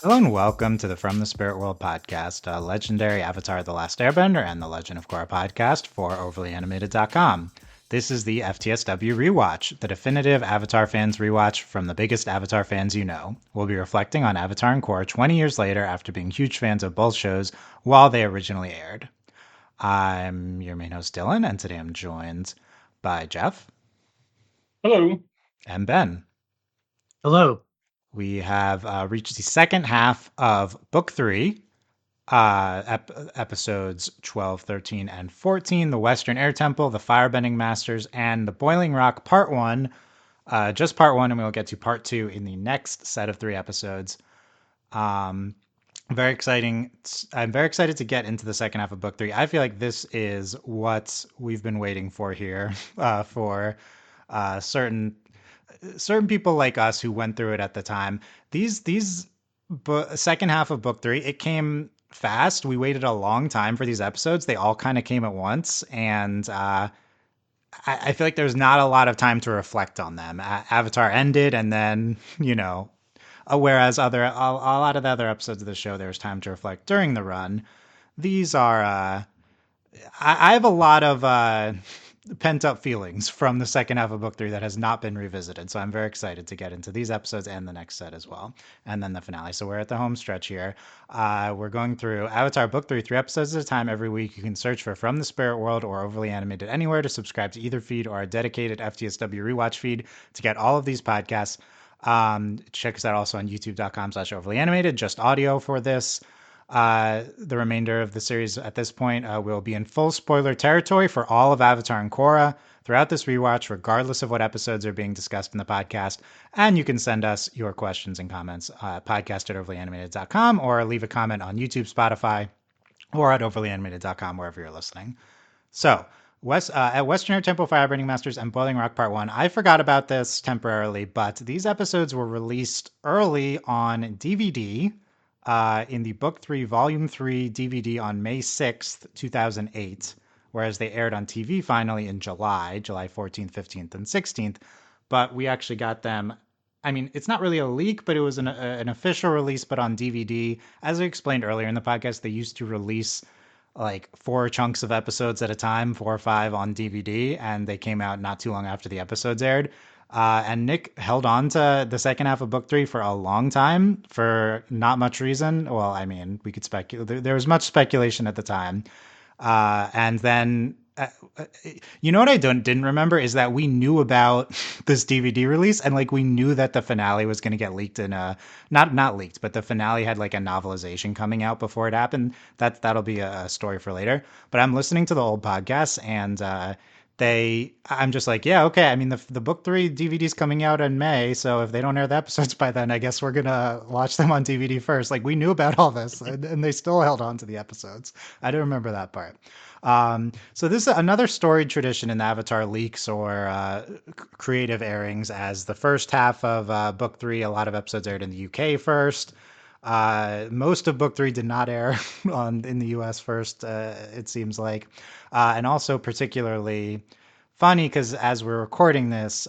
Hello and welcome to the From the Spirit World podcast, a legendary Avatar The Last Airbender and the Legend of Korra podcast for overlyanimated.com. This is the FTSW rewatch, the definitive Avatar fans rewatch from the biggest Avatar fans you know. We'll be reflecting on Avatar and Korra 20 years later after being huge fans of both shows while they originally aired. I'm your main host, Dylan, and today I'm joined by Jeff Hello. and Ben. Hello. We have reached the second half of Book 3, episodes 12, 13, and 14, The Western Air Temple, The Firebending Masters, and The Boiling Rock Part 1. Just Part 1, and we'll get to Part 2 in the next set of 3 episodes. Um, very exciting. I'm very excited to get into the second half of Book 3. I feel like this is what we've been waiting for here for certain people like us who went through it at the time. These second half of book 3, it came fast. We waited a long time for these episodes. They all kind of came at once, and I feel like there's not a lot of time to reflect on them. Avatar ended, and then whereas a lot of the other episodes of the show, there's time to reflect during the run. These are I have a lot of pent up feelings from the second half of book 3 that has not been revisited. So I'm very excited to get into these episodes and the next set as well. And then the finale. So we're at the home stretch here. We're going through Avatar book 3, 3 episodes at a time every week. You can search for From the Spirit World or Overly Animated anywhere to subscribe to either feed or our dedicated FTSW rewatch feed to get all of these podcasts. Check us out also on youtube.com/overly animated, just audio for this. The remainder of the series at this point will be in full spoiler territory for all of Avatar and Korra throughout this rewatch, regardless of what episodes are being discussed in the podcast. And you can send us your questions and comments podcast@overlyanimated.com or leave a comment on YouTube, Spotify, or at overlyanimated.com, wherever you're listening. So, at Western Air Temple, Firebending Masters, and Boiling Rock Part 1, I forgot about this temporarily, but these episodes were released early on DVD in the Book 3, Volume 3 DVD on May 6th, 2008, whereas they aired on TV finally in July 14th, 15th, and 16th. But we actually got them. I mean, it's not really a leak, but it was an official release, but on DVD. As I explained earlier in the podcast, they used to release like 4 chunks of episodes at a time, 4 or 5 on DVD, and they came out not too long after the episodes aired. And Nick held on to the second half of book 3 for a long time for not much reason. Well, I mean, we could speculate. There was much speculation at the time. And then, you know what I didn't remember is that we knew about this DVD release, and like we knew that the finale was going to get leaked in a not leaked, but the finale had like a novelization coming out before it happened. That'll be a story for later. But I'm listening to the old podcasts, and I'm just like, yeah, okay. I mean, the book 3 DVD's coming out in May, so if they don't air the episodes by then, I guess we're gonna watch them on DVD first. Like we knew about all this, and they still held on to the episodes. I didn't remember that part. So this is another storied tradition in the Avatar leaks or creative airings. As the first half of book 3, a lot of episodes aired in the UK first. Most of book 3 did not air in the US first, it seems like. And also particularly funny because as we're recording this,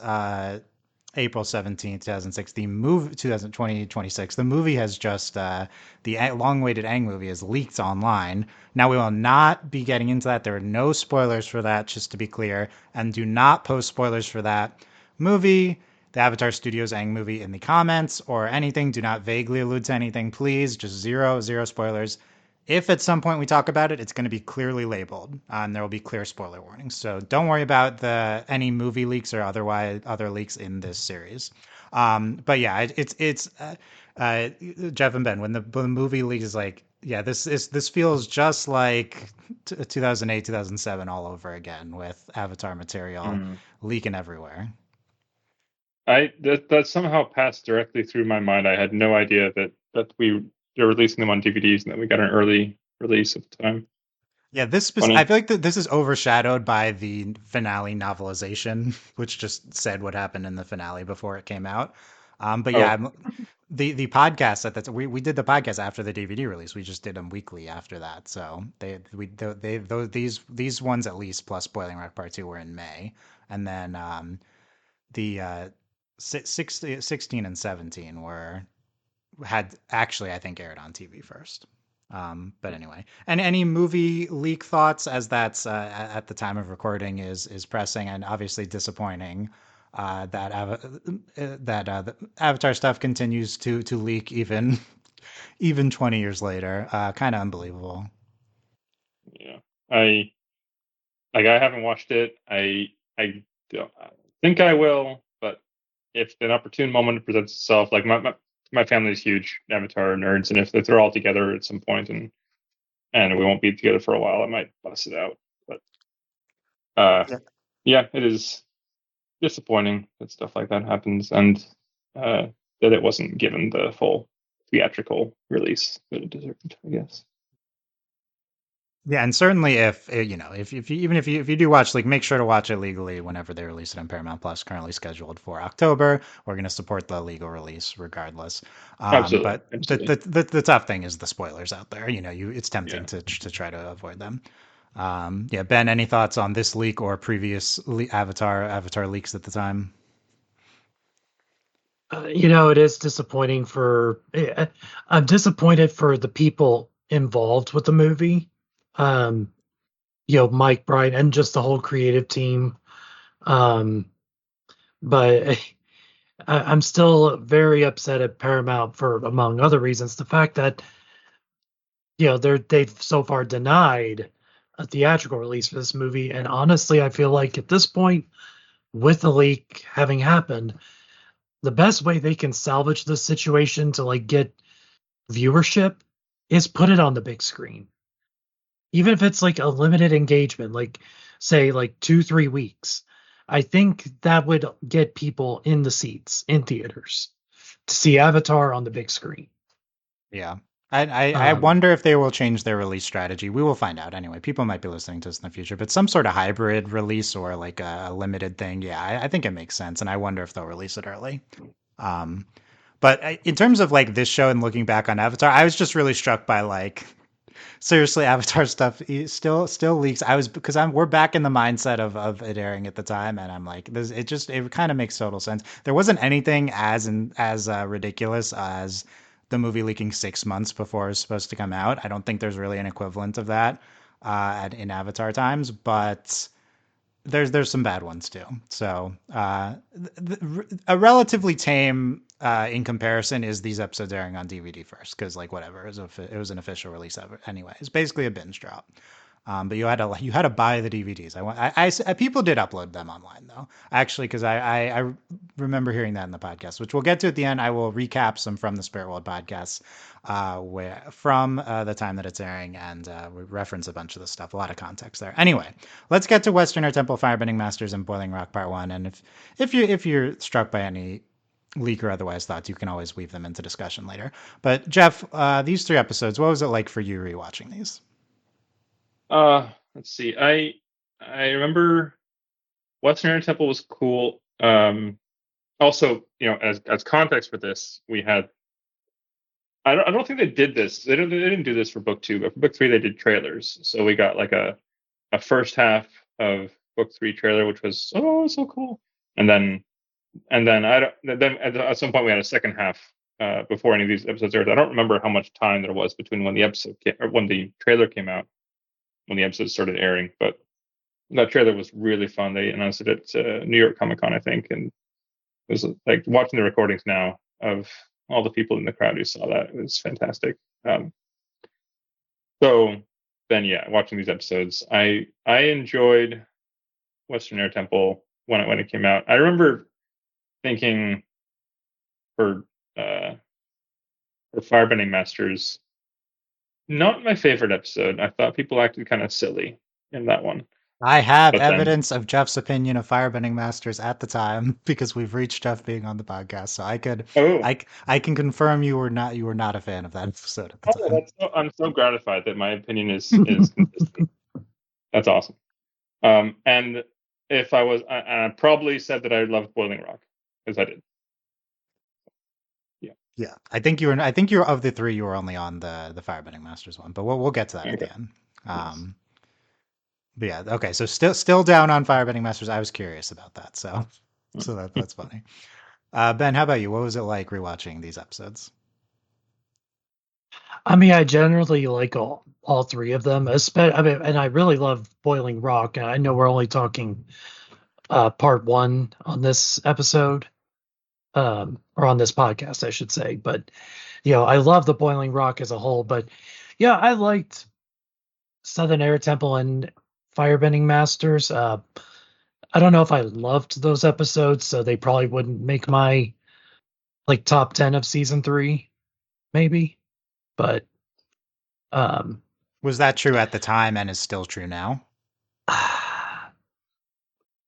April 17th, 2006, the movie, 2026, the movie has just, the long-awaited Aang movie is leaked online. Now, we will not be getting into that. There are no spoilers for that, just to be clear. And do not post spoilers for that movie, the Avatar Studios Aang movie, in the comments or anything. Do not vaguely allude to anything, please. Just zero spoilers. If at some point we talk about it, it's going to be clearly labeled, and there will be clear spoiler warnings. So don't worry about any movie leaks or other leaks in this series. But yeah, it's Jeff and Ben, when the movie leaks is like, yeah, this feels just like 2008, 2007 all over again with Avatar material Mm. leaking everywhere. That somehow passed directly through my mind. I had no idea that they're releasing them on DVDs and that we got an early release at the time. Yeah, I Funny. feel like this is overshadowed by the finale novelization, which just said what happened in the finale before it came out. But yeah, Oh, the podcast we did the podcast after the DVD release. We just did them weekly after that. So these ones at least plus Boiling Rock Part 2 were in May, and then the 16 and 17 were had actually, I think, aired on TV first. But anyway, and any movie leak thoughts, as that's at the time of recording is pressing and obviously disappointing. The Avatar stuff continues to leak even 20 years later. Kind of unbelievable. Yeah. I I haven't watched it. I don't I think I will, but if an opportune moment presents itself, like my family is huge Avatar nerds, and if they're all together at some point and we won't be together for a while, I might bust it out. But uh, Yeah. yeah, it is disappointing that stuff like that happens, and uh, that it wasn't given the full theatrical release that it deserved, I guess. Yeah, and certainly if if you even if you do watch, like, make sure to watch it legally whenever they release it on Paramount Plus, currently scheduled for October. We're going to support the legal release regardless. Absolutely, But absolutely. the tough thing is the spoilers out there. It's tempting Yeah. to try to avoid them. Yeah, Ben, any thoughts on this leak or previous Avatar leaks at the time? It is disappointing I'm disappointed for the people involved with the movie. Um, Mike Bright and just the whole creative team. Um, but I'm still very upset at Paramount for, among other reasons, the fact that they've so far denied a theatrical release for this movie. And honestly, I feel like at this point, with the leak having happened, the best way they can salvage this situation to like get viewership is put it on the big screen. Even if it's like a limited engagement, like say like 2-3 weeks. I think that would get people in the seats in theaters to see Avatar on the big screen. Yeah. I Um, wonder if they will change their release strategy. We will find out anyway. People might be listening to this in the future, but some sort of hybrid release or like a limited thing. Yeah, I think it makes sense. And I wonder if they'll release it early. Um, but in terms of like this show and looking back on Avatar, I was just really struck by like seriously Avatar stuff still leaks. I was because we're back in the mindset of it airing at the time, and I'm like it kind of makes total sense. There wasn't anything as ridiculous as the movie leaking 6 months before it was supposed to come out. I don't think there's really an equivalent of that in Avatar times, but there's some bad ones too. So a relatively tame in comparison is these episodes airing on DVD first because like whatever it was an official release of it anyway. It's basically a binge drop. But you had to buy the DVDs. People did upload them online though, actually, because I remember hearing that in the podcast, which we'll get to at the end. I will recap some from the Spirit World podcast, where from the time that it's airing, and we reference a bunch of the stuff, a lot of context there. Anyway, let's get to Western Air Temple, Firebending Masters, and Boiling Rock Part One. And if you're struck by any leak or otherwise thoughts, you can always weave them into discussion later. But Jeff, these 3 episodes, what was it like for you rewatching these? Let's see. I remember Western Air Temple was cool. Also, as context for this, we had I don't think they did this. They didn't do this for book two, but for book three they did trailers. So we got like a first half of book three trailer, which was so cool, and then I don't then at some point we had a second half before any of these episodes aired. I don't remember how much time there was between when the episode or when the trailer came out, when the episode started airing, but that trailer was really fun. They announced it at New York Comic Con, I think, and it was like watching the recordings now of all the people in the crowd who saw that. It was fantastic. Um, so then, yeah, watching these episodes, I enjoyed Western Air Temple when it came out. I remember thinking for uh, for Firebending Masters, not my favorite episode. I thought people acted kind of silly in that one, I have but then evidence of Jeff's opinion of Firebending Masters at the time because we've reached Jeff being on the podcast, so oh, I can confirm you were not a fan of that episode at the oh, time. I'm so gratified that my opinion is consistent. That's awesome. And if I was, I probably said that I loved Boiling Rock because I did. Yeah. Yeah, I think you're of the three. You were only on the Firebending Masters one, but we'll get to that at Okay. the end. Yes. But yeah, okay. So still down on Firebending Masters. I was curious about that, so that's funny. Ben, how about you? What was it like rewatching these episodes? I mean, I generally like all three of them. I mean, and I really love Boiling Rock. And I know we're only talking part one on this episode, or on this podcast, I should say. But I love the Boiling Rock as a whole. But yeah, I liked Southern Air Temple and Firebending Masters. I don't know if I loved those episodes, so they probably wouldn't make my like top 10 of season 3, maybe. But um Was that true at the time and is still true now?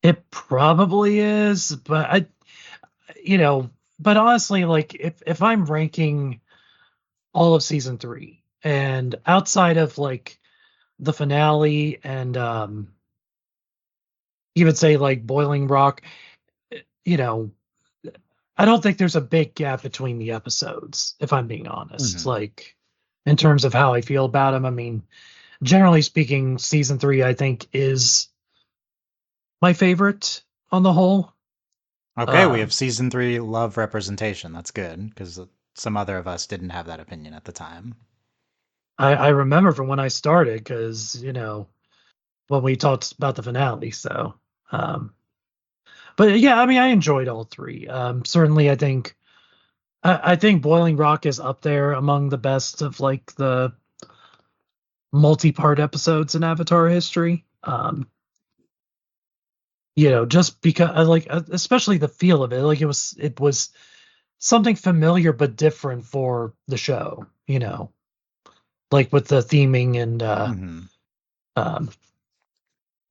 it probably is, but you know, but honestly, like if I'm ranking all of season 3 and outside of like the finale and even say like Boiling Rock, you know, I don't think there's a big gap between the episodes, if I'm being honest. Mm-hmm. Like in terms of how I feel about them, I mean, generally speaking, season 3 I think is my favorite on the whole. Okay, we Uh, have season 3 love representation. That's good because some other of us didn't have that opinion at the time. I remember from when I started because when we talked about the finale. So, um, but yeah, I mean, I enjoyed all three. Certainly, I think Boiling Rock is up there among the best of like the multi-part episodes in Avatar history. Just because I like, especially the feel of it. Like it was something familiar but different for the show. Like with the theming and Mm-hmm. um,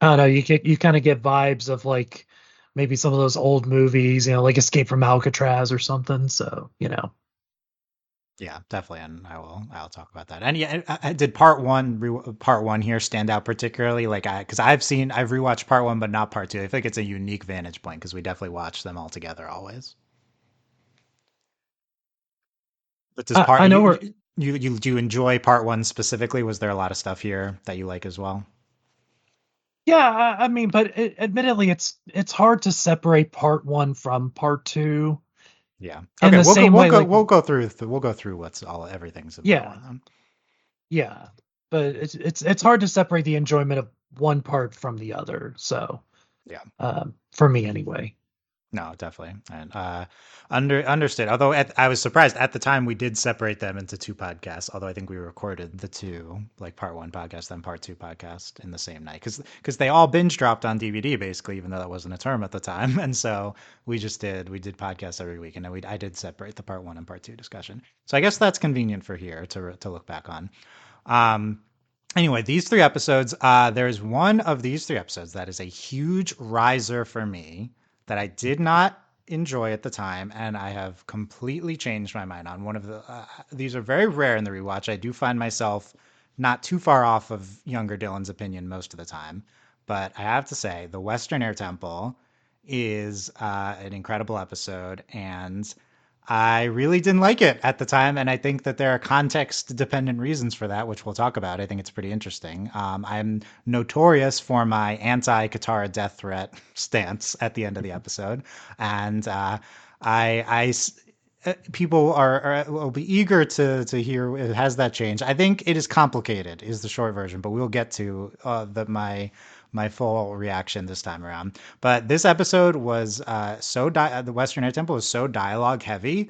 I don't know. You kind of get vibes of like maybe some of those old movies, like Escape from Alcatraz or something. So. Yeah, definitely, and I'll talk about that. And yeah, did part one here stand out particularly? Like because I've rewatched part one, but not part two. I think it's a unique vantage point because we definitely watch them all together always. But does part I know we're you do you enjoy part one specifically? Was there a lot of stuff here that you like as well? Yeah, I mean, but admittedly, it's hard to separate part one from part two Yeah. in Okay, the same way. Like, we'll go through what's all everything's about yeah, one. yeah, but it's hard to separate the enjoyment of one part from the other. So, Yeah. for me anyway. No, definitely, and understood. Although I was surprised at the time we did separate them into two podcasts. Although I think we recorded the two, like part one podcast, then part two podcast in the same night, because they all binge dropped on DVD basically, even though that wasn't a term at the time. And so we did podcasts every week, and then I did separate the part one and part two discussion. So I guess that's convenient for here to look back on. Um, Anyway, these three episodes, there's one of these three episodes that is a huge riser for me that I did not enjoy at the time, and I have completely changed my mind on. One of the these are very rare in the rewatch. I do find myself not too far off of younger Dylan's opinion most of the time, but I have to say, the Western Air Temple is an incredible episode, and I really didn't like it at the time, and I think that there are context-dependent reasons for that, which we'll talk about. I think it's pretty interesting. I'm notorious for my anti-Katara death threat stance at the end of the episode, and people will be eager to hear it has that change. I think it is complicated, is the short version, but we'll get to my full reaction this time around. But this episode was the Western Air Temple was so dialogue heavy,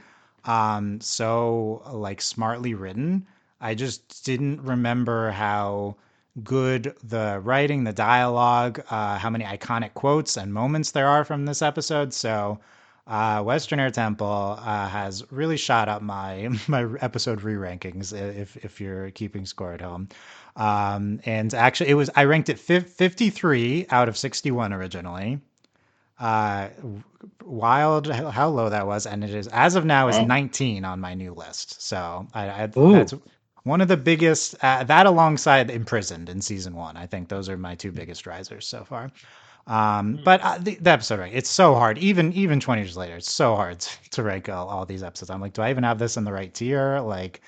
so like smartly written. I just didn't remember how good the writing, the dialogue, how many iconic quotes and moments there are from this episode. So Western Air Temple has really shot up my my episode re-rankings if you're keeping score at home. And actually, I ranked it 53 out of 61 originally. Uh, Wild how low that was, and it is as of now is Wow. 19 on my new list. So that's Ooh, one of the biggest. That alongside Imprisoned in season one, I think those are my two biggest risers so far. But the episode rank, it's so hard. Even 20 years later, it's so hard to rank all these episodes. I'm like, do I even have this in the right tier? Like,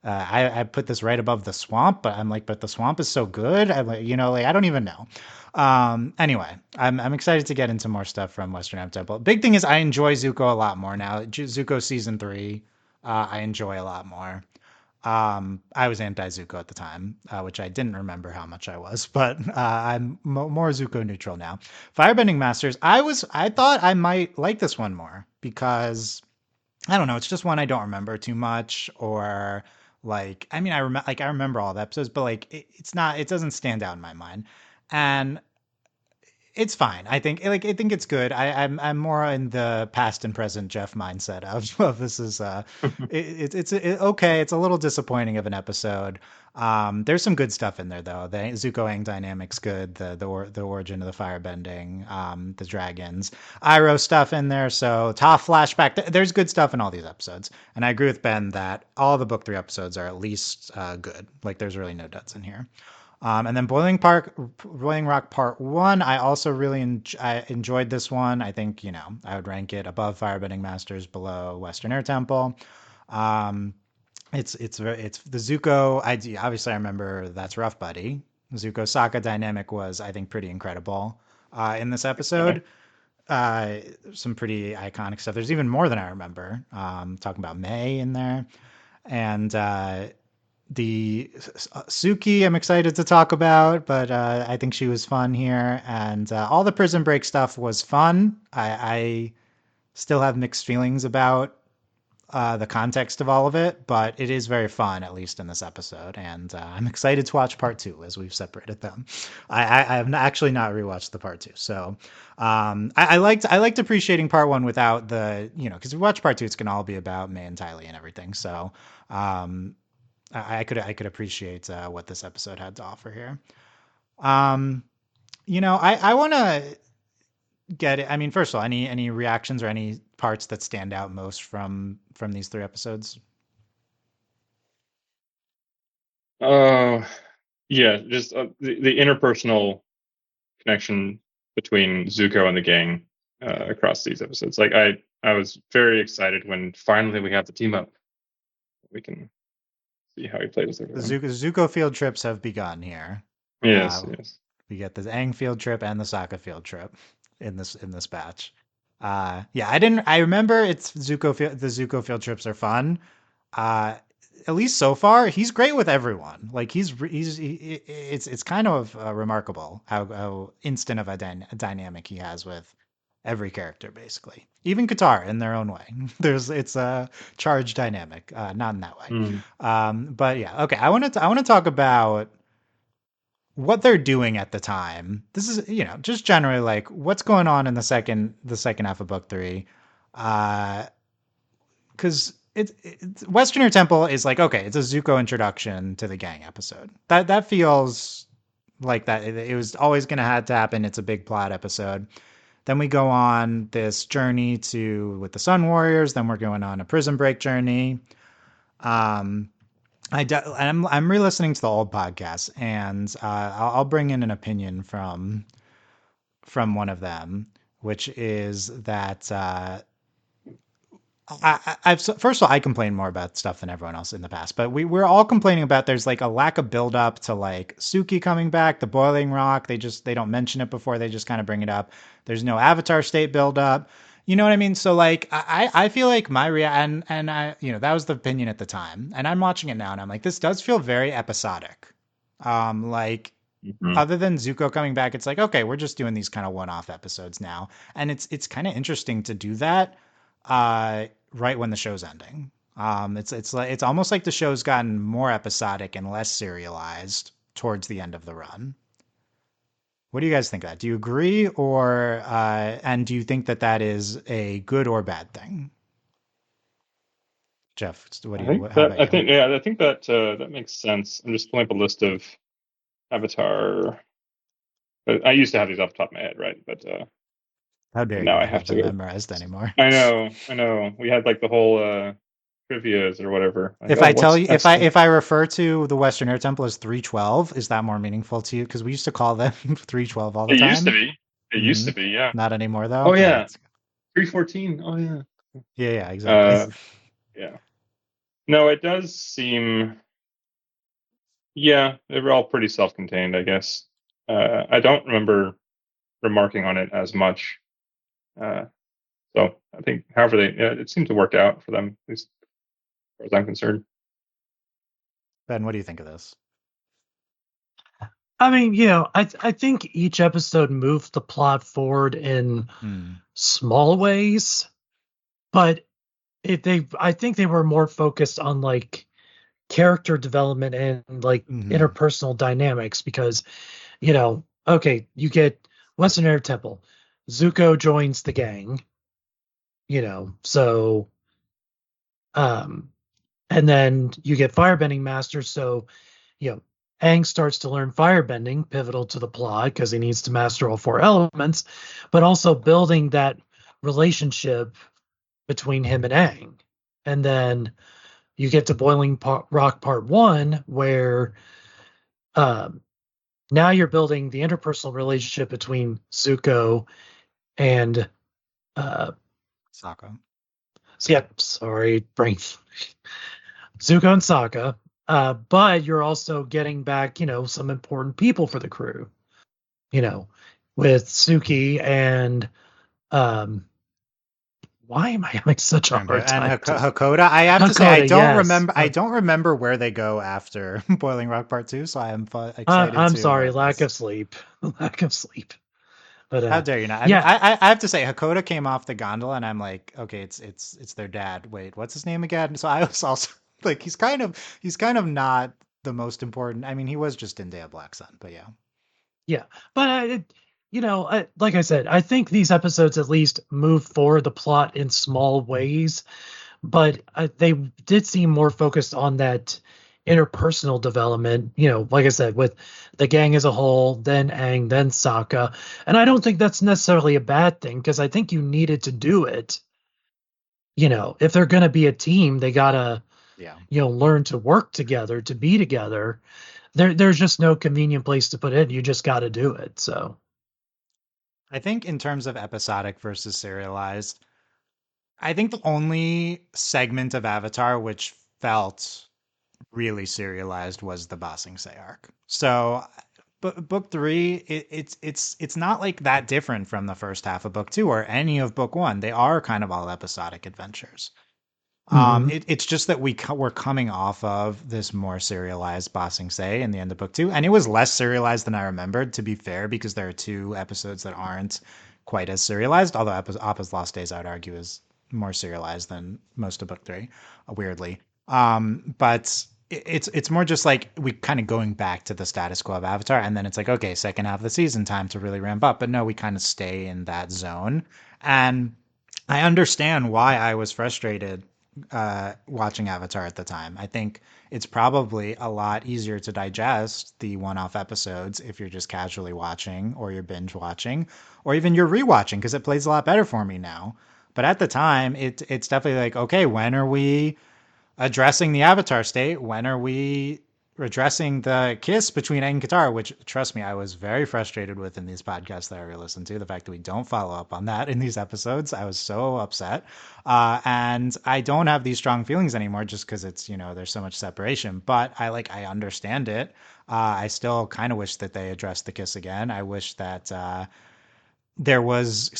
I put this right above the swamp, but I'm like, but the swamp is so good. I'm like, like I don't even know. Anyway, I'm excited to get into more stuff from Western Air Temple. Big thing is I enjoy Zuko a lot more now. Zuko season 3, I enjoy a lot more. I was anti-Zuko at the time, which I didn't remember how much I was, but I'm more Zuko neutral now. Firebending Masters, I thought I might like this one more because I don't know, it's just one I don't remember too much, or like I mean I remember all the episodes, but like it doesn't stand out in my mind, and it's fine. I think it's good. I'm more in the past and present Jeff mindset of this is okay. It's a little disappointing of an episode. There's some good stuff in there though. The Zuko Aang dynamic's good. The origin of the firebending, the dragons, Iroh stuff in there. So Toph flashback. There's good stuff in all these episodes. And I agree with Ben that all the book 3 episodes are at least good. Like there's really no duds in here. And then Boiling Rock Part One, I also really I enjoyed this one. I think I would rank it above Firebending Masters, below Western Air Temple. Um, it's the Zuko. Obviously I remember That's Rough Buddy. Zuko Sokka dynamic was I think pretty incredible in this episode. Some pretty iconic stuff. There's even more than I remember. Talking about May in there, and the Suki, I'm excited to talk about, but I think she was fun here, and all the Prison Break stuff was fun. I still have mixed feelings about the context of all of it, but it is very fun, at least in this episode, and I'm excited to watch part 2 as we've separated them. I have actually not rewatched the part 2, so I liked appreciating part 1 without the because we watch part 2, it's gonna all be about May and Tylee and everything, so. I could appreciate what this episode had to offer here. I want to get it. I mean, first of all, any reactions or any parts that stand out most from these 3 episodes? Yeah, just the interpersonal connection between Zuko and the gang across these episodes. Like I was very excited when finally we have the team up. We can see how he plays with The everyone. Zuko field trips have begun here. Yes, yes. We get the Aang field trip and the Sokka field trip in this batch. Yeah, I didn't. I remember it's Zuko. The Zuko field trips are fun. Uh, at least so far, he's great with everyone. Like it's kind of remarkable how instant of a dynamic he has with every character, basically. Even Katara in their own way. It's a charged dynamic, not in that way. Mm. But yeah, okay. I want to talk about what they're doing at the time. This is just generally like what's going on in the second half of book 3. Because Westerner Temple is like, okay, it's a Zuko introduction to the gang episode. That feels like that it was always going to have to happen. It's a big plot episode. Then we go on this journey with the Sun Warriors. Then we're going on a prison break journey. Um, I'm re-listening to the old podcast, and I'll bring in an opinion from one of them, which is that first of all, I complain more about stuff than everyone else in the past, but we're all complaining about there's like a lack of build up to like Suki coming back, the boiling rock. They don't mention it before, they just kind of bring it up. There's no Avatar state build up. You know what I mean? So like I feel like and I that was the opinion at the time, and I'm watching it now and I'm like, this does feel very episodic. Like Mm-hmm. other than Zuko coming back, it's like, okay, we're just doing these kind of one-off episodes now, and it's kind of interesting to do that right when the show's ending. It's almost like the show's gotten more episodic and less serialized towards the end of the run. What do you guys think of that? Do you agree, or and do you think that is a good or bad thing? Jeff, I think how that about you? I think that that makes sense. I'm just pulling up a list of Avatar. I used to have these off the top of my head, right? How But dare now you I not have have to them go. memorized anymore? I know. We had like the whole trivia's or whatever. Like, If oh, I tell what's you, next? if I refer to the Western Air Temple as 312, is that more meaningful to you? Because we used to call them 312 all the It used to time. be. It used Hmm. to be. Yeah. Not anymore, though. Oh All yeah. right. 314. Oh yeah. Yeah, yeah, exactly. Uh, yeah. No, it does seem. Yeah, they were all pretty self-contained, I guess. I don't remember remarking on it as much. Uh, so I think, however, it seemed to work out for them, at least as far as I'm concerned. Ben, what do you think of this? I mean, I think each episode moved the plot forward in small ways, but I think they were more focused on like character development and like interpersonal dynamics because, okay, you get Western Air Temple, Zuko joins the gang, so and then you get Firebending Masters, so Aang starts to learn firebending, pivotal to the plot because he needs to master all four elements, but also building that relationship between him and Aang. And then you get to Rock Part 1, where now you're building the interpersonal relationship between Zuko and Sokka. Sorry, brain. Zuko and Sokka. But you're also getting back, some important people for the crew, with Suki and why am I having such a hard time? And Hakoda. I have to say, I don't yes. remember. I don't remember where they go after Boiling Rock Part 2. So I am excited. I'm sorry, lack of sleep, lack of sleep. But how dare you not? Yeah, I have to say, Hakoda came off the gondola, and I'm like, okay, it's their dad. Wait, what's his name again? So I was also like, he's kind of not the most important. I mean, he was just in Day of Black Sun, but yeah. But like I said, I think these episodes at least move forward the plot in small ways, but they did seem more focused on that interpersonal development, like I said, with the gang as a whole, then Aang, then Sokka. And I don't think that's necessarily a bad thing because I think you needed to do it. If they're going to be a team, they got to, learn to work together, to be together. There's just no convenient place to put it. You just got to do it. So I think in terms of episodic versus serialized, I think the only segment of Avatar which felt really serialized was the Ba Sing Se arc. So, but book three, it's not like that different from the first half of book two or any of book one. They are kind of all episodic adventures. It's just that we're coming off of this more serialized Ba Sing Se in the end of book two, and it was less serialized than I remembered. To be fair, because there are two episodes that aren't quite as serialized. Although Appa's Lost Days, I would argue, is more serialized than most of book three, weirdly. But it's more just like we kind of going back to the status quo of Avatar, and then it's like, okay, second half of the season, time to really ramp up. But no, we kind of stay in that zone, and I understand why I was frustrated watching Avatar at the time. I think it's probably a lot easier to digest the one-off episodes if you're just casually watching or you're binge watching or even you're rewatching because it plays a lot better for me now. But at the time, it's definitely like, okay, when are we addressing the Avatar state? When are we addressing the kiss between Aang and Katara? Which, trust me, I was very frustrated with in these podcasts that I listened to. The fact that we don't follow up on that in these episodes, I was so upset. And I don't have these strong feelings anymore just because it's, there's so much separation. But I understand it. I still kind of wish that they addressed the kiss again. I wish that there was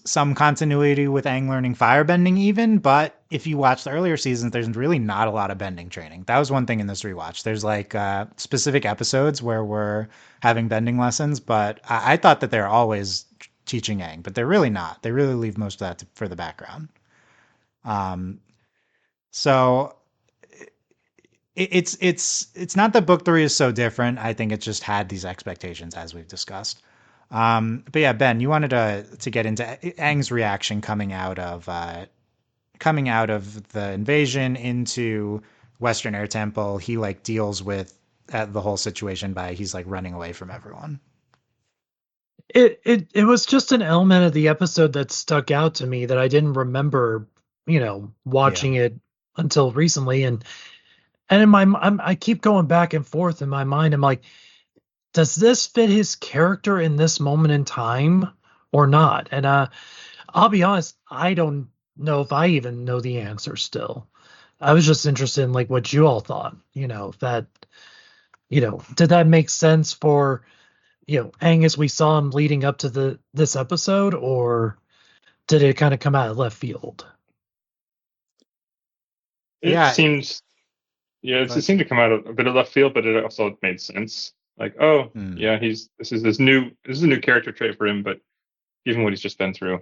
some continuity with Aang learning firebending even, but if you watch the earlier seasons, there's really not a lot of bending training. That was one thing in this rewatch. There's like specific episodes where we're having bending lessons, but I thought that they're always teaching Aang, but they're really not. They really leave most of that for the background. So it's not that book three is so different. I think it just had these expectations as we've discussed. But yeah, Ben, you wanted to get into Aang's reaction coming out of the invasion into Western Air Temple. He like deals with the whole situation by he's like running away from everyone. It was just an element of the episode that stuck out to me that I didn't remember, watching it until recently, and in I keep going back and forth in my mind. I'm like, does this fit his character in this moment in time or not? And I'll be honest, I don't know if I even know the answer still. I was just interested in like what you all thought, that, did that make sense for, Aang as we saw him leading up to this episode, or did it kind of come out of left field? It seems Yeah, it But seemed to come out of a bit of left field, but it also made sense. Like, oh hmm. yeah, this is a new character trait for him, but given what he's just been through.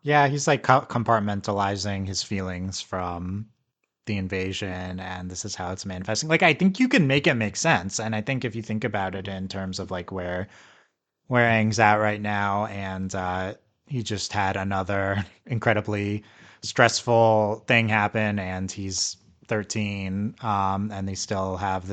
Yeah, he's like compartmentalizing his feelings from the invasion, and this is how it's manifesting. Like, I think you can make it make sense, and I think if you think about it in terms of like where Aang's at right now, and he just had another incredibly stressful thing happen, and he's 13, and they still have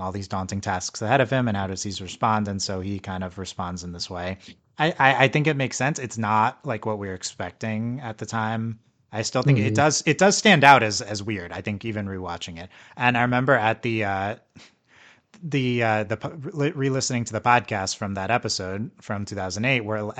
all these daunting tasks ahead of him, and how does he respond? And so he kind of responds in this way. I think it makes sense. It's not like what we were expecting at the time. I still think Hmm. it does stand out as weird. I think even rewatching it, and I remember at the re-listening to the podcast from that episode from 2008 where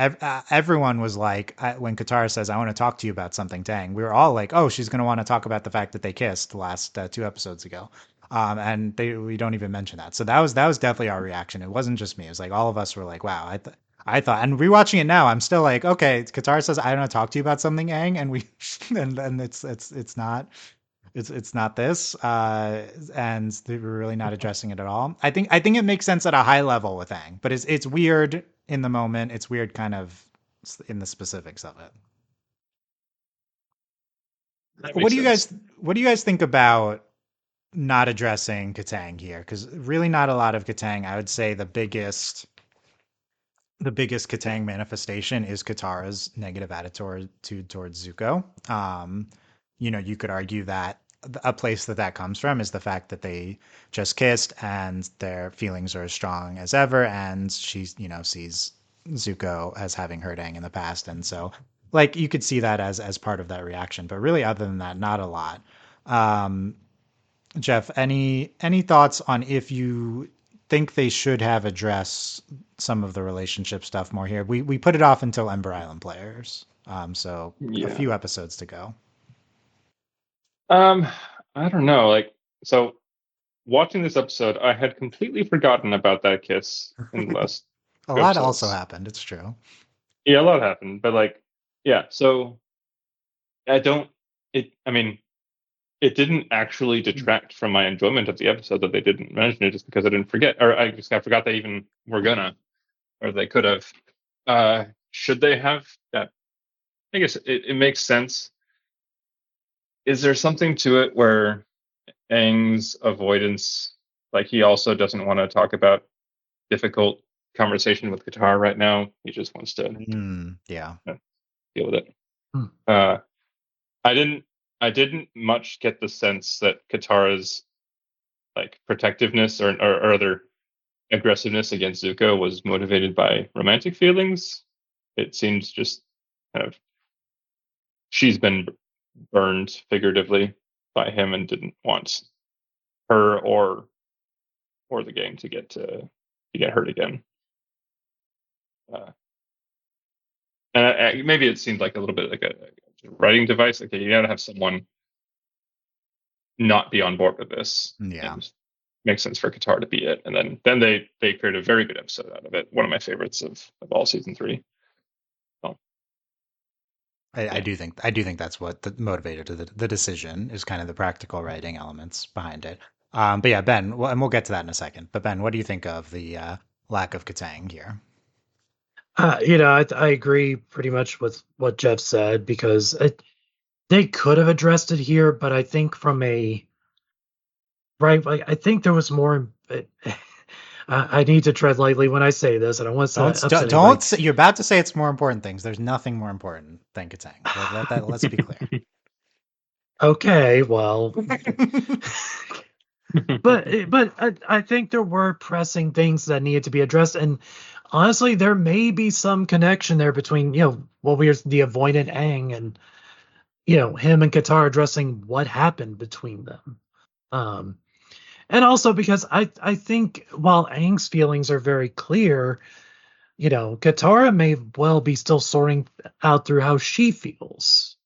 everyone was like when Katara says I want to talk to you about something, dang, we were all like, oh, she's going to want to talk about the fact that they kissed the last 2 episodes ago, and we don't even mention that. So that was definitely our reaction. It wasn't just me. It was like all of us were like, wow, I thought, and rewatching it now, I'm still like, okay, Katara says I want to talk to you about something, Aang, and we and it's not this, and they were really not addressing it at all. I think it makes sense at a high level with Aang, but it's weird in the moment. It's weird kind of in the specifics of it. That What makes do you sense. guys think about not addressing Katang here? Because really not a lot of Katang. I would say the biggest Katang manifestation is Katara's negative attitude towards Zuko. You could argue that a place that comes from is the fact that they just kissed and their feelings are as strong as ever, and she, sees Zuko as having hurt Aang in the past, and so like you could see that as part of that reaction. But really, other than that, not a lot. Um, Jeff, any thoughts on if you think they should have addressed some of the relationship stuff more here? We put it off until Ember Island players, so a Yeah. few episodes to go. Um, I don't know. Like, so watching this episode, I had completely forgotten about that kiss in the last A two lot also episodes. happened. It's true. Yeah, a lot happened, but like, yeah. So I don't. I mean, it didn't actually detract from my enjoyment of the episode that they didn't mention it just because I didn't forget, or I forgot they even were gonna, or they could have. Should they have? Yeah, I guess it makes sense. Is there something to it where Aang's avoidance, like he also doesn't want to talk about difficult conversation with Qatar right now. He just wants to Yeah. deal with it. Hmm. I didn't. I didn't much get the sense that Katara's like protectiveness or other aggressiveness against Zuko was motivated by romantic feelings. It seems just kind of she's been burned figuratively by him and didn't want her or the gang to get hurt again. Uh, and maybe it seemed like a little bit like a writing device. Okay, you gotta have someone not be on board with this, Yeah. and makes sense for Qatar to be it. And then they create a very good episode out of it. One of my favorites of all season 3. So, I yeah. do think that's what motivated the decision is kind of the practical writing elements behind it. But yeah, Ben, and we'll get to that in a second. But Ben, what do you think of the lack of Katang here? I agree pretty much with what Jeff said because they could have addressed it here, but I think from a right, like I think there was more. I need to tread lightly when I say this, and I want to upset Don't anybody. say, you're about to say it's more important things. There's nothing more important than Katang. Let's be clear. Okay, well, but I think there were pressing things that needed to be addressed, and honestly, there may be some connection there between what we are the avoidant Aang and him and Qatar addressing what happened between them. Um, and also because I think while Aang's feelings are very clear, Katara may well be still sorting out through how she feels.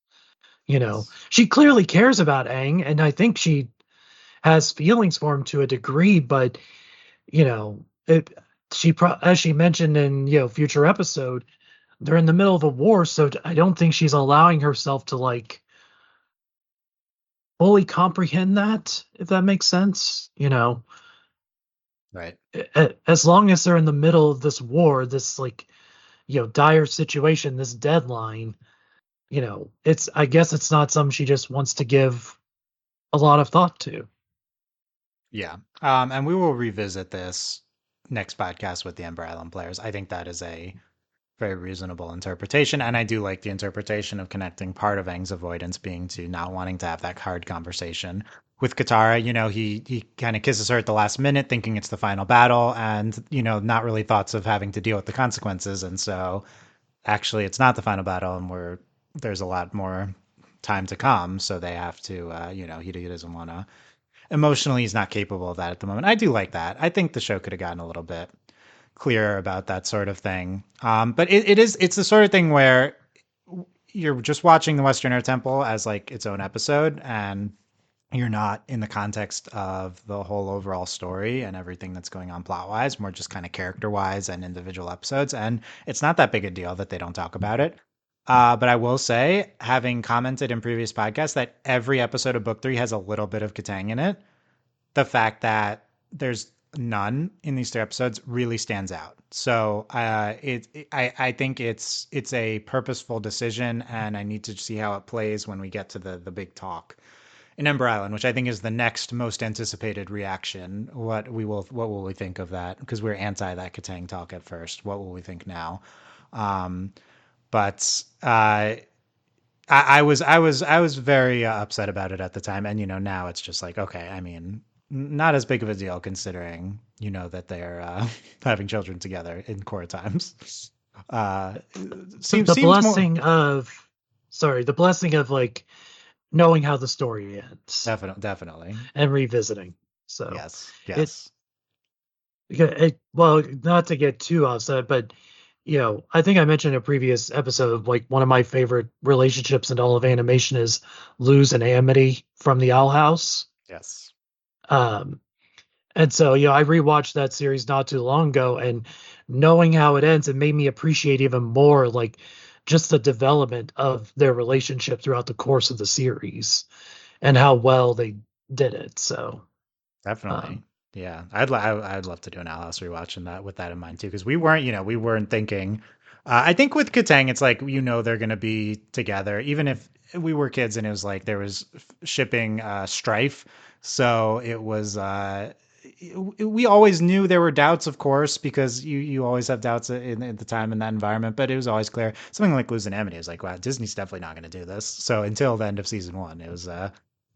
She clearly cares about Aang, and I think she has feelings for him to a degree, but it as she mentioned in future episode, they're in the middle of a war, so I don't think she's allowing herself to like fully comprehend that, if that makes sense. Right. As long as they're in the middle of this war, this dire situation, this deadline, it's I guess it's not something she just wants to give a lot of thought to. Yeah. And we will revisit this next podcast with the Ember Island players. I think that is a very reasonable interpretation. And I do like the interpretation of connecting part of Aang's avoidance being to not wanting to have that hard conversation with Katara. He kind of kisses her at the last minute, thinking it's the final battle, and not really thoughts of having to deal with the consequences. And so actually it's not the final battle, and there's a lot more time to come. So they have to he doesn't want to emotionally, he's not capable of that at the moment. I do like that. I think the show could have gotten a little bit clearer about that sort of thing. But it's the sort of thing where you're just watching the Western Air Temple as like its own episode, and you're not in the context of the whole overall story and everything that's going on plot wise, more just kind of character wise and individual episodes. And it's not that big a deal that they don't talk about it. But I will say, having commented in previous podcasts, that every episode of Book 3 has a little bit of Katang in it. The fact that there's none in these 3 episodes really stands out. So I think it's a purposeful decision, and I need to see how it plays when we get to the big talk in Ember Island, which I think is the next most anticipated reaction. What will we think of that? Because we're anti that Katang talk at first. What will we think now? Um, but I was very upset about it at the time, and now it's just like, okay, I mean, not as big of a deal considering that they're having children together in core times. Uh, seems The seems more blessing of, sorry, the blessing of knowing how the story ends definitely. and revisiting. So Yes, it, yes, well, not to get too upset, but I think I mentioned in a previous episode, like one of my favorite relationships in all of animation is Luz and Amity from the Owl House. yes. Um, and so, I rewatched that series not too long ago, and knowing how it ends, it made me appreciate even more, like, just the development of their relationship throughout the course of the series and how well they did it. So, Definitely. um, Yeah. I'd love to do an Owl House rewatch and that with that in mind too, because we weren't thinking. I think with Katang, it's like they're going to be together, even if we were kids and it was like there was shipping strife. So it was. We always knew there were doubts, of course, because you always have doubts in the time in that environment. But it was always clear. Something like Losing Amity was like, wow, Disney's definitely not going to do this. So until the end of season 1, it was.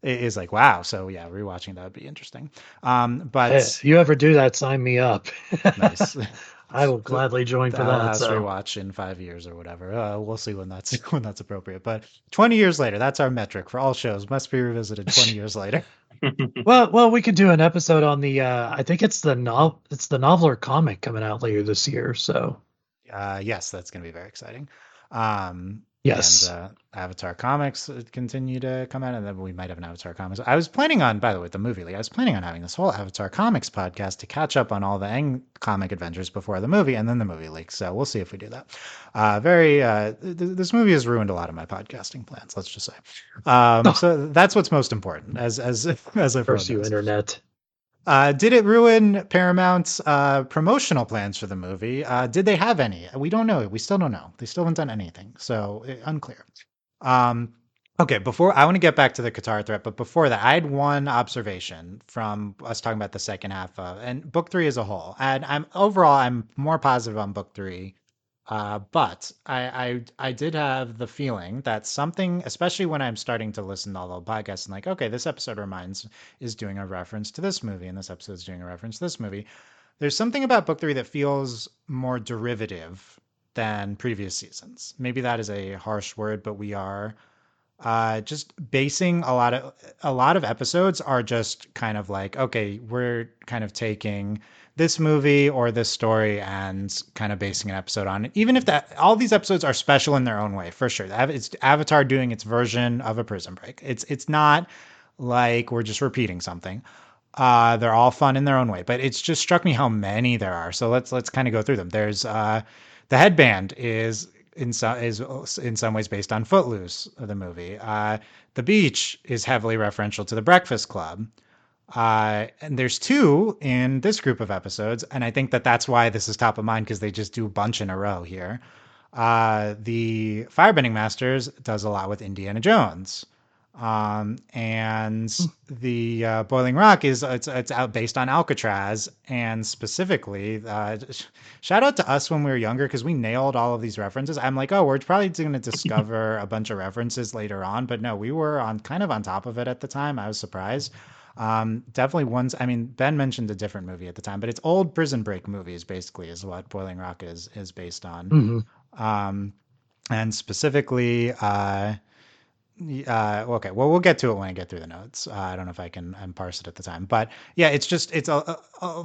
It is like wow. So yeah, rewatching that would be interesting. if But you ever do that, sign me up. nice. I will the, gladly join the for Owl that. House So, rewatch in 5 years or whatever. We'll see when that's when that's appropriate. But 20 years later, that's our metric for all shows. Must be revisited 20 years later. well, we could do an episode on the. I think it's the novel or comic coming out later this year. So, Yes, that's going to be very exciting. And yes. Avatar comics continue to come out, and then we might have an Avatar comics. I was planning on, by the way, the movie league. I was planning on having this whole Avatar comics podcast to catch up on all the comic adventures before the movie, and then the movie league. So we'll see if we do that. This movie has ruined a lot of my podcasting plans. Let's just say. So that's what's most important, as everyone Curse you, knows. internet. Did it ruin Paramount's promotional plans for the movie? Did they have any? We don't know. We still don't know. They still haven't done anything, so unclear. Um, okay, before I want to get back to the Qatar threat, but before that, I had one observation from us talking about the second half of and book 3 as a whole. And I'm more positive on book 3. But I did have the feeling that something, especially when I'm starting to listen to all the podcasts and like, okay, this episode is doing a reference to this movie, and this episode is doing a reference to this movie. There's something about book 3 that feels more derivative than previous seasons. Maybe that is a harsh word, but we are just basing a lot of episodes are just kind of like, okay, we're kind of taking this movie or this story and kind of basing an episode on it. Even if that all these episodes are special in their own way, for sure. It's Avatar doing its version of a Prison Break. It's not like we're just repeating something. They're all fun in their own way, but it's just struck me how many there are. So let's kind of go through them. There's the headband is is in some ways based on Footloose, the movie. The Beach is heavily referential to The Breakfast Club. And there's two in this group of episodes, and I think that that's why this is top of mind because they just do a bunch in a row here. The Firebending Masters does a lot with Indiana Jones. And the Boiling Rock it's out based on Alcatraz, and specifically, shout out to us when we were younger because we nailed all of these references. I'm like, oh, we're probably going to discover a bunch of references later on, but no, we were on kind of on top of it at the time. I was surprised. Definitely ones. I mean, Ben mentioned a different movie at the time, but it's old Prison Break movies basically is what Boiling Rock is based on. And specifically, okay, well, we'll get to it when I get through the notes. I don't know if I can parse it at the time, but yeah, it's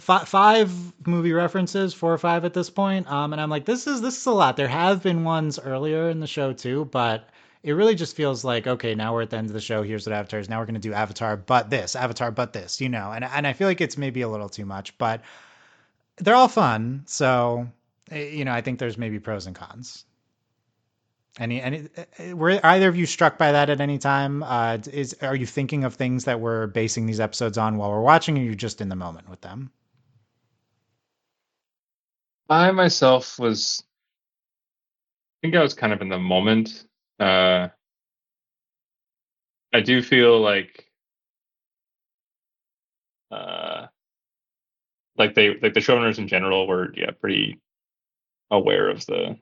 five movie references, 4 or 5 at this point. And I'm like, this is a lot. There have been ones earlier in the show too, but it really just feels like, okay, now we're at the end of the show. Here's what Avatar is. Now we're going to do Avatar, but this, and I feel like it's maybe a little too much, but they're all fun. So, I think there's maybe pros and cons. Were either of you struck by that at any time? Are you thinking of things that we're basing these episodes on while we're watching, or are you just in the moment with them? I myself I think I was kind of in the moment. I do feel like the showrunners in general were pretty aware of the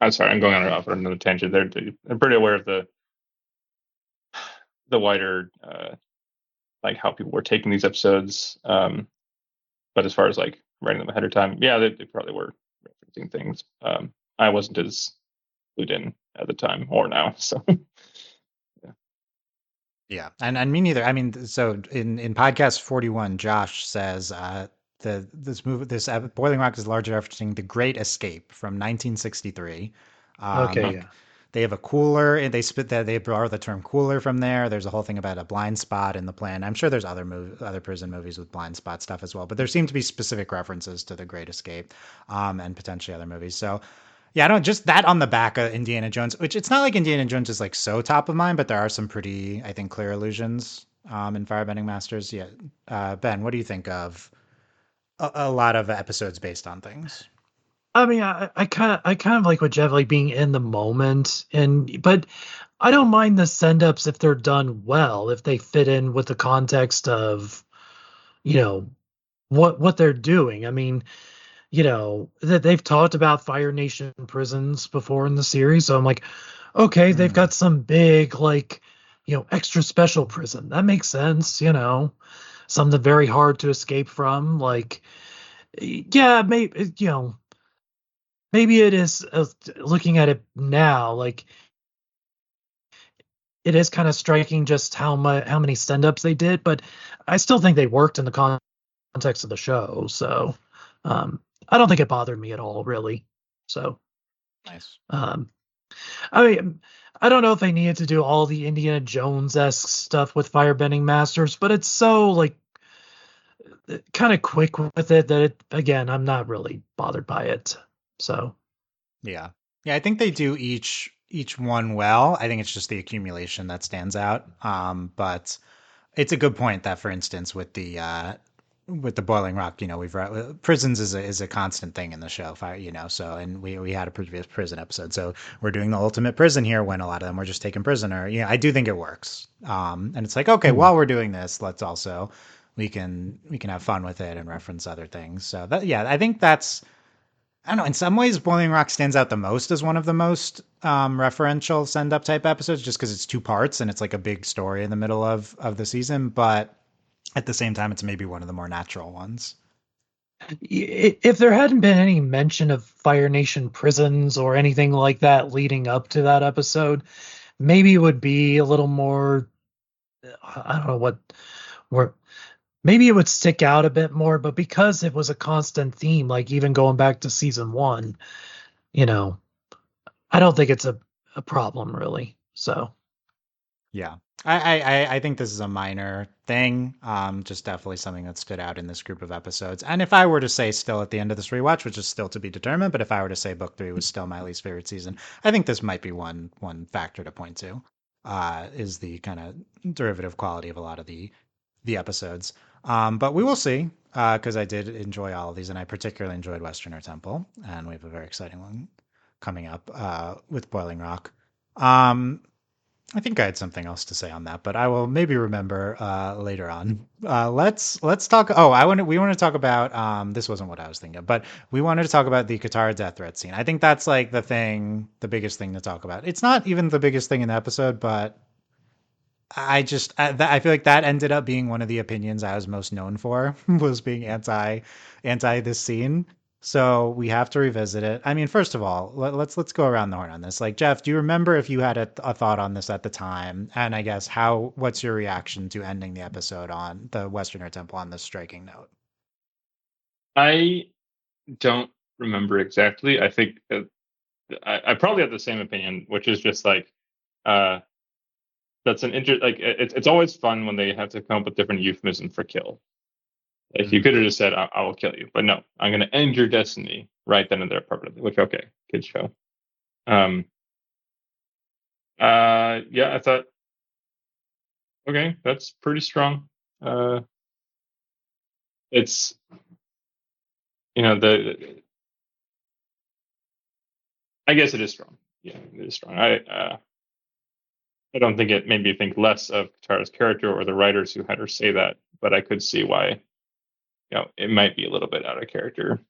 I'm sorry, I'm going on another tangent. They're pretty aware of the wider like how people were taking these episodes. But as far as like writing them ahead of time, yeah, they probably were referencing things. I wasn't as clued in at the time or now, so Yeah, and me neither. I mean, so in podcast 41, Josh says this Boiling Rock is largely referencing The Great Escape from 1963. Okay, yeah. They have a cooler, and they borrow the term cooler from there. There's a whole thing about a blind spot in the plan. I'm sure there's other prison movies with blind spot stuff as well, but there seem to be specific references to The Great Escape, and potentially other movies. So yeah, I don't just that on the back of Indiana Jones, which it's not like Indiana Jones is like so top of mind, but there are some pretty, I think, clear allusions in Firebending Masters. Yeah, Ben, what do you think of a lot of episodes based on things? I mean, I kind of like what Jeff like being in the moment, but I don't mind the send ups if they're done well, if they fit in with the context of, you know, what they're doing. I mean, that they've talked about Fire Nation prisons before in the series, so I'm like, okay, they've got some big like, extra special prison. That makes sense, something very hard to escape from. Like, yeah, maybe maybe it is looking at it now, like it is kind of striking just how many stand-ups they did, but I still think they worked in the context of the show. So I don't think it bothered me at all, really. So Nice. I mean, I don't know if they needed to do all the Indiana Jones-esque stuff with Firebending Masters, but it's so like kind of quick with it that again, I'm not really bothered by it. So Yeah, I think they do each one well. I think it's just the accumulation that stands out. But it's a good point that, for instance, with the Boiling Rock, prisons is a constant thing in the show, so, and we had a previous prison episode, so we're doing the ultimate prison here when a lot of them were just taken prisoner. Yeah, I do think it works. And it's like, okay, while we're doing this, let's also, we can have fun with it and reference other things. So I think I don't know. In some ways, Boiling Rock stands out the most as one of the most referential send up type episodes, just because it's 2 parts and it's like a big story in the middle of the season. But at the same time, it's maybe one of the more natural ones. if there hadn't been any mention of Fire Nation prisons or anything like that leading up to that episode, maybe it would be a little more, I don't know where maybe it would stick out a bit more, but because it was a constant theme, like even going back to season 1, I don't think it's a problem really. So Yeah. I think this is a minor thing. Just definitely something that stood out in this group of episodes. And if I were to say still at the end of this rewatch, which is still to be determined, but if I were to say book three was still my least favorite season, I think this might be one factor to point to. Is the kind of derivative quality of a lot of the episodes. But we will see, because I did enjoy all of these, and I particularly enjoyed Westerner Temple, and we have a very exciting one coming up with Boiling Rock. Um, I think I had something else to say on that, but I will maybe remember later on. Let's talk. Oh, we want to talk about. This wasn't what I was thinking of, but we wanted to talk about the Katara death threat scene. I think that's like the biggest thing to talk about. It's not even the biggest thing in the episode, but I feel like that ended up being one of the opinions I was most known for was being anti this scene. So we have to revisit it. I mean, first of all, let's go around the horn on this. Like Jeff, do you remember if you had a thought on this at the time? And I guess what's your reaction to ending the episode on the Westerner Temple on this striking note? I don't remember exactly. I think I probably have the same opinion, which is just like uh, that's an like it's always fun when they have to come up with different euphemisms for kill. Like you Mm. could have just said, I will kill you," but no, I'm going to end your destiny right then and there permanently. Which okay, kids show. Um, yeah, I thought okay, that's pretty strong. Uh, it's the I guess it is strong. Yeah, it is strong. I don't think it made me think less of Katara's character or the writers who had her say that, but I could see why it might be a little bit out of character.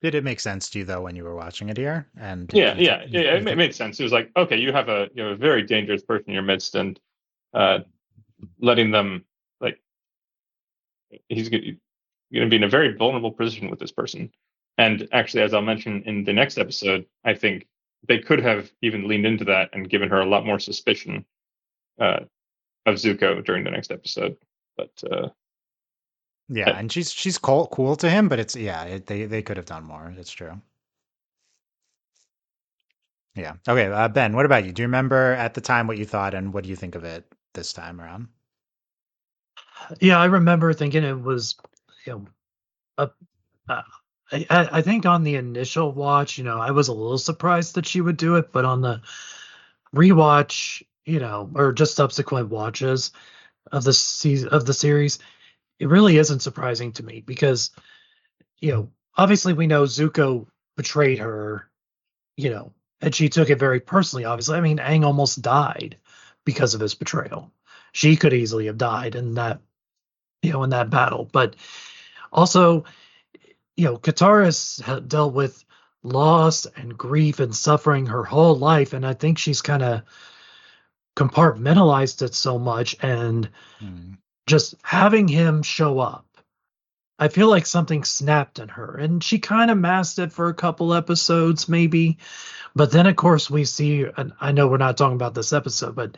Did it make sense to you though when you were watching it here? And did Yeah, you think yeah, yeah. you It think made sense. It was like, okay, you have a very dangerous person in your midst, and uh, letting them like he's going to be in a very vulnerable position with this person. And actually, as I'll mention in the next episode, I think they could have even leaned into that and given her a lot more suspicion uh, of Zuko during the next episode. But yeah, and she's cool to him, but they could have done more. It's true. Yeah. Okay, Ben, what about you? Do you remember at the time what you thought, and what do you think of it this time around? Yeah, I remember thinking it was, you know, a, uh, I think on the initial watch, I was a little surprised that she would do it, but on the rewatch, or just subsequent watches of the series, it really isn't surprising to me because, obviously we know Zuko betrayed her, and she took it very personally, obviously. I mean, Aang almost died because of his betrayal. She could easily have died in that battle, but also, Katara has dealt with loss and grief and suffering her whole life, and I think she's kind of compartmentalized it so much, and Hmm. just having him show up, I feel like something snapped in her, and she kind of masked it for a couple episodes, maybe. But then, of course, we see, and I know we're not talking about this episode, but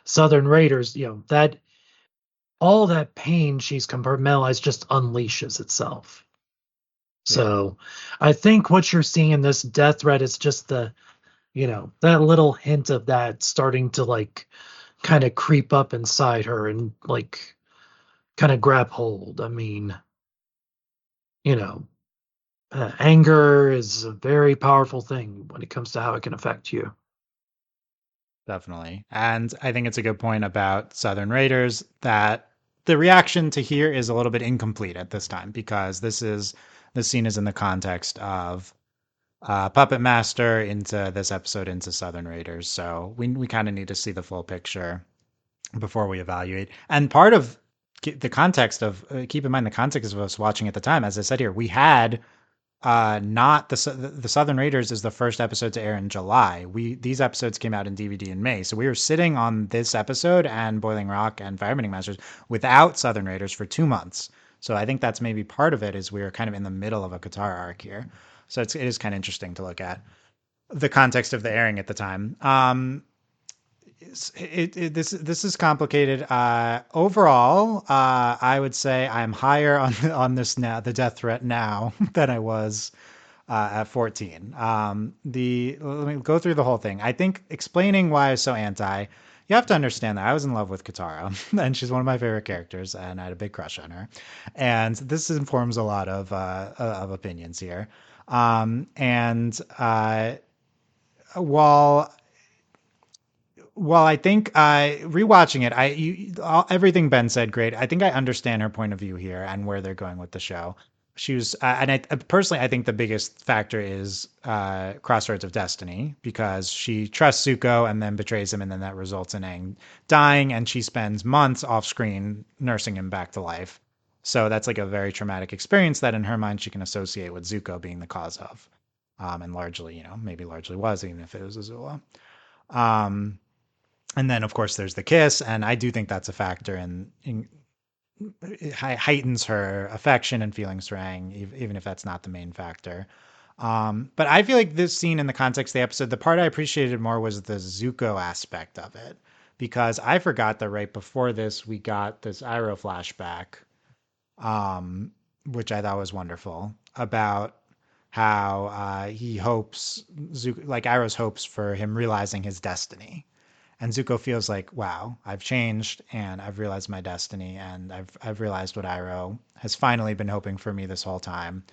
Southern Raiders, that all that pain she's compartmentalized just unleashes itself. Yeah, So I think what you're seeing in this death threat is just that little hint of that starting to like kind of creep up inside her and like kind of grab hold. I mean, you know, anger is a very powerful thing when it comes to how it can affect you. definitely. And I think it's a good point about Southern Raiders that the reaction to here is a little bit incomplete at this time because this scene is in the context of Puppet Master into this episode into Southern Raiders. So we kind of need to see the full picture before we evaluate. And part of the context of keep in mind the context of us watching at the time, as I said here, we had not the Southern Raiders is the first episode to air in July. These episodes came out in DVD in May, so we were sitting on this episode and Boiling Rock and Firebending Masters without Southern Raiders for 2 months. So I think that's maybe part of it is we were kind of in the middle of a Katara arc here. So it is kind of interesting to look at the context of the airing at the time. This is complicated. Overall, I would say I'm higher on this now, the death threat now than I was at 14. Let me go through the whole thing. I think explaining why I was so anti. You have to understand that I was in love with Katara, and she's one of my favorite characters, and I had a big crush on her. And this informs a lot of opinions here. And while Well, I think rewatching it, everything Ben said, great. I think I understand her point of view here and where they're going with the show. She was, and I personally, I think the biggest factor is Crossroads of Destiny because she trusts Zuko and then betrays him, and then that results in Aang dying, and she spends months off screen nursing him back to life. So that's like a very traumatic experience that, in her mind, she can associate with Zuko being the cause of, and largely, maybe largely was, even if it was Azula. Um, and then, of course, there's the kiss, and I do think that's a factor in it heightens her affection and feelings for Aang, even if that's not the main factor. But I feel like this scene, in the context of the episode, the part I appreciated more was the Zuko aspect of it, because I forgot that right before this we got this Iroh flashback, um, which I thought was wonderful, about how he hopes Zuko, like Iroh's hopes for him realizing his destiny. And Zuko feels like, wow, I've changed and I've realized my destiny and I've realized what Iroh has finally been hoping for me this whole time.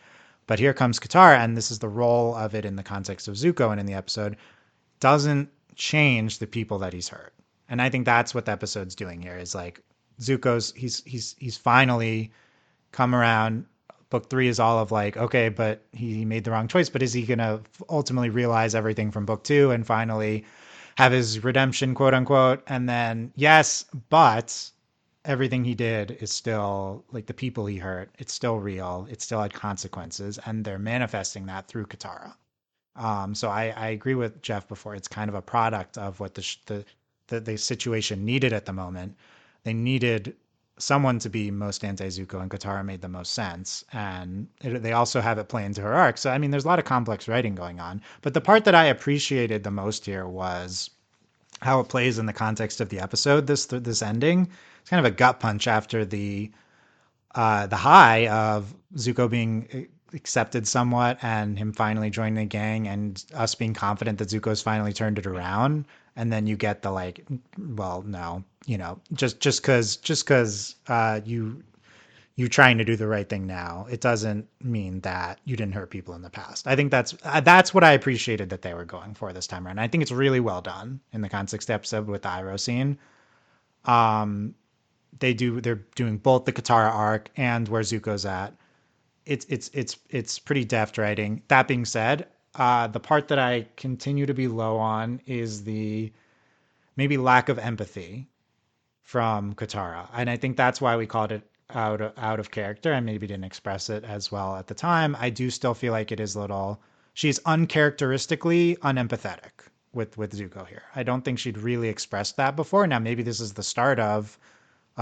But here comes Katara, and this is the role of it in the context of Zuko and in the episode, doesn't change the people that he's hurt. And I think that's what the episode's doing here is like Zuko's he's finally come around. Book 3 is all of like, okay, but he made the wrong choice, but is he gonna ultimately realize everything from book 2 and finally have his redemption, quote unquote? And then, yes, but everything he did is still like the people he hurt. It's still real. It still had consequences, and they're manifesting that through Katara. So I agree with Jeff before. It's kind of a product of what the situation needed at the moment. They needed someone to be most anti-Zuko, and Katara made the most sense. And they also have it play into her arc. So, I mean, there's a lot of complex writing going on. But the part that I appreciated the most here was how it plays in the context of the episode. This ending, it's kind of a gut punch after the high of Zuko being accepted somewhat and him finally joining the gang and us being confident that Zuko's finally turned it around. And then you get the like, well, no, just because you trying to do the right thing now, it doesn't mean that you didn't hurt people in the past. I think that's what I appreciated that they were going for this time around. I think it's really well done in the context of the episode with the Iroh scene. Um, they're doing both the Katara arc and where Zuko's at. It's pretty deft writing. That being said, the part that I continue to be low on is the maybe lack of empathy from Katara, and I think that's why we called it out of character and maybe didn't express it as well at the time. I do still feel like it is a little. She's uncharacteristically unempathetic with Zuko here. I don't think she'd really expressed that before. Now maybe this is the start of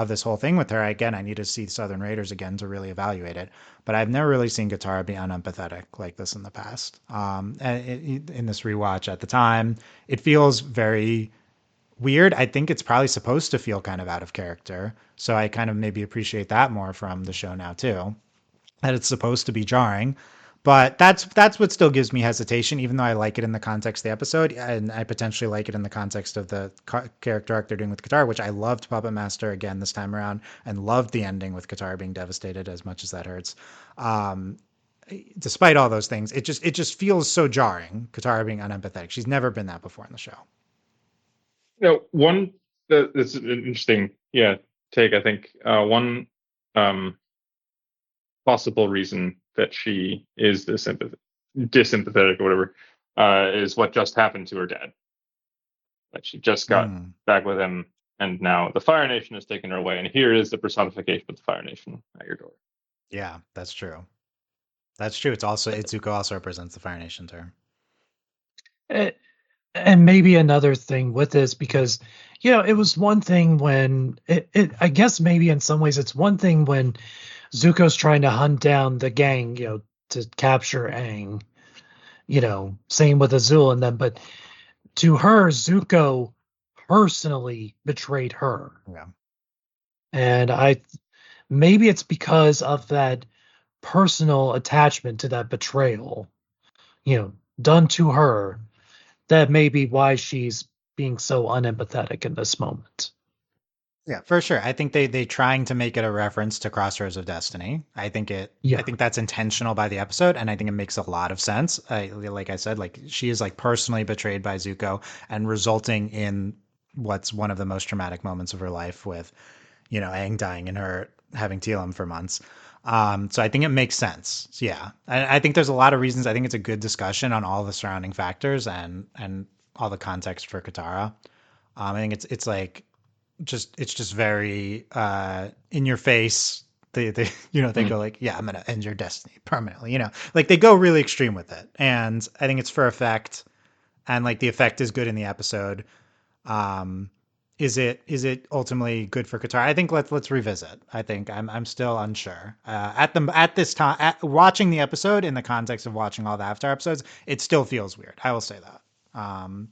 this whole thing with her. Again, I need to see Southern Raiders again to really evaluate it. But I've never really seen Katara be unempathetic like this in the past. In this rewatch at the time, it feels very weird. I think it's probably supposed to feel kind of out of character. So I kind of maybe appreciate that more from the show now too, that it's supposed to be jarring. But that's what still gives me hesitation, even though I like it in the context of the episode, and I potentially like it in the context of the character arc they're doing with Katara, which I loved Puppet Master again this time around, and loved the ending with Katara being devastated as much as that hurts. Um, Despite all those things, it just feels so jarring. Katara being unempathetic. She's never been that before in the show. One that's an interesting, take. I think one possible reason that she is dissympathetic or whatever is what just happened to her dad. Like she just got back with him, and now the Fire Nation has taken her away, and here is the personification of the Fire Nation at your door. Yeah, that's true. That's true. Zuko also represents the Fire Nation term. And maybe another thing with this, because it was one thing when I guess maybe in some ways it's one thing when Zuko's trying to hunt down the gang, to capture Aang. Same with Azul and them, but to her, Zuko personally betrayed her. Yeah. And maybe it's because of that personal attachment to that betrayal, done to her, that may be why she's being so unempathetic in this moment. Yeah, for sure. I think they trying to make it a reference to Crossroads of Destiny. I Yeah. think that's intentional by the episode, and I think it makes a lot of sense. Like I said, like she is like personally betrayed by Zuko, and resulting in what's one of the most traumatic moments of her life, with Aang dying and her having Telam for months. So I think it makes sense. So yeah, I think there's a lot of reasons. I think it's a good discussion on all the surrounding factors and all the context for Katara. I think it's like it's just very in your face. They they Mm. go like, yeah, I'm gonna end your destiny permanently. Like they go really extreme with it, and I think it's for effect, and like the effect is good in the episode. Um, is it ultimately good for Qatar? I think let's revisit. I think I'm still unsure. At this time, watching the episode in the context of watching all the Avatar episodes, it still feels weird. I will say that.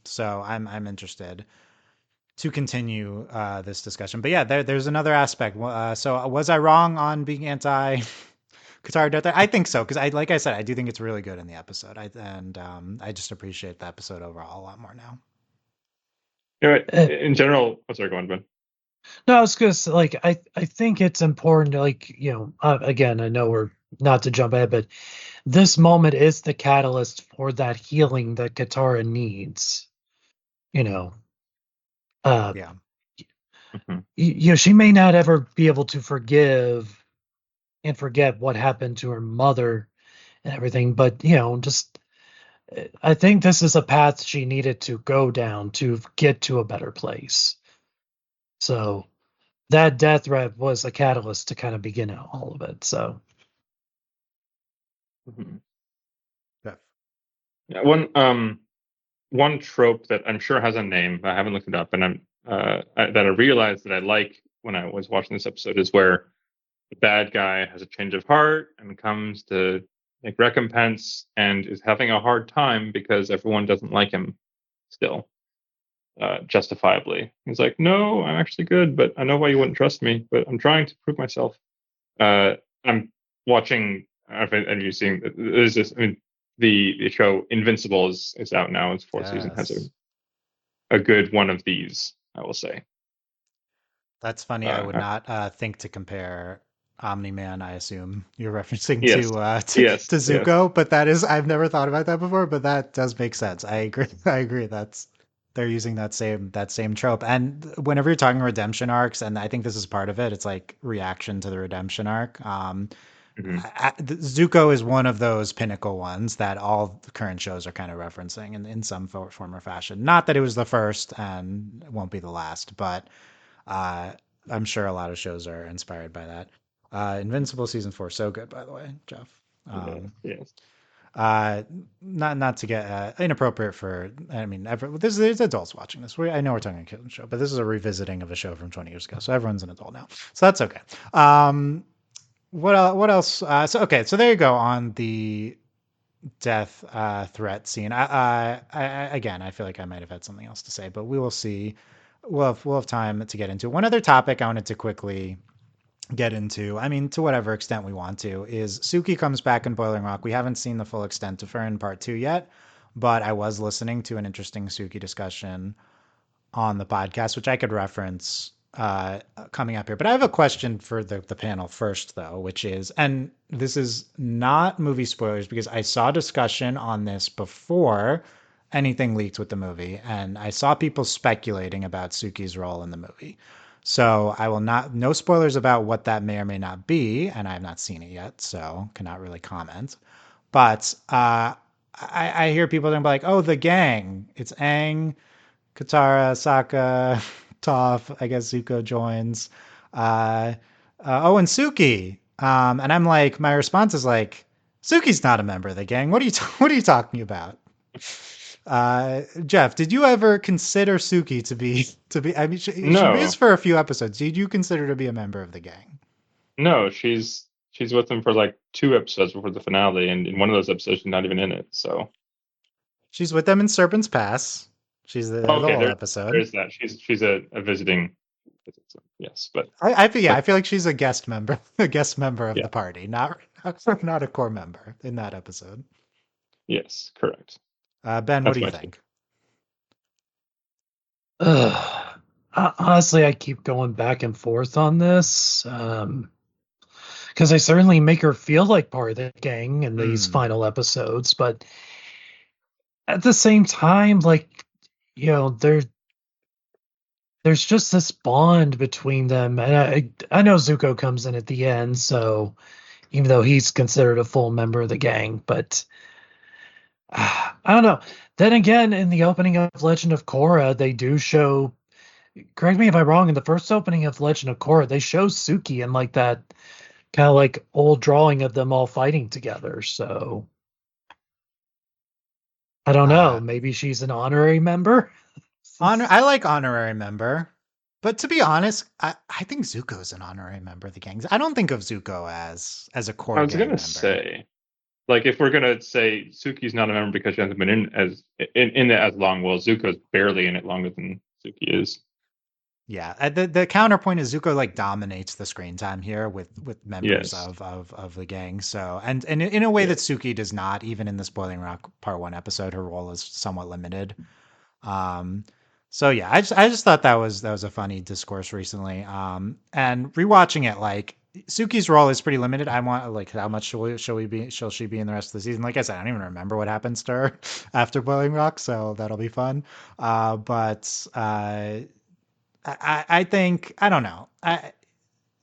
So I'm interested to continue this discussion. But yeah, there's another aspect. So was I wrong on being anti Qatar Death? I think so because like I said, I do think it's really good in the episode. I just appreciate the episode overall a lot more now. Uh, In general, oh, sorry, go on, Ben. no, it's because like I think it's important to like again I know we're not to jump ahead, but this moment is the catalyst for that healing that Katara needs. You know, uh, Yeah. Mm-hmm. she may not ever be able to forgive and forget what happened to her mother and everything, but just I think this is a path she needed to go down to get to a better place. So that death threat was a catalyst to kind of begin all of it. So Mm-hmm. Yeah. Yeah, one trope that I'm sure has a name, I haven't looked it up, and that I realized that I like when I was watching this episode is where the bad guy has a change of heart and comes to make recompense and is having a hard time because everyone doesn't like him still, justifiably. He's like, "No, I'm actually good, but I know why you wouldn't trust me, but I'm trying to prove myself." I'm watching. Have you seen? There's this. I mean, the show Invincible is out now. Its fourth season has Yes. a good one of these, I will say. That's funny. I would Uh, not think to compare Omni Man. I assume you're referencing yes, yes, to yes. Zuko, but that is I've never thought about that before. But that does make sense. I agree. I agree. That's they're using that same trope. And whenever you're talking redemption arcs, and I think this is part of it, it's like reaction to the redemption arc. Hmm. Zuko is one of those pinnacle ones that all the current shows are kind of referencing in some form or fashion. Not that it was the first and won't be the last, but uh, I'm sure a lot of shows are inspired by that. Invincible season 4, so good, by the way, Jeff. Yes, Um, yes. uh, not to get inappropriate for. I mean, there's adults watching this. I know we're talking a kids show, but this is a revisiting of a show from 20 years ago, so everyone's an adult now, so that's okay. What else? So okay, so there you go on the death threat scene. Again, I feel like I might have had something else to say, but we will see. We'll have time to get into one other topic I wanted to quickly get into. I mean, to whatever extent we want to, is Suki comes back in Boiling Rock. We haven't seen the full extent of her in part 2 yet, but I was listening to an interesting Suki discussion on the podcast, which I could reference coming up here. But I have a question for the panel first, though, which is, and this is not movie spoilers because I saw discussion on this before anything leaked with the movie, and I saw people speculating about Suki's role in the movie. So I will not, no spoilers about what that may or may not be, and I have not seen it yet, so cannot really comment. But I hear people talking about like, oh, the gang. It's Aang, Katara, Sokka, Toph. I guess Zuko joins. Uh, oh, and Suki. And I'm like, my response is like, Suki's not a member of the gang. What are you what are you talking about? Jeff, did you ever consider Suki to be? I mean, she is No, for a few episodes. Did you consider to be a member of the gang? no. She's with them for like two episodes before the finale, and in one of those episodes, she's not even in it. So, She's with them in Serpent's Pass. She's there oh, the okay, whole episode. there's that. She's a visiting. Yes, but I but feel like she's a guest member, a guest member of yeah, the party, not a core member in that episode. yes, correct. Ben, what That's do you my take. think? Honestly, I keep going back and forth on this. Because they certainly make her feel like part of the gang in these Mm. final episodes, but at the same time, like, you know, there's just this bond between them. And I know Zuko comes in at the end, so even though he's considered a full member of the gang, but I don't know. Then again, in the opening of Legend of Korra, they do show, correct me if I'm wrong, in the first opening of Legend of Korra, they show Suki in like that kind of like old drawing of them all fighting together. So I don't know. Uh, Maybe she's an honorary member. I like honorary member, but to be honest, I think Zuko's an honorary member of the gangs. I don't think of Zuko as a I core was gang gonna member. say, like, if we're gonna say Suki's not a member because she hasn't been in it as long, well, Zuko's barely in it longer than Suki is. Yeah, the counterpoint is Zuko like dominates the screen time here with members Yes. of the gang. So and in a way Yeah. that Suki does not, even in the Spoiling Rock Part One episode, her role is somewhat limited. Um, so yeah, I just thought that was a funny discourse recently. And rewatching it, like Suki's role is pretty limited. I want like how much shall she be in the rest of the season? Like I said, I don't even remember what happens to her after Boiling Rock, so that'll be fun. But I think I don't know.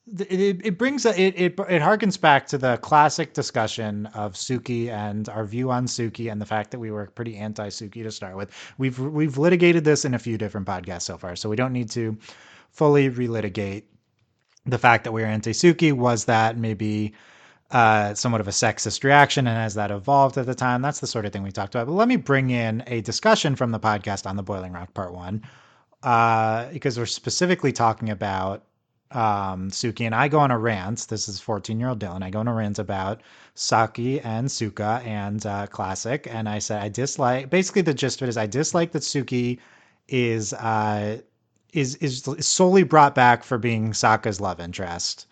It brings it harkens back to the classic discussion of Suki and our view on Suki and the fact that we were pretty anti Suki to start with. We've litigated this in a few different podcasts so far, so we don't need to fully relitigate the fact that we were anti Suki. Was that maybe somewhat of a sexist reaction, and as that evolved at the time, that's the sort of thing we talked about. But let me bring in a discussion from the podcast on the Boiling Rock Part One, because we're specifically talking about Suki, and I go on a rant. This is 14-year-old Dylan. I go on a rant about Saki and Suka and Classic, and I said I dislike. Basically, the gist of it is I dislike that Suki is uh, is solely brought back for being Sokka's love interest.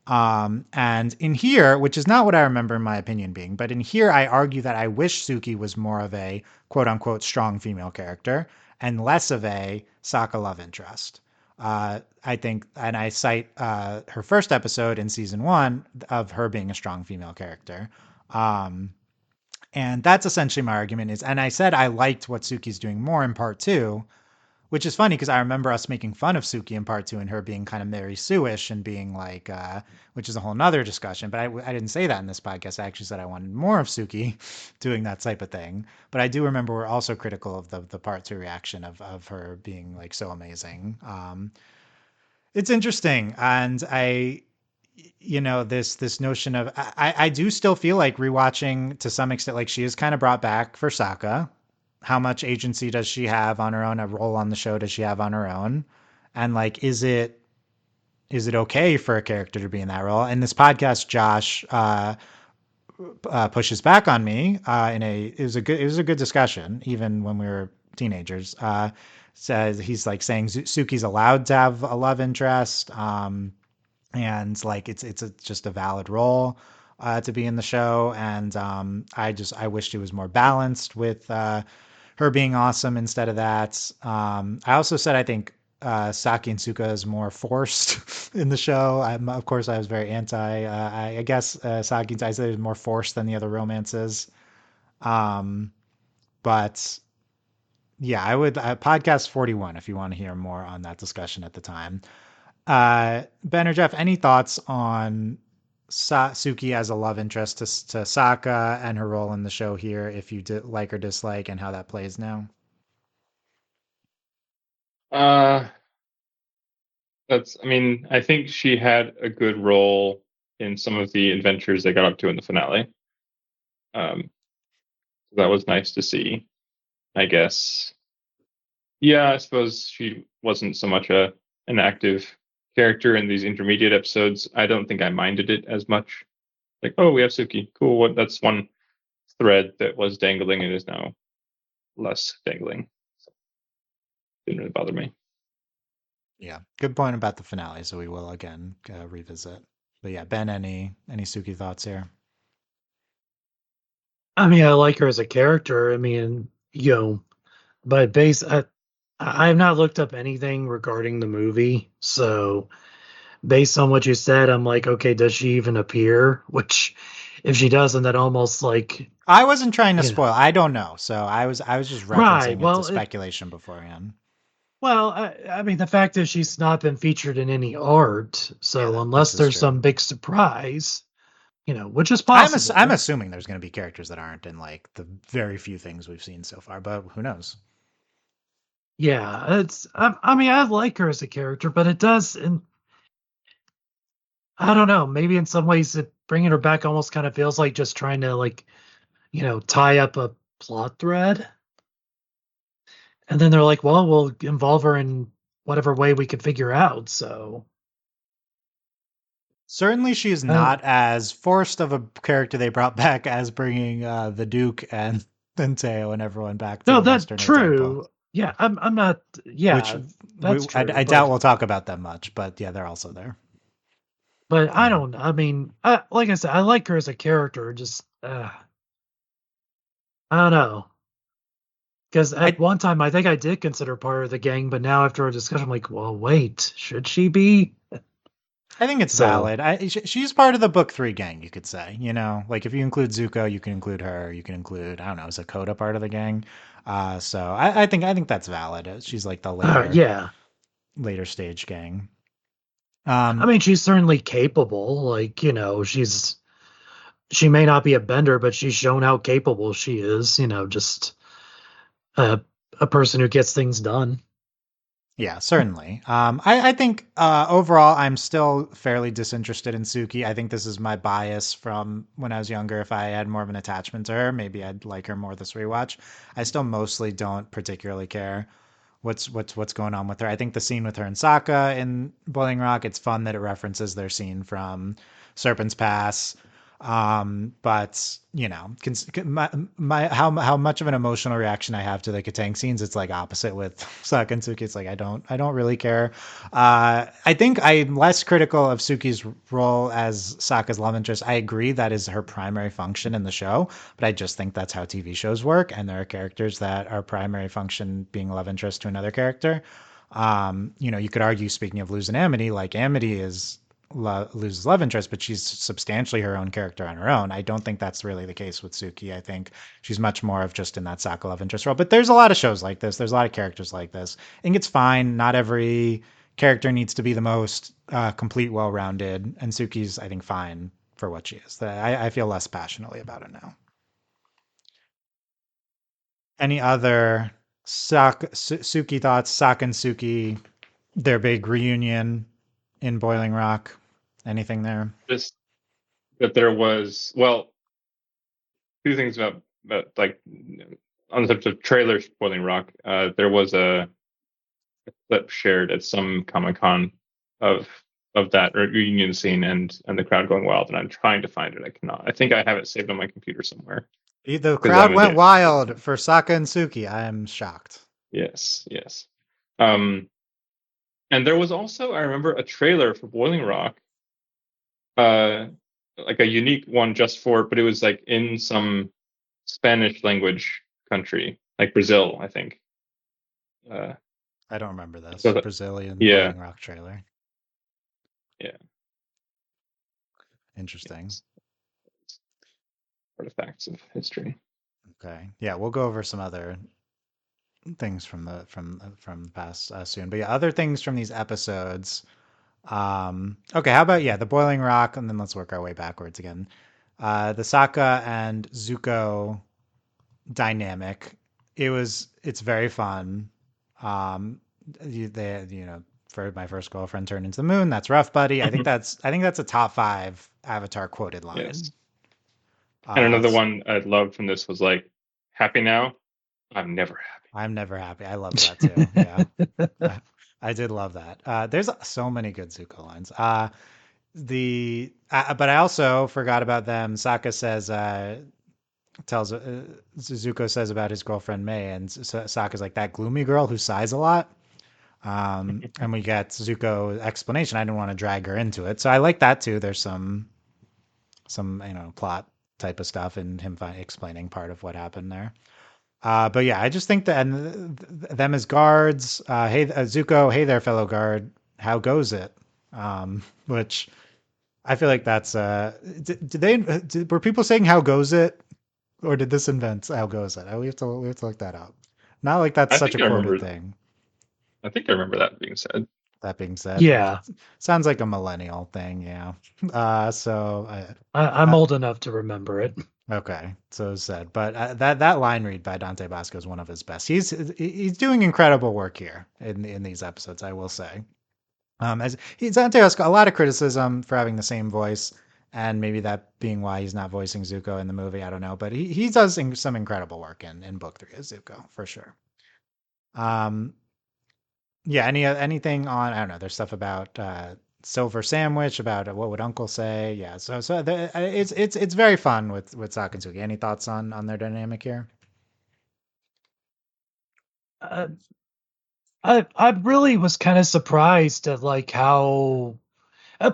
And in here, which is not what I remember in my opinion being, but in here, I argue that I wish Suki was more of a quote unquote strong female character and less of a Sokka love interest. I think, and I cite her first episode in season one of her being a strong female character. Um, and that's essentially my argument is, and I said I liked what Suki's doing more in part two, which is funny because I remember us making fun of Suki in part two and her being kind of Mary Sue-ish and being like, which is a whole nother discussion. But I didn't say that in this podcast. I actually said I wanted more of Suki doing that type of thing. But I do remember we're also critical of the part two reaction of her being like so amazing. It's interesting. And this notion of, I do still feel like rewatching to some extent, like she is kind of brought back for Sokka. How much agency does she have on her own? A role on the show does she have on her own? And like, is it okay for a character to be in that role? In this podcast, Josh pushes back on me it was a good discussion even when we were teenagers. Says he's like saying Suki's allowed to have a love interest, and like it's just a valid role to be in the show. And I wished it was more balanced with her being awesome instead of that. I also said I think Saki and Suka is more forced in the show. Of course, I was very anti. I guess Saki and I said it was more forced than the other romances. Um, but yeah, I would podcast 41 if you want to hear more on that discussion at the time. Ben or Jeff, any thoughts on Suki as a love interest to Sokka and her role in the show here, if you like or dislike, and how that plays now? Uh, I mean, I think she had a good role in some of the adventures they got up to in the finale. Um, that was nice to see, I guess. Yeah, I suppose she wasn't so much an active character in these intermediate episodes. I don't think I minded it as much. Like, oh, we have Suki. Cool. That's one thread that was dangling and is now less dangling. So didn't really bother me. Yeah, good point about the finale. So we will again revisit. But yeah, Ben, any Suki thoughts here? I mean, I like her as a character. I mean, but I have not looked up anything regarding the movie, so based on what you said, I'm like, okay, does she even appear? Which, if she doesn't, that almost like, I wasn't trying to you know, spoil. I don't know. So I was just right. referencing it to speculation beforehand. I mean, the fact is she's not been featured in any art, Yeah, so this unless is there's true. some big surprise, which is I'm possible. assuming there's going to be characters that aren't in like the very few things we've seen so far, but who knows? Yeah, I mean, I like her as a character, but it does, and I don't know, maybe in some ways, bringing her back almost kind of feels like just trying to like, tie up a plot thread. And then they're like, well, we'll involve her in whatever way we could figure out. So, Certainly, she is uh, not as forced of a character they brought back as bringing the Duke and Teo and everyone back to no, the that's Western Air Temple, true. Yeah, I'm not. which Yeah, that's true. I doubt we'll talk about them much, but yeah, they're also there. But I Yeah. don't. I mean, like I said, I like her as a character. Just, I don't know. Because at I one time, I think I did consider part of the gang, but now after a discussion, I'm like, well, wait, should she be? I think it's So, valid. She's part of the book three gang, you could say. You know, like if you include Zuko, you can include her. You can include, I don't know, is Dakota part of the gang? So I think that's valid. She's like the yeah. later stage gang. I Um, mean, she's certainly capable. Like, she may not be a bender, but she's shown how capable she is. Just a a person who gets things done. yeah, certainly. I think overall, I'm still fairly disinterested in Suki. I think this is my bias from when I was younger. If I had more of an attachment to her, maybe I'd like her more this rewatch. I still mostly don't particularly care what's going on with her. I think the scene with her and Sokka in Boiling Rock, it's fun that it references their scene from Serpent's Pass. But you know, my how much of an emotional reaction I have to the Katang scenes, it's like opposite with Sokka and Suki. It's like I don't really care. I think I'm less critical of Suki's role as Sokka's love interest. I agree that is her primary function in the show, but I just think that's how TV shows work, and there are characters that are primary function being love interest to another character. You know, you could argue, speaking of losing Amity, like Amity is loses love interest, but she's substantially her own character on her own. I don't think that's really the case with Suki. I think she's much more of just in that Sokka love interest role. But there's a lot of shows like this. There's a lot of characters like this. I think it's fine. Not every character needs to be the most complete, well-rounded, and Suki's, I think, fine for what she is. I feel less passionately about it now. Any other Suki thoughts? Sokka and Suki, their big reunion in Boiling Rock. Anything there? Just that there was, well, two things about like on the subject of trailers for Boiling Rock. There was a clip shared at some Comic Con of that reunion scene and the crowd going wild, and I'm trying to find it. I cannot. I think I have it saved on my computer somewhere The because I'm crowd a went dick. wild for Sokka and Suki. I am shocked. Yes, yes. Um, and there was also, I remember, a trailer for Boiling Rock, uh, like a unique one just for, but it was like in some Spanish language country, like Brazil, I think. Uh, I don't remember this so Brazilian yeah, Boiling Rock trailer. yeah, Interesting. yes. Artifacts of history. Okay, yeah, we'll go over some other things from the past soon. But yeah, other things from these episodes. Okay, how about yeah, the Boiling Rock, and then let's work our way backwards again. The Sokka and Zuko dynamic. It's very fun. Um, you know, for my first girlfriend turned into the moon. That's rough, buddy. I think that's a top five Avatar quoted line. Yes. And another It's one I loved from this was like, "Happy now? I'm never happy." I'm never happy. I loved that too. Yeah, I, I did love that. There's so many good Zuko lines. But I also forgot about them. Sokka says tells Zuko says about his girlfriend May, and Sokka's like that gloomy girl who sighs a lot. And we get Zuko explanation. I didn't want to drag her into it, so I like that too. There's some plot type of stuff and him explaining part of what happened there. But yeah, I just think that and them as guards. Hey, Zuko, hey there, fellow guard. How goes it? Which I feel like that's did they were people saying how goes it, or did this invent how goes it? We have to look that up. Not like that's I such a think I quoted remember. thing. I think I remember that being said. That being said, Yeah, sounds like a millennial thing. Yeah. So I'm uh, old enough to remember it. okay, so said. But that line read by Dante Basco is one of his best. He's doing incredible work here in these episodes, I will say. As he's Dante Basco, a lot of criticism for having the same voice, and maybe that being why he's not voicing Zuko in the movie. I don't know, but he does some incredible work in book three as Zuko for sure. Um, yeah. Anything on? I don't know. There's stuff about Silver Sandwich, about what would Uncle say. Yeah. It's very fun with Sokka and Suki. Any thoughts on their dynamic here? Uh, I really was kind of surprised at like how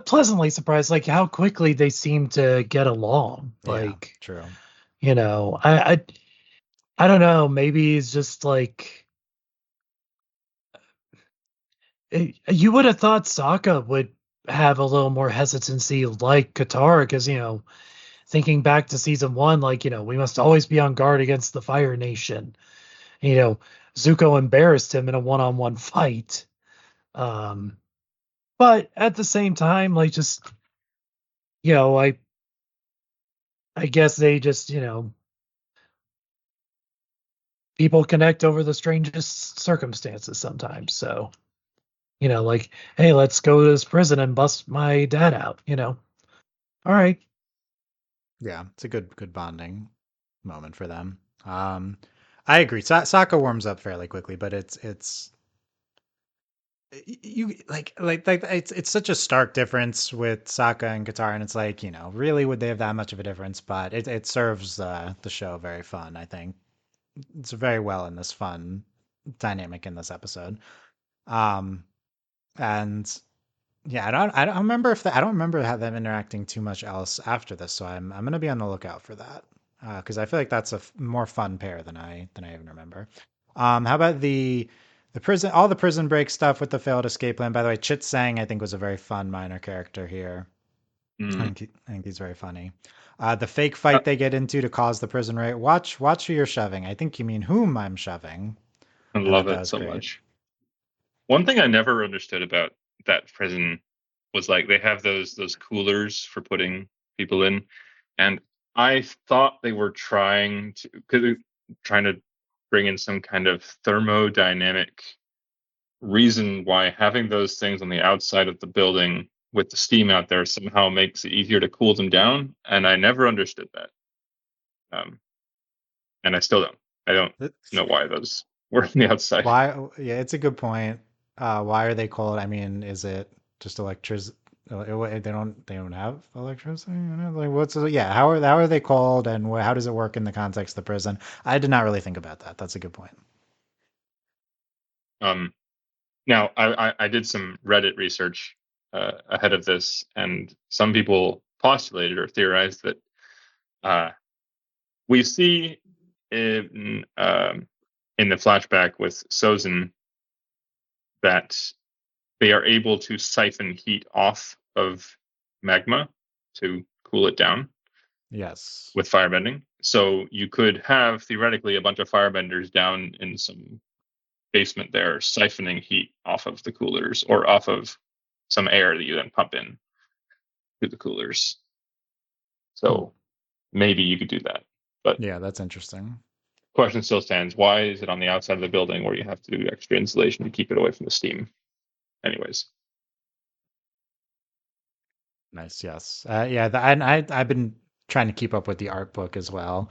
pleasantly surprised like how quickly they seem to get along. Yeah. Like, True. you know, I don't know, maybe it's just like you would have thought Sokka would have a little more hesitancy like Katara because, thinking back to season one, like, we must always be on guard against the Fire Nation. You know, Zuko embarrassed him in a one-on-one fight. Um, but at the same time, like just, you know, I guess they just, people connect over the strangest circumstances sometimes. So, like, hey, let's go to this prison and bust my dad out, All right. Yeah, it's a good bonding moment for them. I agree. Sokka warms up fairly quickly, but it's you like it's such a stark difference with Sokka and Katara, and it's like really would they have that much of a difference? But it serves the show very fun. I think it's very well in this fun dynamic in this episode. Um, and yeah, I don't remember I don't remember how them interacting too much else after this, so I'm gonna be on the lookout for that because I feel like that's a more fun pair than I even remember. How about the prison, all the prison break stuff with the failed escape plan? By the way, Chit Sang I think was a very fun minor character here. Mm. I think he's very funny. The fake I, fight they get into to cause the prison raid. Watch who you're shoving. I think you mean whom I'm shoving. I I love thought that it was so great. much. One thing I never understood about that prison was like they have those coolers for putting people in, and I thought they were trying to bring in some kind of thermodynamic reason why having those things on the outside of the building with the steam out there somehow makes it easier to cool them down, and I never understood that. Um, and I still don't. I don't know why those were on the outside. Why? Yeah, it's a good point. Why are they cold? I mean, is it just electricity? They don't have electricity. Like yeah? How are they cold, and how does it work in the context of the prison? I did not really think about that. That's a good point. Um, Now, I did some Reddit research ahead of this, and some people postulated or theorized that uh, we see in the flashback with Sozin that they are able to siphon heat off of magma to cool it down Yes. with firebending. So you could have theoretically a bunch of firebenders down in some basement there siphoning heat off of the coolers or off of some air that you then pump in to the coolers. Hmm. So maybe you could do that. But Yeah, that's interesting. question still stands, why is it on the outside of the building where you have to do extra insulation to keep it away from the steam? Anyways. Nice. Yes. Yeah. And I've been trying to keep up with the art book as well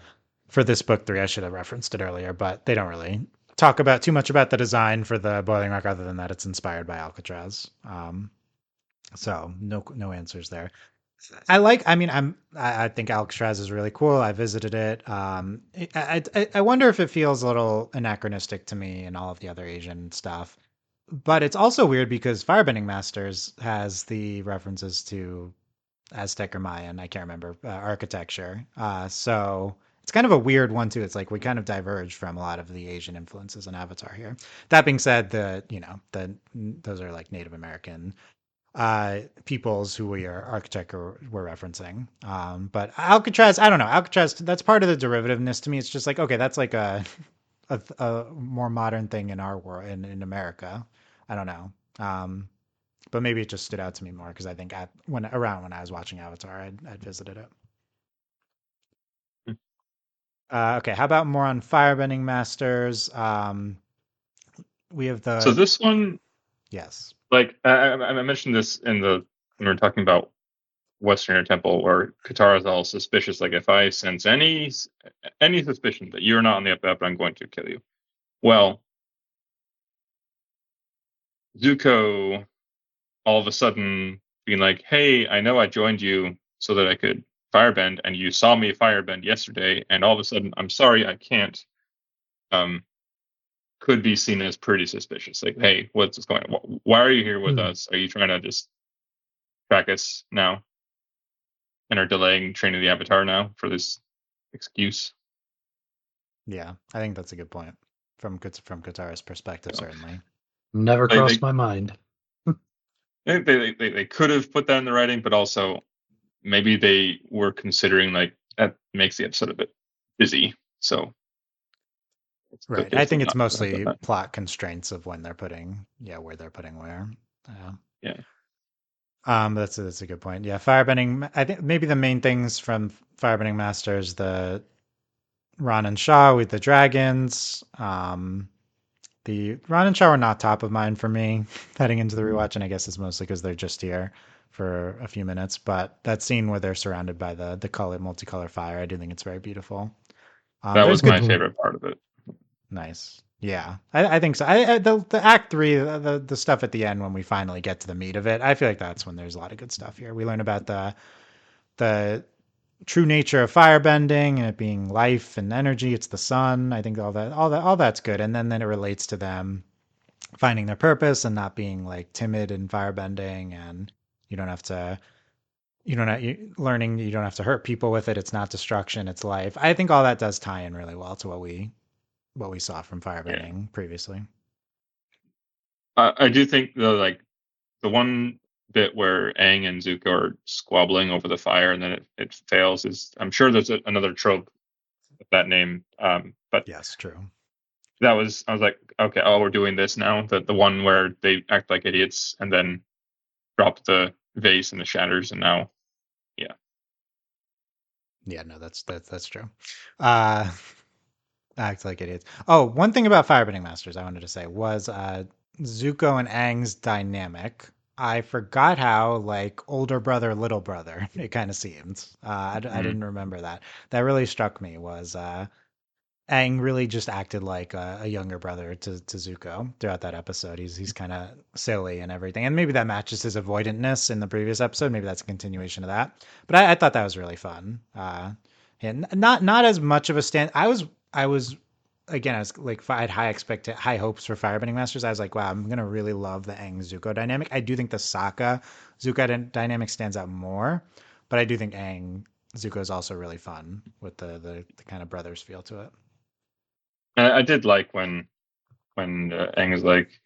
for this book three. I should have referenced it earlier, but they don't really talk about too much about the design for the Boiling Rock other than that it's inspired by Alcatraz. So no answers there. I mean, I think Alcatraz is really cool. I visited it. I wonder if it feels a little anachronistic to me and all of the other Asian stuff. But it's also weird because Firebending Masters has the references to Aztec or Mayan, I can't remember, architecture. So it's kind of a weird one too. It's like we kind of diverge from a lot of the Asian influences in Avatar here. That being said, those are like Native American peoples who we're referencing. But Alcatraz, I don't know. Alcatraz, that's part of the derivativeness to me. It's just like, okay, that's like a more modern thing in our world, in America. I don't know. But maybe it just stood out to me more because I think when I was watching Avatar, I'd visited it. Okay, how about more on Firebending Masters? We have So the this one, yes, like I mentioned this in the when we were talking about Western Air Temple, where Katara's all suspicious. Like, if I sense any suspicion that you're not on the up and up, I'm going to kill you. Well, Zuko all of a sudden being like, "Hey, I know I joined you so that I could firebend, and you saw me firebend yesterday, and all of a sudden, I'm sorry, I can't." Um, could be seen as pretty suspicious. Like, hey, what's going on? Why are you here with us? Are you trying to just track us now and are delaying training the Avatar now for this excuse? yeah, I think that's a good point from Katara's perspective, So, certainly. Never crossed they, my mind. they could have put that in the writing, but also maybe they were considering like that makes the episode a bit busy. So it's Right. okay I if they think it's not have done mostly that. plot constraints of when they're putting, where they're putting where. Yeah. That's a good point. Yeah, Firebending. I think maybe the main things from Firebending Masters, the Ron and Shaw with the dragons. The Ron and Shaw are not top of mind for me heading into the rewatch, and I guess it's mostly because they're just here for a few minutes. But that scene where they're surrounded by the multicolor fire, I do think it's very beautiful. That There's was my good, favorite part of it. nice, yeah, I think so. The act three, the stuff at the end when we finally get to the meat of it, I feel like that's when there's a lot of good stuff here. We learn about the true nature of firebending and it being life and energy. It's the sun. I think all that's good. And then it relates to them finding their purpose and not being like timid in firebending. And you don't have to, learning you don't have to hurt people with it. It's not destruction. It's life. I think all that does tie in really well to what we saw from Yeah. firebending previously. I do think though, like the one bit where Aang and Zuko are squabbling over the fire and then it fails is, I'm sure there's another trope with that name. But Yes, true. I was like, okay, oh, we're doing this now. The one where they act like idiots and then drop the vase and the shatters, and now, yeah. Yeah, no, that's true. Uh, Act like idiots. Oh, one thing about Firebending Masters I wanted to say was Zuko and Aang's dynamic. I forgot how like older brother, little brother it kind of seemed. I Mm. didn't remember that. That really struck me was Aang really just acted like a younger brother to Zuko throughout that episode. He's kind of silly and everything, and maybe that matches his avoidantness in the previous episode. Maybe that's a continuation of that. But I thought that was really fun. And not as much of a stand. I was again. I was like I had high hopes for Firebending Masters. I was like, wow, I'm gonna really love the Aang Zuko dynamic. I do think the Sokka Zuko dynamic stands out more, but I do think Aang Zuko is also really fun with the kind of brothers feel to it. I did like when Aang is like,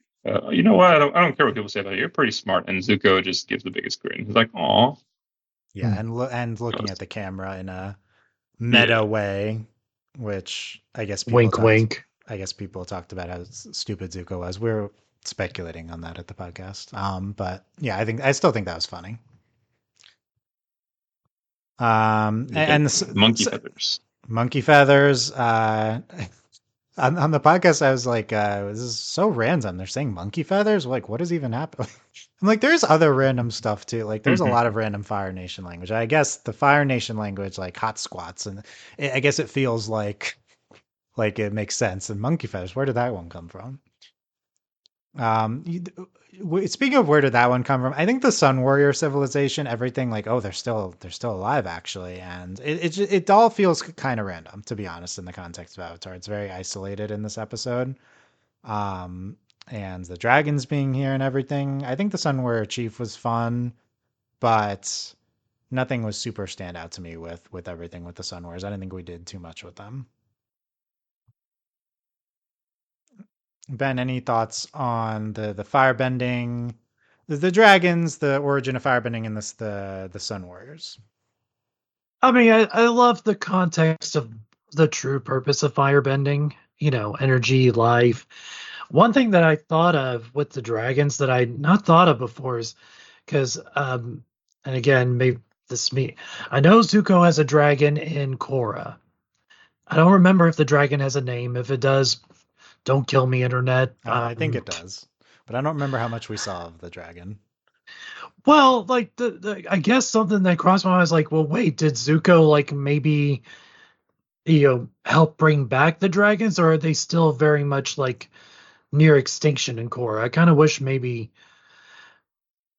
you know what? I don't care what people say about you. You're pretty smart, and Zuko just gives the biggest grin. He's like, "Aw." Yeah, Hmm. and That looking was- at the camera in a meta Yeah. way, which Wink, wink. I guess people talked about how stupid Zuko was. We're speculating on that at the podcast. But yeah, I still think that was funny. You And get monkey feathers. monkey feathers. On the podcast, I was like, this is so random. They're saying monkey feathers. Like, what is even happening? I'm like, there's other random stuff too. Like, there's a Mhm. lot of random Fire Nation language. I guess the Fire Nation language, like hot squats, and I guess it feels like it makes sense. And monkey feathers, where did that one come from? Speaking of where did that one come from, I think the Sun Warrior civilization, everything like, oh, they're still alive actually, and it all feels kind of random to be honest in the context of Avatar. It's very isolated in this episode, and the dragons being here and everything. I think the Sun Warrior chief was fun, but nothing was super standout to me with everything with the Sun Wars. I didn't think we did too much with them. Ben, any thoughts on the firebending, the dragons, the origin of firebending, and this the Sun Warriors? I mean, I love the context of the true purpose of firebending, energy, life. One thing that I thought of with the dragons that I not thought of before is because, and again, maybe this me, I know Zuko has a dragon in Korra. I don't remember if the dragon has a name. If it does, don't kill me, internet. I think it does, but I don't remember how much we saw of the dragon. Well, like I guess something that crossed my mind was like, well, wait, did Zuko like maybe help bring back the dragons, or are they still very much like near extinction in Korra? I kind of wish maybe.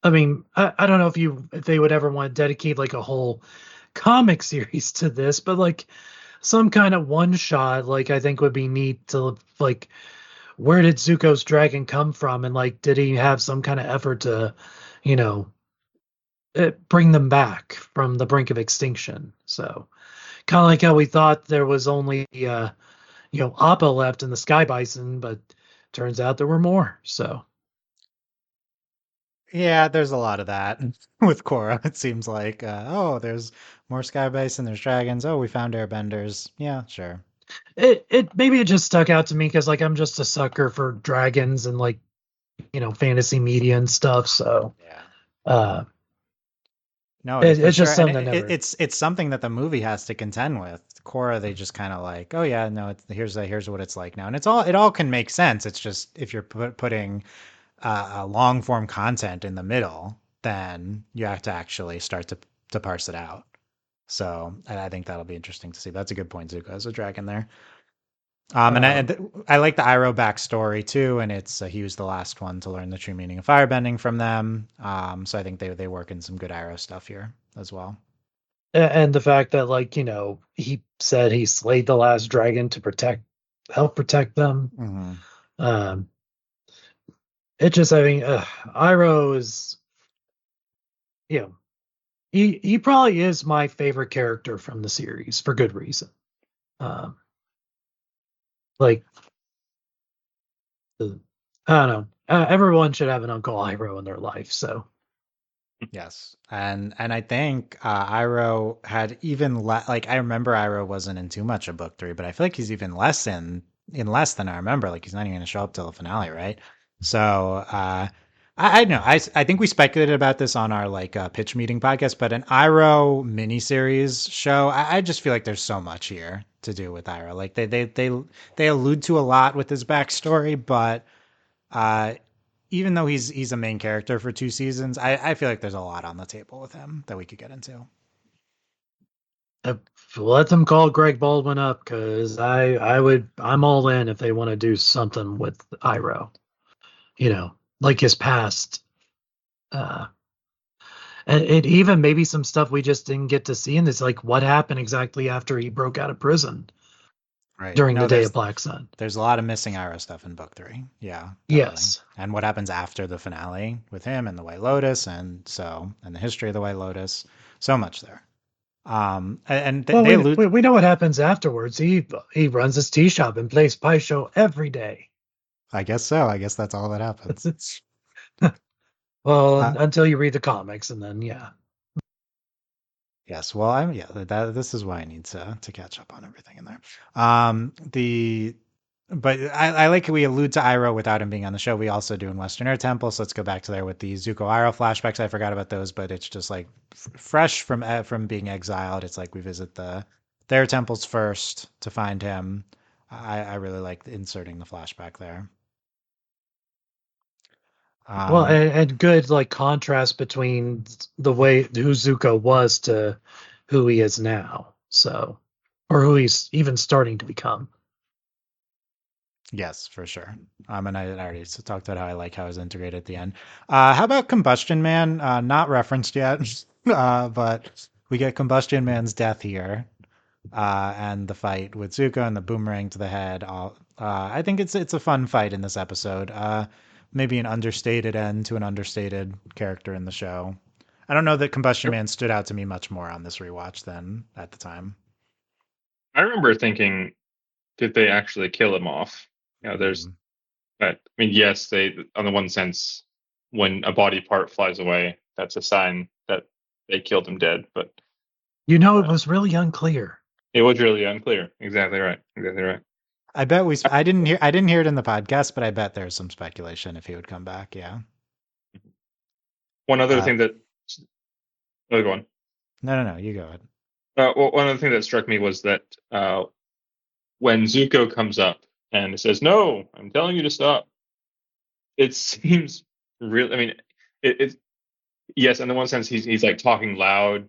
I mean, I don't know if they would ever want to dedicate like a whole comic series to this, but like some kind of one shot, like I think would be neat to like where did Zuko's dragon come from, and like did he have some kind of effort to, you know, bring them back from the brink of extinction? So kind of like how we thought there was only Appa left in the Sky Bison, but turns out there were more. So Yeah, there's a lot of that with Korra. It seems like, oh, there's more sky bison, there's dragons. Oh, we found airbenders. Yeah, sure. it maybe it just stuck out to me because like I'm just a sucker for dragons and like fantasy media and stuff. So Yeah. uh, No, it, for it's sure, just and something that never. it's something that the movie has to contend with. Korra, they just kind of like, oh yeah, no, here's what it's like now, and it all can make sense. It's just if you're putting long form content in the middle, then you have to actually start to parse it out. So I think that'll be interesting to see. That's a good point, Zuko, as a dragon there. Um, I like the Iroh backstory too, and it's he was the last one to learn the true meaning of firebending from them. So I think they work in some good Iroh stuff here as well. and the fact that like he said he slayed the last dragon to help protect them. Hmm. Um, it just I mean, Iroh is you know he probably is my favorite character from the series for good reason. Um, like uh, I don't know, everyone should have an Uncle Iroh in their life. So Yes, and I think Iroh had even like I remember Iroh wasn't in too much of book three, but I feel like he's even less in less than I remember. Like he's not even going to show up till the finale, right? So I don't know. I think we speculated about this on our like pitch meeting podcast, but an Iroh miniseries show, I just feel like there's so much here to do with Iroh. Like they allude to a lot with his backstory, but uh, even though he's a main character for two seasons, I feel like there's a lot on the table with him that we could get into. uh, let them call Greg Baldwin up because I'm all in if they want to do something with Iroh. Like his past. Uh, and it even maybe some stuff we just didn't get to see, and it's like what happened exactly after he broke out of prison Right. during the No, Day of Black Sun. there's a lot of missing Iroh stuff in book three. Yeah, definitely. Yes. And what happens after the finale with him and the White Lotus, and the history of the White Lotus. So much there. And Well, they we, allude. we we know what happens afterwards. He runs his tea shop and plays pie show every day. I guess so. I guess that's all that happens. Well, Uh, until you read the comics, and then yeah. yes. Well, yeah. This is why I need to catch up on everything in there. The But I like we allude to Iroh without him being on the show. We also do in Western Air Temple, so let's go back to there with the Zuko Iroh flashbacks. I forgot about those, but it's just like fresh from being exiled. It's like we visit their temples first to find him. I really like inserting the flashback there. Well, Um, and good like contrast between the way who Zuko was to who he is now. So, or who he's even starting to become. yes, for sure. And I already talked about how I like how it was integrated at the end. How about Combustion Man? Not referenced yet, but we get Combustion Man's death here. And the fight with Zuko and the boomerang to the head. I think it's a fun fight in this episode. Maybe an understated end to an understated character in the show. I don't know that Combustion Yep. Man stood out to me much more on this rewatch than at the time. I remember thinking, did they actually kill him off? You know, there's Mm. that. I mean, yes, they, on the one sense, when a body part flies away, that's a sign that they killed him dead. But It uh, was really unclear. it was really unclear. Exactly right. Exactly right. I bet I didn't hear it in the podcast, but I bet there's some speculation if he would come back. Yeah. One other Uh, thing that, oh, go on. no, you go ahead. Well, one other thing that struck me was that when Zuko comes up and says, "No, I'm telling you to stop," it seems real. I mean, it yes, in the one sense, he's like talking loud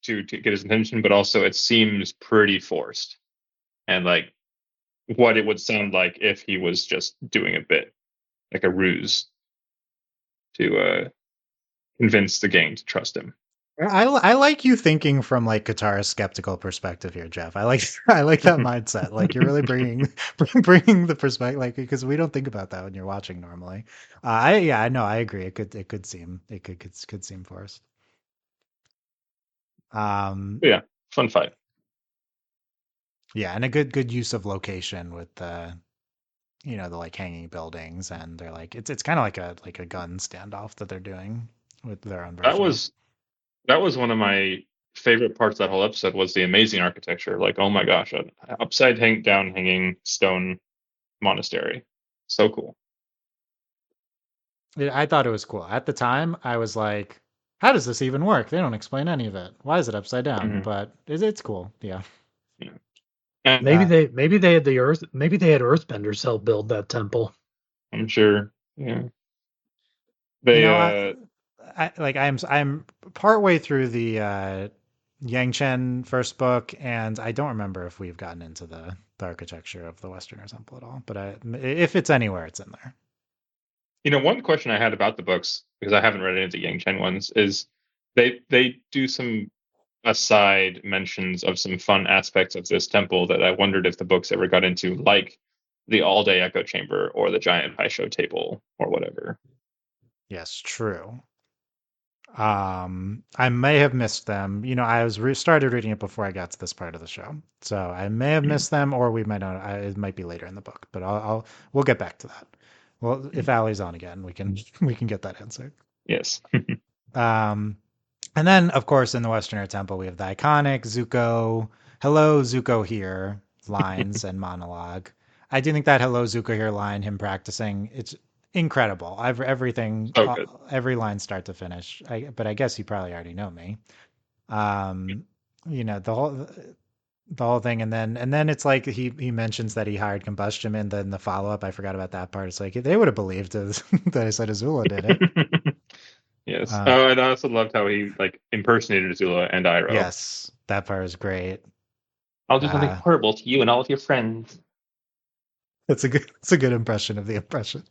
to get his attention, but also it seems pretty forced and like what it would sound like if he was just doing a bit, like a ruse to convince the gang to trust him. I like you thinking from like Katara's skeptical perspective here, Jeff. I like I like that mindset. Like you're really bringing bringing the perspective, like because we don't think about that when you're watching normally. I know I agree. It could seem could seem forced. But yeah, fun fight. Yeah, and a good use of location with the the like hanging buildings, and they're like it's kind of like a gun standoff that they're doing with their own That version of. was that was one of my favorite parts of that whole episode was the amazing architecture. Like, oh my gosh, an down hanging stone monastery. So cool. I thought it was cool. At the time, I was like, how does this even work? They don't explain any of it. Why is it upside down? Hmm. But it's cool. Yeah. Yeah. And Uh, Maybe they had Earthbenders help build that temple. I'm sure. Yeah. you They know, I'm partway through the Yang Chen first book, and I don't remember if we've gotten into the architecture of the Westerner Temple at all. But if it's anywhere, it's in there. one question I had about the books, because I haven't read any of the Yang Chen ones, is they do some aside mentions of some fun aspects of this temple that I wondered if the books ever got into, like the all-day echo chamber or the giant Paisho table or whatever. Yes, true. I may have missed them. I was started reading it before I got to this part of the show, so I may have Mhm. missed them, or we might not. It might be later in the book, but we'll get back to that. Well, if Allie's on again, we can we can get that answered. Yes. Um, and then of course in the Westerner Temple we have the iconic Zuko, "Hello Zuko here" lines and monologue. I do think that "Hello Zuko here" line, him practicing, it's incredible. Everything, So good. every line start to finish. But I guess you probably already know me. Um, the whole thing, and then it's like he mentions that he hired Combustion, and then the follow up. I forgot about that part. It's like they would have believed that I said Azula did it. Yes. Uh, Oh, and I also loved how he like impersonated Azula and Iroh. yes, that part is great. I'll do something Uh, horrible to you and all of your friends. it's a good impression of the impression.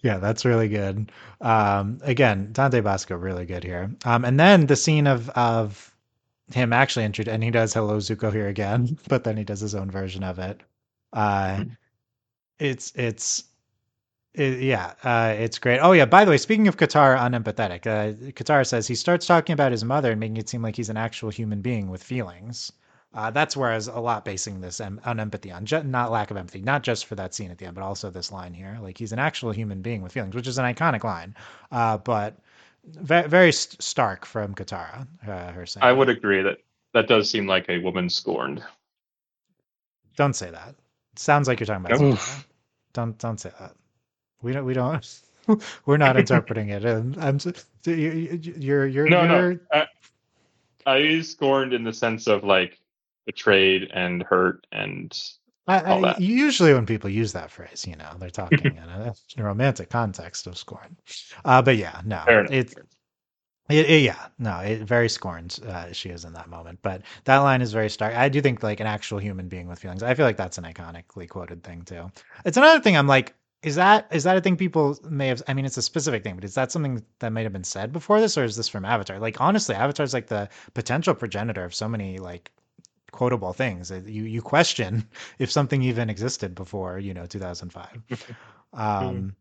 Yeah, that's really good. Again, Dante Basco really good here. And then the scene of him actually introduced, and he does "Hello Zuko" here again, but then he does his own version of it. Uh, Mhm. it's yeah, it's great. Oh yeah, by the way, speaking of Katara unempathetic, Katara says he starts talking about his mother and making it seem like he's an actual human being with feelings. That's where I was a lot basing this on empathy, on not lack of empathy, not just for that scene at the end, but also this line here. Like he's an actual human being with feelings, which is an iconic line, but very stark from Katara, her I saying would that. agree that that does seem like a woman scorned. Don't say that. Sounds like you're talking about Nope. Zakara. Don't say that. We don't we're not interpreting it. And No, no. you're I use scorned in the sense of like betrayed and hurt and all that. usually when people use that phrase, they're talking in a romantic context of scorn. But yeah, no, Fair enough. yeah, no, it very scorned she is in that moment. But that line is very stark. I do think like an actual human being with feelings. I feel like that's an iconically quoted thing too. It's another thing. I'm like, is that a thing people may have? I mean, it's a specific thing, but is that something that might have been said before this, or is this from Avatar? Like honestly, Avatar's like the potential progenitor of so many like quotable things. You question if something even existed before 2005. Mhm. Um,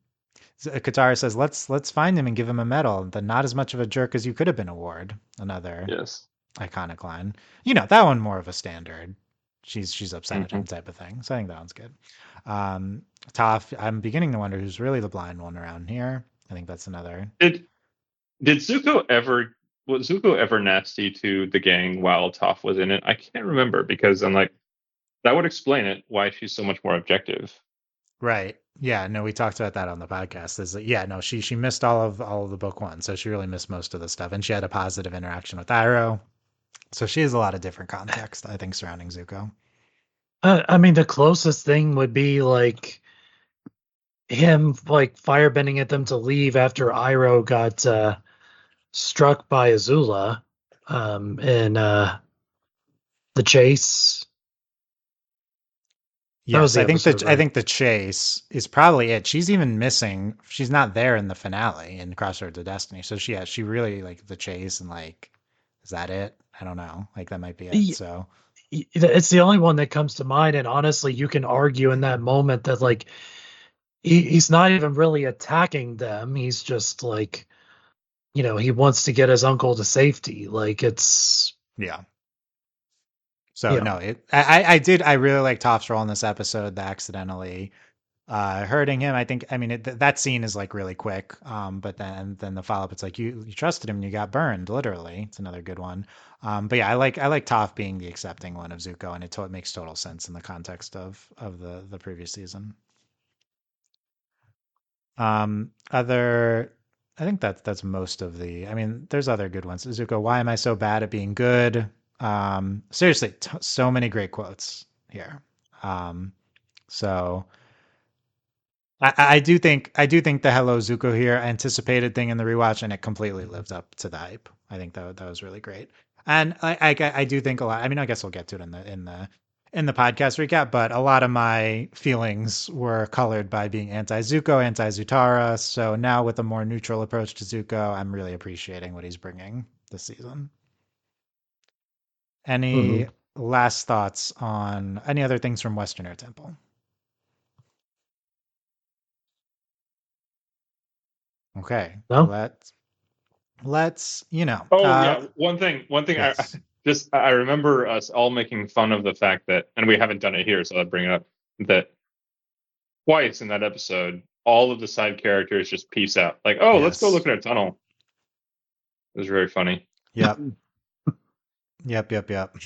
Katara says, let's find him and give him a medal. The not as much of a jerk as you could have been award. Another Yes. iconic line. That one more of a standard. She's upset at Hmm. him type of thing. So I think that one's good. Um, Toph, I'm beginning to wonder who's really the blind one around here. I think that's another. Did did Zuko ever was Zuko ever nasty to the gang while Toph was in it? I can't remember because I'm like that would explain it why she's so much more objective. Right. Yeah, no, we talked about that on the podcast. Is that yeah, no, she missed all of the book one, so she really missed most of the stuff. And she had a positive interaction with Iroh. So she has a lot of different context, I think, surrounding Zuko. I mean, the closest thing would be like him like firebending at them to leave after Iroh got struck by Azula in the chase. That was Yes, the episode, I right? think the chase is probably it. She's even missing. She's not there in the finale in Crossroads of Destiny. So she really like the chase and like, is that it? I don't know. Like that might be it. So It's the only one that comes to mind, and honestly, you can argue in that moment that like he's not even really attacking them. He's just like, he wants to get his uncle to safety. Like it's, yeah. So you no, know, I really like Toph's role in this episode. The accidentally hurting him. I mean that scene is like really quick. But then the follow up, it's like you trusted him and you got burned. Literally, it's another good one. But yeah, I like Toph being the accepting one of Zuko, and it makes total sense in the context of the previous season. Other, I think that's most of the. I mean, there's other good ones. Zuko, why am I so bad at being good? Seriously, so many great quotes here. Um, so I do think the Hello Zuko here anticipated thing in the rewatch, and it completely lived up to the hype. I think that was really great, and I do think a lot. I mean, I guess we'll get to it in the podcast recap, but a lot of my feelings were colored by being anti Zuko, anti Zutara. So now with a more neutral approach to Zuko, I'm really appreciating what he's bringing this season. mhm. Any last thoughts on any other things from Westerner Temple? Okay, No. let's Oh yeah, one thing I yes. just I remember us all making fun of the fact that, and we haven't done it here, so I'll bring it up that twice in that episode, all of the side characters just peace out. Like, oh, let's go Yes. look at our tunnel. It was very funny. Yep. Yep.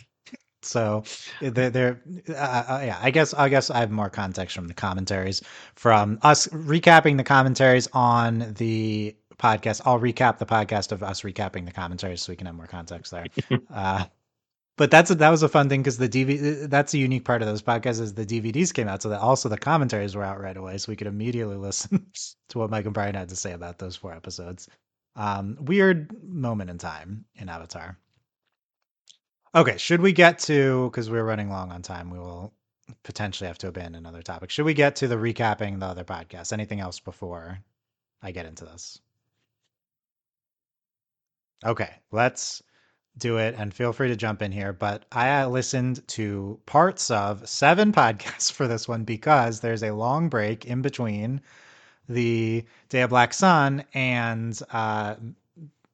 So they're yeah. I guess I have more context from the commentaries from us recapping the commentaries on the podcast. I'll recap the podcast of us recapping the commentaries so we can have more context there. Uh, but that was a fun thing because the DVD that's a unique part of those podcasts is the DVDs came out so that also the commentaries were out right away so we could immediately listen to what Mike and Brian had to say about those 4 episodes. Weird moment in time in Avatar. Okay, should we get to, because we're running long on time, we will potentially have to abandon other topics. Should we get to the recapping the other podcasts? Anything else before I get into this? Okay, let's do it and feel free to jump in here. But I listened to parts of 7 podcasts for this one because there's a long break in between the Day of Black Sun and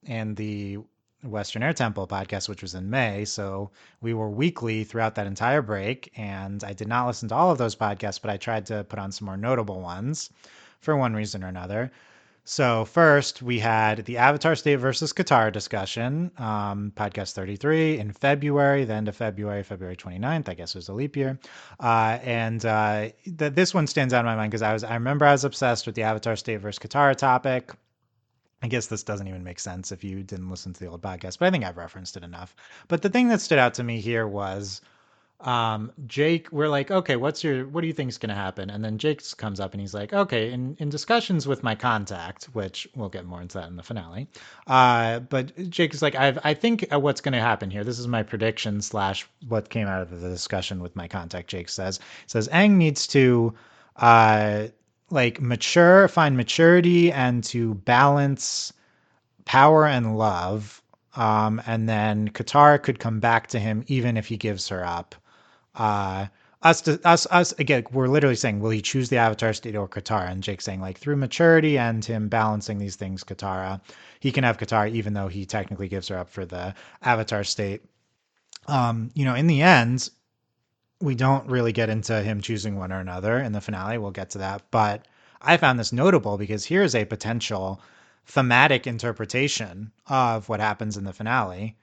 the Western Air Temple podcast, which was in May. So we were weekly throughout that entire break. And I did not listen to all of those podcasts, but I tried to put on some more notable ones for one reason or another. So first, we had the Avatar State versus Katara discussion, podcast 33 in February, the end of February, February 29th, I guess it was a leap year. This one stands out in my mind because I remember I was obsessed with the Avatar State versus Katara topic. I guess this doesn't even make sense if you didn't listen to the old podcast, but I think I've referenced it enough. But the thing that stood out to me here was Jake, we're like, okay, what do you think is going to happen? And then Jake comes up and he's like, okay, in discussions with my contact, which we'll get more into that in the finale. But Jake is like, I think what's going to happen here. This is my prediction slash what came out of the discussion with my contact. Jake says Aang needs to, uh, like find maturity and to balance power and love. And then Katara could come back to him even if he gives her up. Uh, us again, we're literally saying, will he choose the Avatar state or Katara? And Jake's saying, like, through maturity and him balancing these things, Katara, he can have Katara, even though he technically gives her up for the Avatar state. In the end, we don't really get into him choosing one or another in the finale. We'll get to that. But I found this notable because here's a potential thematic interpretation of what happens in the finale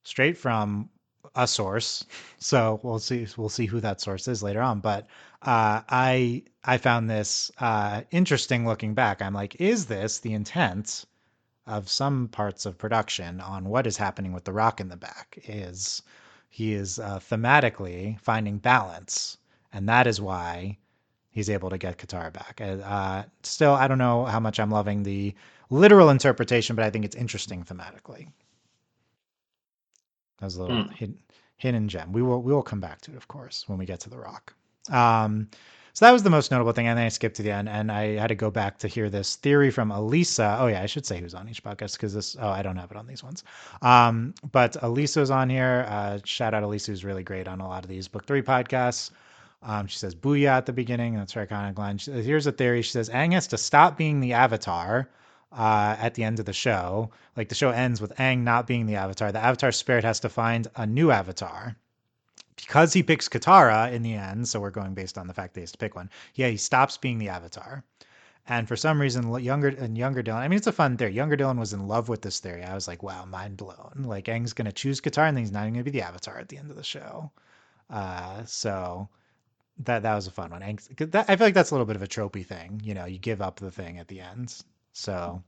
straight from a source. So we'll see who that source is later on. But I found this interesting looking back. I'm like, is this the intent of some parts of production on what is happening with the rock in the back? Is he is thematically finding balance, and that is why he's able to get Katara back. Still, I don't know how much I'm loving the literal interpretation, but I think it's interesting thematically. That was a little hidden gem. We will come back to it, of course, when we get to the rock. So that was the most notable thing, and then I skipped to the end, and I had to go back to hear this theory from Elisa. Oh yeah, I should say who's on each podcast because this. Oh, I don't have it on these ones. But Elisa's on here. Shout out Elisa, who's really great on a lot of these Book 3 podcasts. She says "booyah" at the beginning. That's her iconic line. She says, here's a theory. She says Aang has to stop being the Avatar at the end of the show. Like the show ends with Aang not being the Avatar. The Avatar spirit has to find a new Avatar. Because he picks Katara in the end, so we're going based on the fact that he has to pick one. Yeah, he stops being the Avatar. And for some reason, younger Dylan, I mean, it's a fun theory. Younger Dylan was in love with this theory. I was like, wow, mind blown. Like, Aang's going to choose Katara, and then he's not even going to be the Avatar at the end of the show. So that was a fun one. I feel like that's a little bit of a tropey thing. You give up the thing at the end. So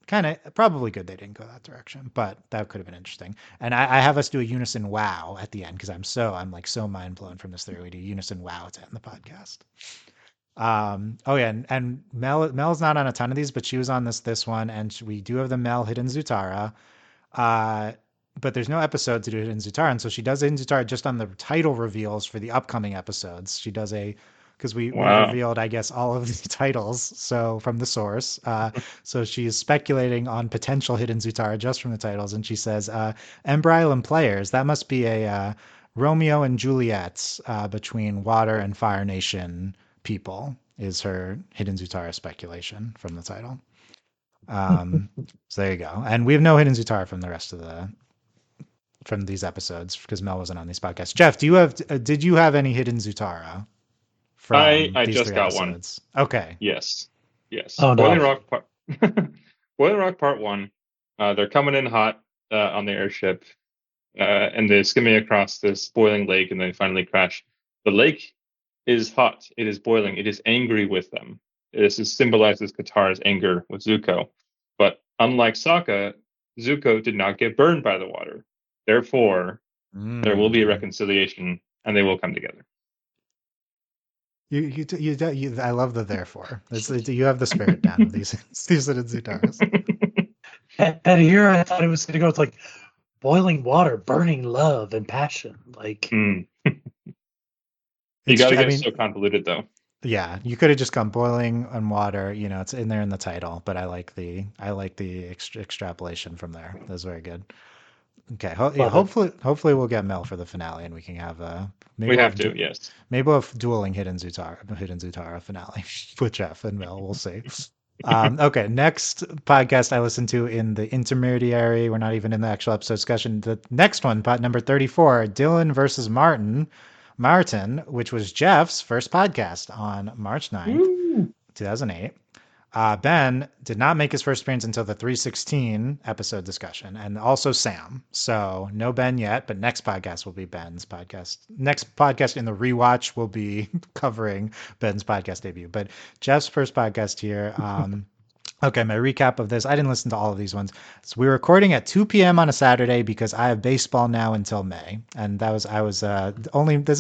kind of probably good they didn't go that direction, but that could have been interesting. And I have us do a unison wow at the end because I'm like so mind blown from this theory. We do unison wow to end the podcast. Oh yeah, and Mel's not on a ton of these, but she was on this one, and we do have the Mel Hidden Zutara. But there's no episode to do Hidden Zutara, and so she does Hidden Zutara just on the title reveals for the upcoming episodes. She does because we revealed, I guess, all of the titles. So from the source, so she's speculating on potential Hidden Zutara just from the titles, and she says, "Ember Island players, that must be a Romeo and Juliet between Water and Fire Nation people." Is her Hidden Zutara speculation from the title. So there you go, and we have no Hidden Zutara from the rest of from these episodes because Mel wasn't on these podcasts. Jeff, did you have any Hidden Zutara? I just got episodes? One. Okay. Yes. Oh, no. Boiling Rock Part 1. They're coming in hot on the airship, and they're skimming across this boiling lake, and they finally crash. The lake is hot. It is boiling. It is angry with them. This symbolizes Katara's anger with Zuko. But unlike Sokka, Zuko did not get burned by the water. Therefore, there will be a reconciliation, and they will come together. I love the therefore. You have the spirit down of these Hidden Zutaras. And here I thought it was going to go with like boiling water, burning love and passion. Like you got to get so convoluted though. Yeah, you could have just gone boiling and water. It's in there in the title, but I like the extrapolation from there. That's very good. Okay, hopefully we'll get Mel for the finale, and we can have yes. Maybe we'll have dueling Hidden Zutara finale with Jeff and Mel. We'll see. Okay, next podcast I listened to in the intermediary. We're not even in the actual episode discussion. The next one, pod number 34, Dylan versus Martin, which was Jeff's first podcast on March 9th, 2008. Ben did not make his first appearance until the 316 episode discussion, and also Sam. So no Ben yet, but next podcast will be Ben's podcast. Next podcast in the rewatch will be covering Ben's podcast debut. But Jeff's first podcast here. Okay, my recap of this. I didn't listen to all of these ones. So we're recording at 2 p.m. on a Saturday because I have baseball now until May. And this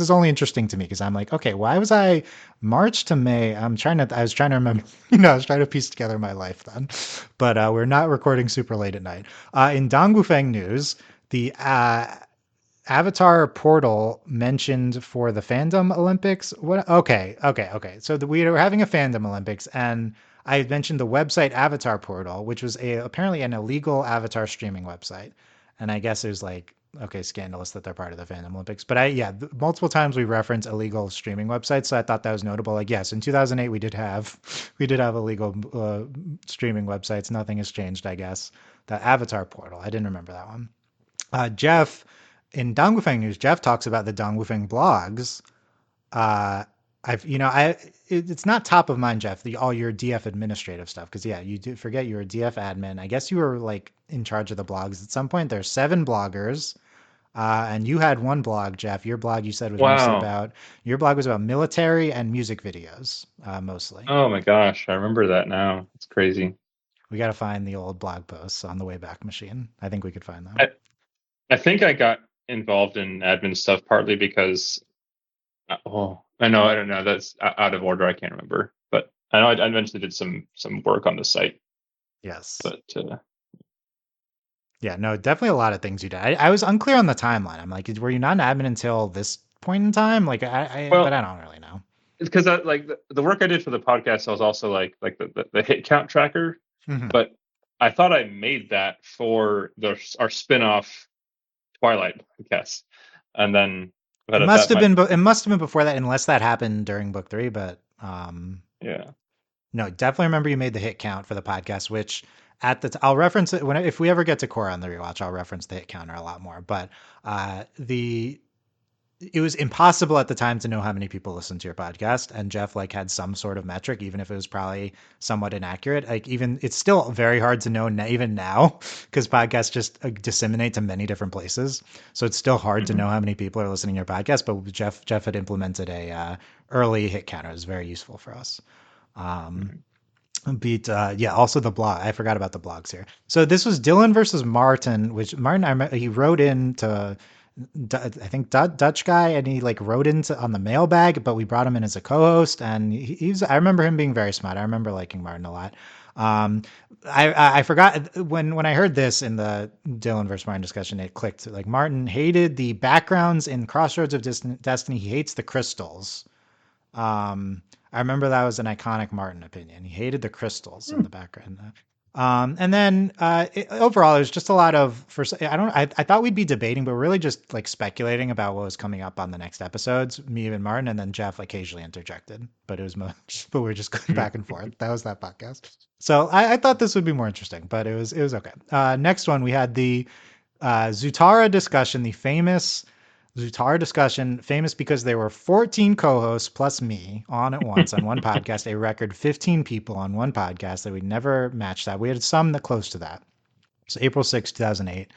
is only interesting to me because I'm like, okay, why was I March to May? I was trying to remember, I was trying to piece together my life then. But we're not recording super late at night. In Dongbufeng news, the Avatar portal mentioned for the fandom Olympics. What? Okay. So we were having a fandom Olympics, and I had mentioned the website Avatar Portal, which was apparently an illegal Avatar streaming website. And I guess there's like okay, scandalous that they're part of the Fandom Olympics. But multiple times we reference illegal streaming websites, so I thought that was notable. Like, yes, in 2008 we did have illegal streaming websites. Nothing has changed, I guess. The Avatar portal, I didn't remember that one. Jeff, in Dongwufeng News, Jeff talks about the Dongwufeng blogs. Uh, it's not top of mind, Jeff, all your DF administrative stuff. Cause yeah, you do forget you're a DF admin. I guess you were like in charge of the blogs at some point. There's 7 bloggers. And you had one blog, Jeff. Your blog you said was mostly Wow. about, your blog was about military and music videos, mostly. Oh my gosh, I remember that now. It's crazy. We got to find the old blog posts on the Wayback Machine. I think we could find them. I think I got involved in admin stuff partly because, I don't know. That's out of order. I can't remember, but I know I eventually did some work on the site. Yes. But yeah, no, definitely a lot of things you did. I was unclear on the timeline. I'm like, were you not an admin until this point in time? Like, but I don't really know. It's because like the work I did for the podcast, I was also like the hit count tracker, Mm-hmm. but I thought I made that for our spin-off Twilight podcast, and then It must have been. It must have been before that, unless that happened during book 3. But yeah. No, definitely remember you made the hit count for the podcast, which I'll reference it if we ever get to Korra on the rewatch. I'll reference the hit counter a lot more. But it was impossible at the time to know how many people listened to your podcast, and Jeff like had some sort of metric, even if it was probably somewhat inaccurate. Like even it's still very hard to know even now because podcasts just disseminate to many different places, so it's still hard to know how many people are listening to your podcast. But Jeff had implemented a early hit counter. It was very useful for us. Also the blog. I forgot about the blogs here. So this was Dylan versus Martin, which Martin he wrote in to. I think Dutch guy, and he like wrote into on the mailbag, but we brought him in as a co-host, and he's. I remember him being very smart. I remember liking Martin a lot. I forgot when I heard this in the Dylan versus Martin discussion, it clicked. Like Martin hated the backgrounds in Crossroads of Destiny. He hates the crystals. I remember that was an iconic Martin opinion. He hated the crystals in the background. And then overall, it was just a lot of I thought we'd be debating, but we're really just like speculating about what was coming up on the next episodes. Me and Martin, and then Jeff occasionally interjected, but it was but we were just going back and forth. That was that podcast. So I thought this would be more interesting, but it was okay. Next one, we had the Zutara discussion, the famous Zutara discussion, famous because there were 14 co-hosts plus me on at once on one podcast, a record 15 people on one podcast that we'd never matched that. We had some that close to that. So April 6, 2008.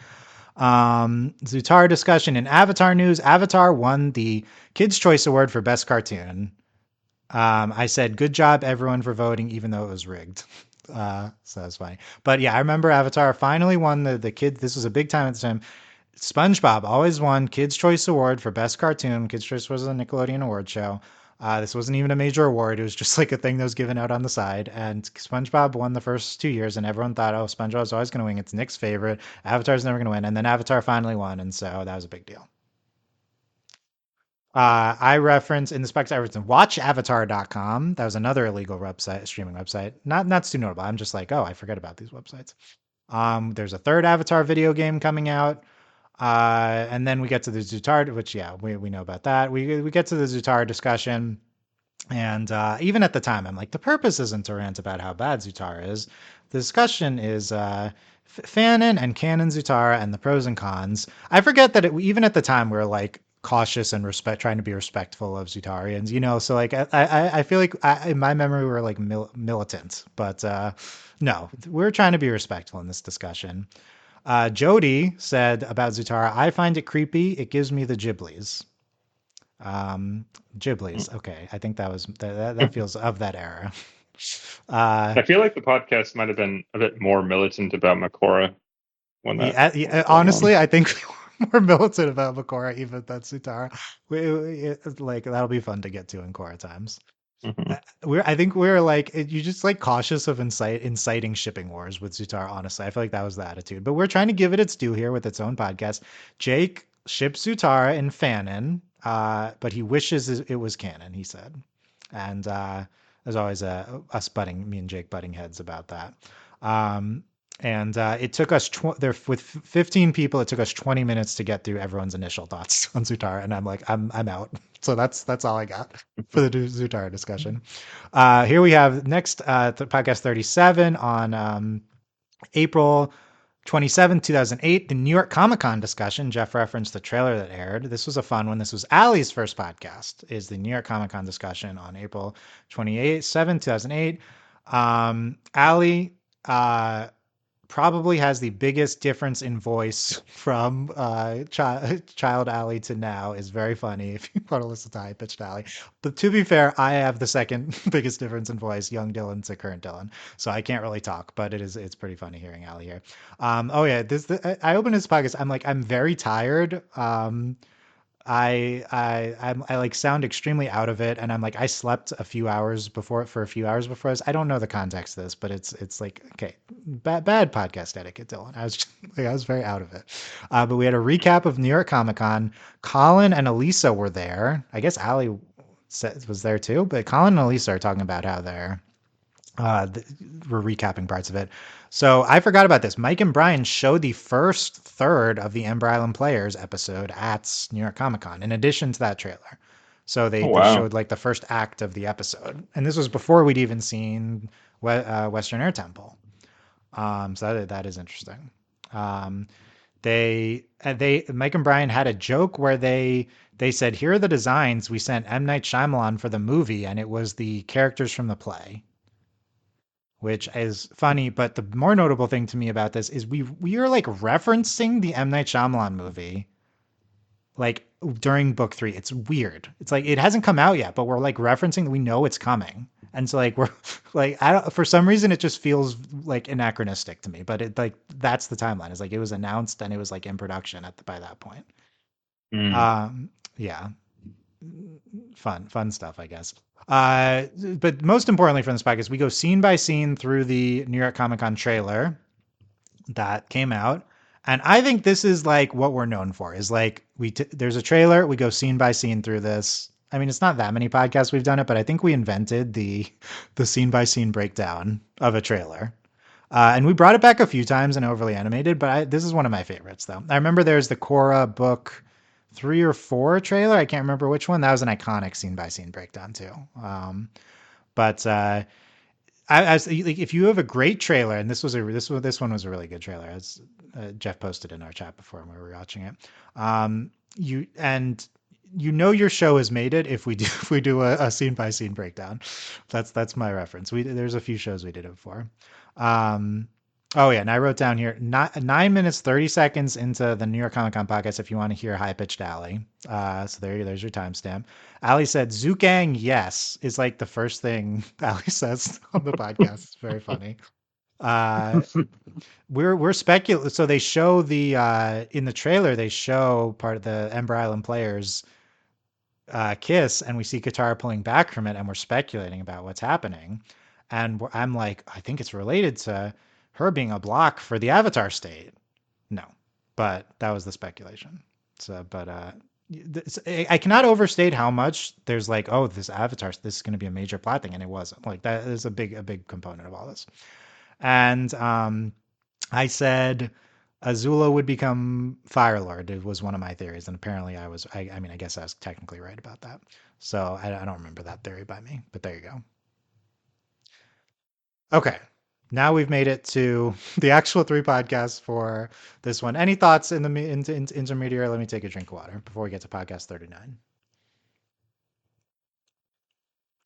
Zutara discussion in Avatar news. Avatar won the Kids' Choice Award for Best Cartoon. I said, good job, everyone, for voting, even though it was rigged. So that's funny. But yeah, I remember Avatar finally won the kid. This was a big time at the time. SpongeBob always won Kids' Choice Award for Best Cartoon. Kids' Choice was a Nickelodeon award show. This wasn't even a major award. It was just like a thing that was given out on the side. And SpongeBob won the first 2 years, and everyone thought, oh, SpongeBob's always going to win. It's Nick's favorite. Avatar's never going to win. And then Avatar finally won, and so that was a big deal. I reference in the specs, I reference watchavatar.com. That was another illegal website, streaming website. Not too notable. I'm just like, oh, I forget about these websites. There's a third Avatar video game coming out. And then we get to the Zutara, which we know about that. We get to the Zutara discussion, and even at the time, I'm like, the purpose isn't to rant about how bad Zutara is. The discussion is fanon and canon Zutara and the pros and cons. I forget that even at the time we were like cautious and trying to be respectful of Zutarians, So like I feel like in my memory we were like militant, but no, we're trying to be respectful in this discussion. Jody said about Zutara, I find it creepy. It gives me the Ghiblies. Ghiblies. Okay. I think that feels of that era. I feel like the podcast might have been a bit more militant about Makora. Honestly, I think we were more militant about Makora, even than Zutara. Like that'll be fun to get to in Korra times. Mm-hmm. I think we're like, you just like cautious of inciting shipping wars with Zutara. Honestly, I feel like that was the attitude, but we're trying to give it its due here with its own podcast. Jake ships Zutara and fanon, but he wishes it was canon, he said. And there's always me and Jake butting heads about that. And it took us there with 15 people. It took us 20 minutes to get through everyone's initial thoughts on Zutara, and I'm like, I'm out. So that's all I got for the Zutara discussion. Here we have next podcast 37 on April 27, 2008, the New York Comic Con discussion. Jeff referenced the trailer that aired. This was a fun one. This was Allie's first podcast, is the New York Comic Con discussion on April 28, 7, 2008. Allie probably has the biggest difference in voice from child Allie to now. Is very funny if you want to listen to high pitched Allie. But to be fair, I have the second biggest difference in voice, young Dylan to current Dylan, so I can't really talk. But it's pretty funny hearing Allie here. Oh yeah, I opened this podcast. I'm very tired. I like sound extremely out of it, and I'm like I slept a few hours before for a few hours before this. I don't know the context of this, but it's like okay, bad podcast etiquette, Dylan. I was very out of it. But we had a recap of New York Comic Con. Colin and Elisa were there. I guess Allie was there too, but Colin and Elisa are talking about how we're recapping parts of it. So I forgot about this. Mike and Brian showed the first third of the Ember Island Players episode at New York Comic Con, in addition to that trailer. So they showed like the first act of the episode. And this was before we'd even seen Western Air Temple. So that is interesting. Mike and Brian had a joke where they said, here are the designs we sent M. Night Shyamalan for the movie, and it was the characters from the play, which is funny. But the more notable thing to me about this is we are like referencing the M. Night Shyamalan movie like during book 3. It's weird. It's like it hasn't come out yet, but we're like referencing, we know it's coming. And so like we're like for some reason it just feels like anachronistic to me, but it like that's the timeline. It's like it was announced and it was like in production by that point. Yeah. Fun stuff, I guess. But most importantly from this podcast, we go scene by scene through the New York Comic Con trailer that came out. And I think this is like what we're known for, is like there's a trailer, we go scene by scene through this. I mean, it's not that many podcasts we've done it, but I think we invented the scene by scene breakdown of a trailer. And we brought it back a few times in Overly Animated, but this is one of my favorites, though. I remember there's the Korra book 3 or 4 trailer. I can't remember which one. That was an iconic scene by scene breakdown too. But if you have a great trailer, and this one was a really good trailer, as Jeff posted in our chat before when we were watching it. You know your show has made it if we do a scene by scene breakdown. That's my reference. There's a few shows we did it before. Oh yeah, and I wrote down here 9 minutes 30 seconds into the New York Comic Con podcast if you want to hear high pitched Allie. So there's your timestamp. Allie said Zugang yes is like the first thing Allie says on the podcast. It's very funny. We're speculating. So they show in the trailer they show part of the Ember Island Players kiss, and we see Katara pulling back from it, and we're speculating about what's happening. And I'm like, I think it's related to her being a block for the Avatar state. No, but that was the speculation. So, but I cannot overstate how much there's like, oh, this Avatar, this is going to be a major plot thing, and it wasn't. Like that is a big component of all this. And I said Azula would become Fire Lord. It was one of my theories, and apparently I was. I mean, I guess I was technically right about that. So I don't remember that theory by me, but there you go. Okay. Now we've made it to the actual 3 podcasts for this one. Any thoughts in the intermediary? Let me take a drink of water before we get to podcast 39.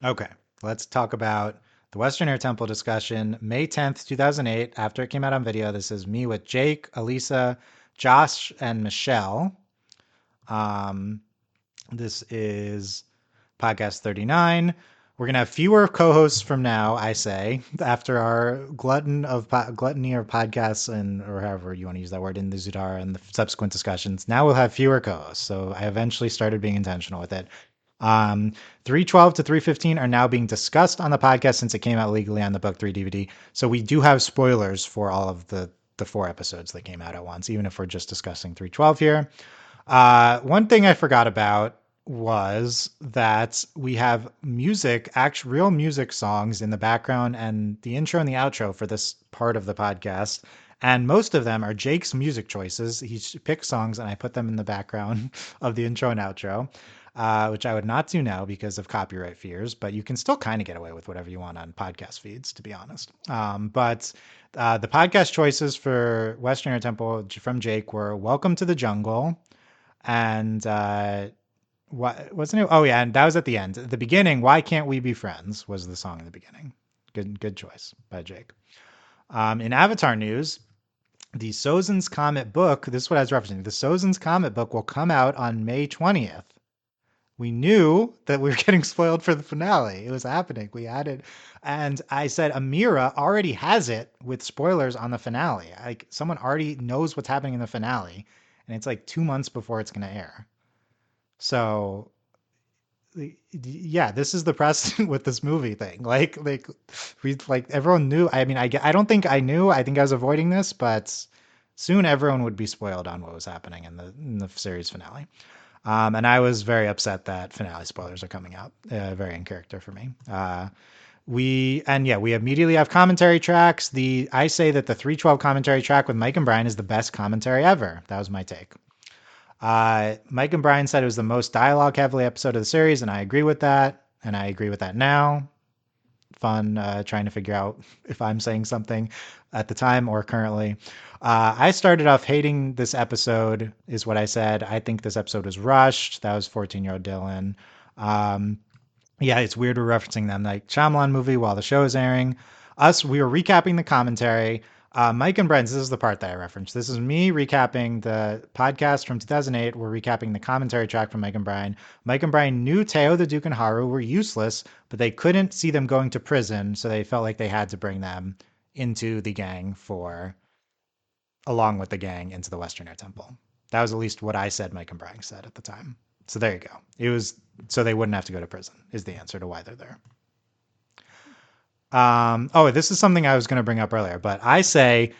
Okay, let's talk about the Western Air Temple discussion, May 10th, 2008. After it came out on video, this is me with Jake, Elisa, Josh, and Michelle. This is podcast 39. We're going to have fewer co-hosts from now, I say, after our gluttony of podcasts, or however you want to use that word, in the Zutara and the subsequent discussions. Now we'll have fewer co-hosts. So I eventually started being intentional with it. 312 to 315 are now being discussed on the podcast since it came out legally on the Book 3 DVD. So we do have spoilers for all of the 4 episodes that came out at once, even if we're just discussing 312 here. One thing I forgot about was that we have music, actual real music songs in the background and the intro and the outro for this part of the podcast. And most of them are Jake's music choices. He picks songs and I put them in the background of the intro and outro, which I would not do now because of copyright fears, but you can still kind of get away with whatever you want on podcast feeds, to be honest. But the podcast choices for Western Air Temple from Jake were Welcome to the Jungle and what wasn't it? Oh yeah, and that was at the end. At the beginning, "Why Can't We Be Friends" was the song in the beginning. Good choice by Jake. In Avatar news, the Sozin's Comet book. This is what I was referencing. The Sozin's Comet book will come out on May 20th. We knew that we were getting spoiled for the finale. It was happening. We had it, and I said Amira already has it with spoilers on the finale. Like someone already knows what's happening in the finale, and it's like 2 months before it's going to air. So yeah, this is the precedent with this movie thing. Like we like everyone knew. I mean, I don't think I knew. I think I was avoiding this, but soon everyone would be spoiled on what was happening in the series finale. And I was very upset that finale spoilers are coming out. Very in character for me. We immediately have commentary tracks. I say that the 312 commentary track with Mike and Brian is the best commentary ever. That was my take. Mike and Brian said it was the most dialogue heavily episode of the series, and I agree with that. And I agree with that now. Fun trying to figure out if I'm saying something at the time or currently. I started off hating this episode, is what I said. I think this episode was rushed. That was 14-year-old Dylan. Yeah, it's weird we're referencing them. Like Shyamalan movie while the show is airing. We were recapping the commentary. Mike and Brent's, this is the part that I referenced. This is me recapping the podcast from 2008. We're recapping the commentary track from Mike and Brian. Mike and Brian knew Teo, the Duke, and Haru were useless, but they couldn't see them going to prison, so they felt like they had to bring them into the gang along with the gang into the Western Air Temple. That was at least what I said Mike and Brian said at the time. So there you go. It was so they wouldn't have to go to prison is the answer to why they're there. This is something I was going to bring up earlier, but I say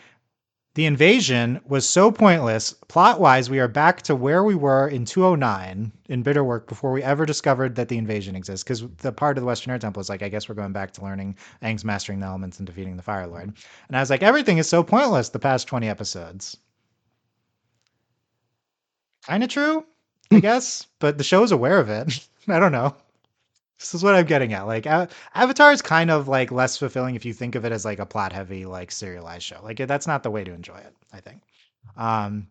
the invasion was so pointless. Plot-wise, we are back to where we were in 209 in Bitterwork before we ever discovered that the invasion exists, because the part of the Western Air Temple is like, I guess we're going back to learning Aang's mastering the elements and defeating the Fire Lord. And I was like, everything is so pointless the past 20 episodes. Kind of true, I guess, but the show's aware of it. I don't know. This is what I'm getting at. Like Avatar is kind of like less fulfilling if you think of it as like a plot heavy, like serialized show. Like that's not the way to enjoy it, I think. Um,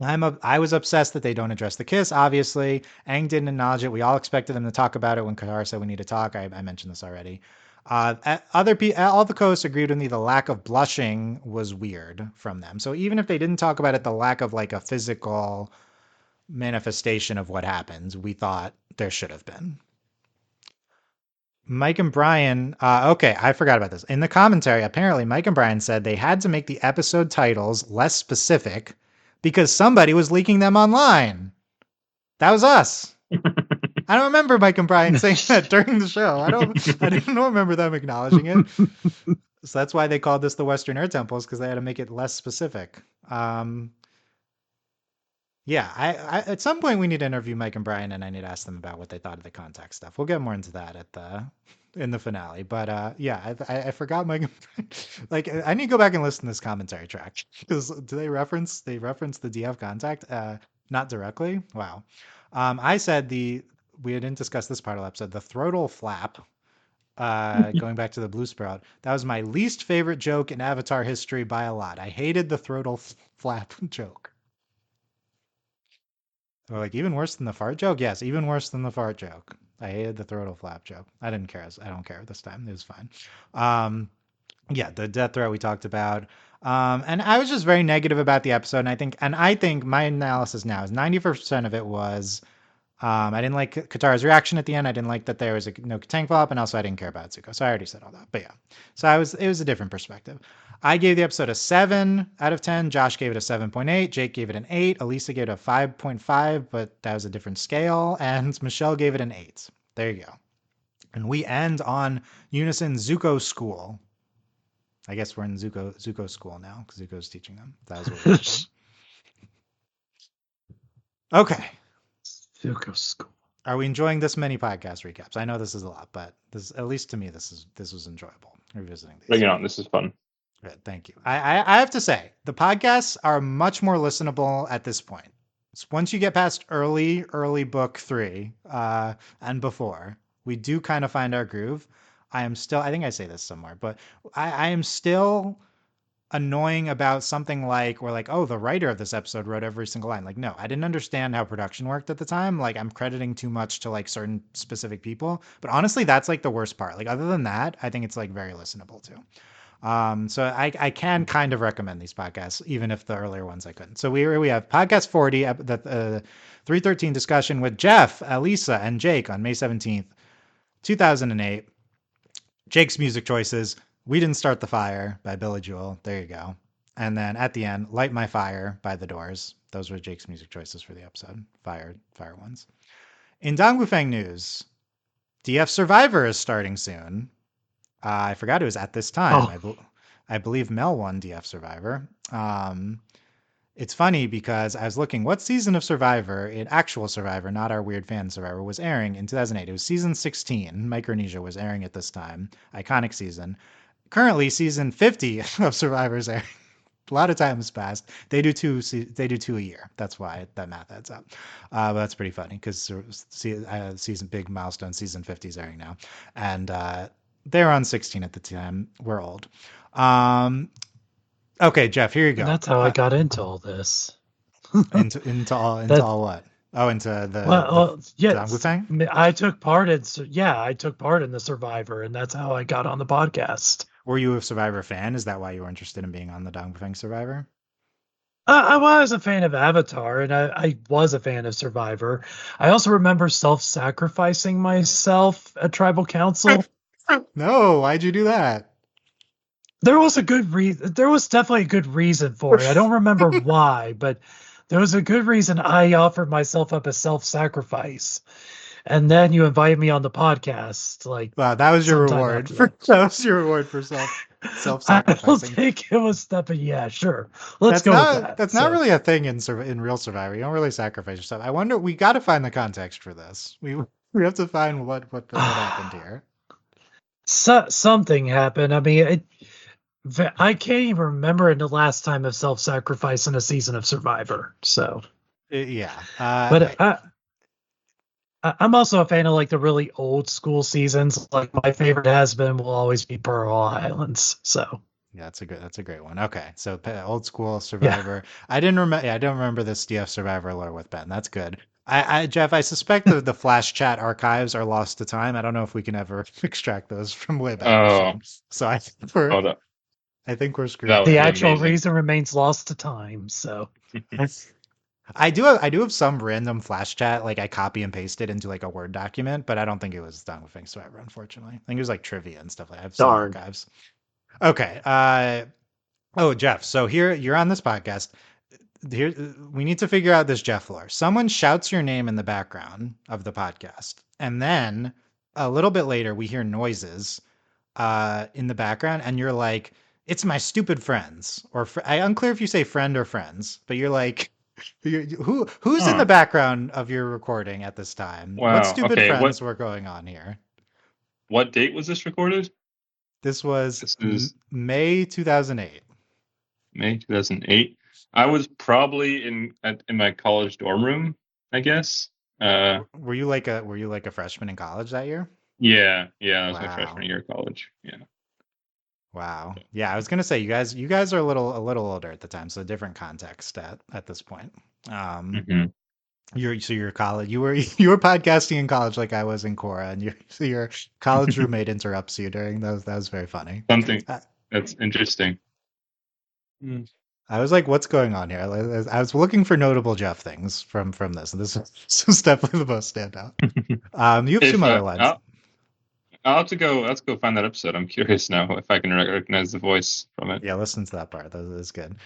I was obsessed that they don't address the kiss. Obviously, Aang didn't acknowledge it. We all expected them to talk about it when Katara said we need to talk. I mentioned this already. All the co-hosts agreed with me. The lack of blushing was weird from them. So even if they didn't talk about it, the lack of like a physical manifestation of what happens, we thought there should have been. Mike and Brian, okay, I forgot about this. In the commentary, apparently Mike and Brian said they had to make the episode titles less specific because somebody was leaking them online. That was us. I don't remember Mike and Brian saying that during the show. I didn't remember them acknowledging it. So that's why they called this the Western Air Temples, because they had to make it less specific. Yeah, I at some point we need to interview Mike and Brian, and I need to ask them about what they thought of the contact stuff. We'll get more into that in the finale. But yeah, I forgot Mike and Brian. Like I need to go back and listen to this commentary track because do they reference the DF contact? Not directly. Wow. I said we didn't discuss this part of the episode. The throttle flap. Going back to the blue sprout, that was my least favorite joke in Avatar history by a lot. I hated the throttle flap joke. Or like even worse than the fart joke? Yes, even worse than the fart joke. I hated the throttle flap joke. I didn't care. I don't care this time. It was fine. Yeah, the death threat we talked about. And I was just very negative about the episode. And I think my analysis now is 90% of it was I didn't like Katara's reaction at the end. I didn't like that there was no tank flop, and also I didn't care about Zuko. So I already said all that. But yeah, so it was a different perspective. I gave the episode a 7 out of 10. Josh gave it a 7.8. Jake gave it an 8. Elisa gave it a 5.5, but that was a different scale. And Michelle gave it an 8. There you go. And we end on Unison Zuko School. I guess we're in Zuko School now because Zuko's teaching them. That was what we're doing. Okay. Zuko School. Are we enjoying this many podcast recaps? I know this is a lot, but this, at least to me, this was enjoyable revisiting these. Bring it on. This is fun. Good, thank you. I have to say the podcasts are much more listenable at this point. So once you get past early book 3 and before, we do kind of find our groove. I am still, I think I say this somewhere, but I am still annoying about something like, we're like, oh, the writer of this episode wrote every single line. Like, no, I didn't understand how production worked at the time. Like, I'm crediting too much to like certain specific people. But honestly, that's like the worst part. Like, other than that, I think it's like very listenable too. So I can kind of recommend these podcasts, even if the earlier ones I couldn't. So we have podcast 40, the 313 discussion with Jeff, Elisa, and Jake on May 17th, 2008. Jake's music choices: We Didn't Start the Fire by Billy Joel. There you go. And then at the end, Light My Fire by The Doors. Those were Jake's music choices for the episode. Fire ones. In Dong Fang news, DF Survivor is starting soon. I forgot it was at this time. Oh. I believe Mel won DF Survivor. It's funny because I was looking what season of Survivor, in actual Survivor, not our weird fan Survivor, was airing in 2008. It was season 16. Micronesia was airing at this time. Iconic season. Currently, season 50 of Survivor is airing. A lot of time has passed. They do two a year. That's why that math adds up. But that's pretty funny because season big milestone season 50 is airing now, and they're on 16 at the time. We're old. Okay, Jeff, here you go. And that's how I got into all this. into all what? Oh, into the yes. thing? I took part in the Survivor, and that's how I got on the podcast. Were you a Survivor fan? Is that why you were interested in being on the Dongfang Survivor? I was a fan of Avatar, and I was a fan of Survivor. I also remember self-sacrificing myself at Tribal Council. No, why'd you do that? There was a good reason. There was definitely a good reason for it. I don't remember why, but there was a good reason I offered myself up as self-sacrifice. And then you invited me on the podcast. Like, wow, that was your reward for self-sacrificing. I don't think it was that, but yeah, sure. Let's go with that. That's not really a thing in real Survivor. You don't really sacrifice yourself. I wonder. We got to find the context for this. We have to find what happened here. Something happened. I mean, I can't even remember the last time of self-sacrifice in a season of Survivor. So yeah, but I'm also a fan of like the really old school seasons. Like my favorite has been will always be Pearl Islands. So yeah, that's a great one. Okay, so old school Survivor. Yeah. I don't remember this DF Survivor lore with Ben. That's good. Jeff, I suspect the Flash chat archives are lost to time. I don't know if we can ever extract those from way back. Oh, so I think we're screwed. The actual reason remains lost to time. So I do have some random Flash chat, like I copy and paste it into like a Word document, but I don't think it was done with Things Survivor, unfortunately. I think it was like trivia and stuff like that. I have some archives. Okay. Oh, Jeff. So here you're on this podcast. Here we need to figure out this Jeff lore. Someone shouts your name in the background of the podcast, and then a little bit later we hear noises in the background, and you're like, "It's my stupid friends," or I'm unclear if you say friend or friends, but you're like, who's in the background of your recording at this time? Wow. What stupid friends were going on here? What date was this recorded? This was May 2008. May 2008. I was probably in my college dorm room, I guess. Were you like a freshman in college that year? Yeah, that was my freshman year of college. Yeah. Wow. Yeah, I was gonna say you guys are a little older at the time, so a different context at this point. You're college. You were podcasting in college like I was in Cora, and your college roommate interrupts you during those. That was very funny. Something that's interesting. I was like, "What's going on here?" I was looking for notable Jeff things from this, and this is definitely the most standout. You have some other lines. I'll have to go find that episode. I'm curious now if I can recognize the voice from it. Yeah, listen to that part. That is good.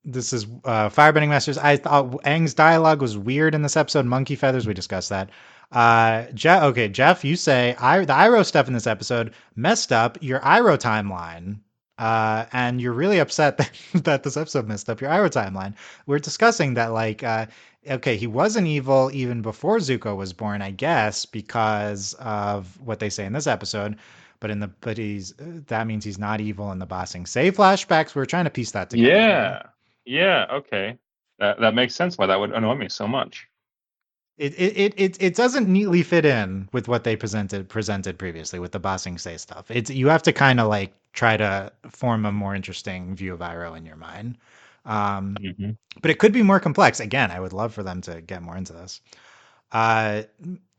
This is Firebending Masters. I thought Aang's dialogue was weird in this episode. Monkey feathers, we discussed that. Jeff, you say the Iroh stuff in this episode messed up your Iroh timeline. and you're really upset that this episode messed up your Iroh timeline. We're discussing that, like, okay, he wasn't evil even before Zuko was born, I guess, because of what they say in this episode. But he's that means he's not evil in the Ba Sing Se flashbacks. We're trying to piece that together here. Yeah. Okay. That makes sense why that would annoy me so much. It doesn't neatly fit in with what they presented previously with the Ba Sing Se stuff. It's you have to kind of like try to form a more interesting view of Iroh in your mind. Mm-hmm. But it could be more complex. Again, I would love for them to get more into this. Uh,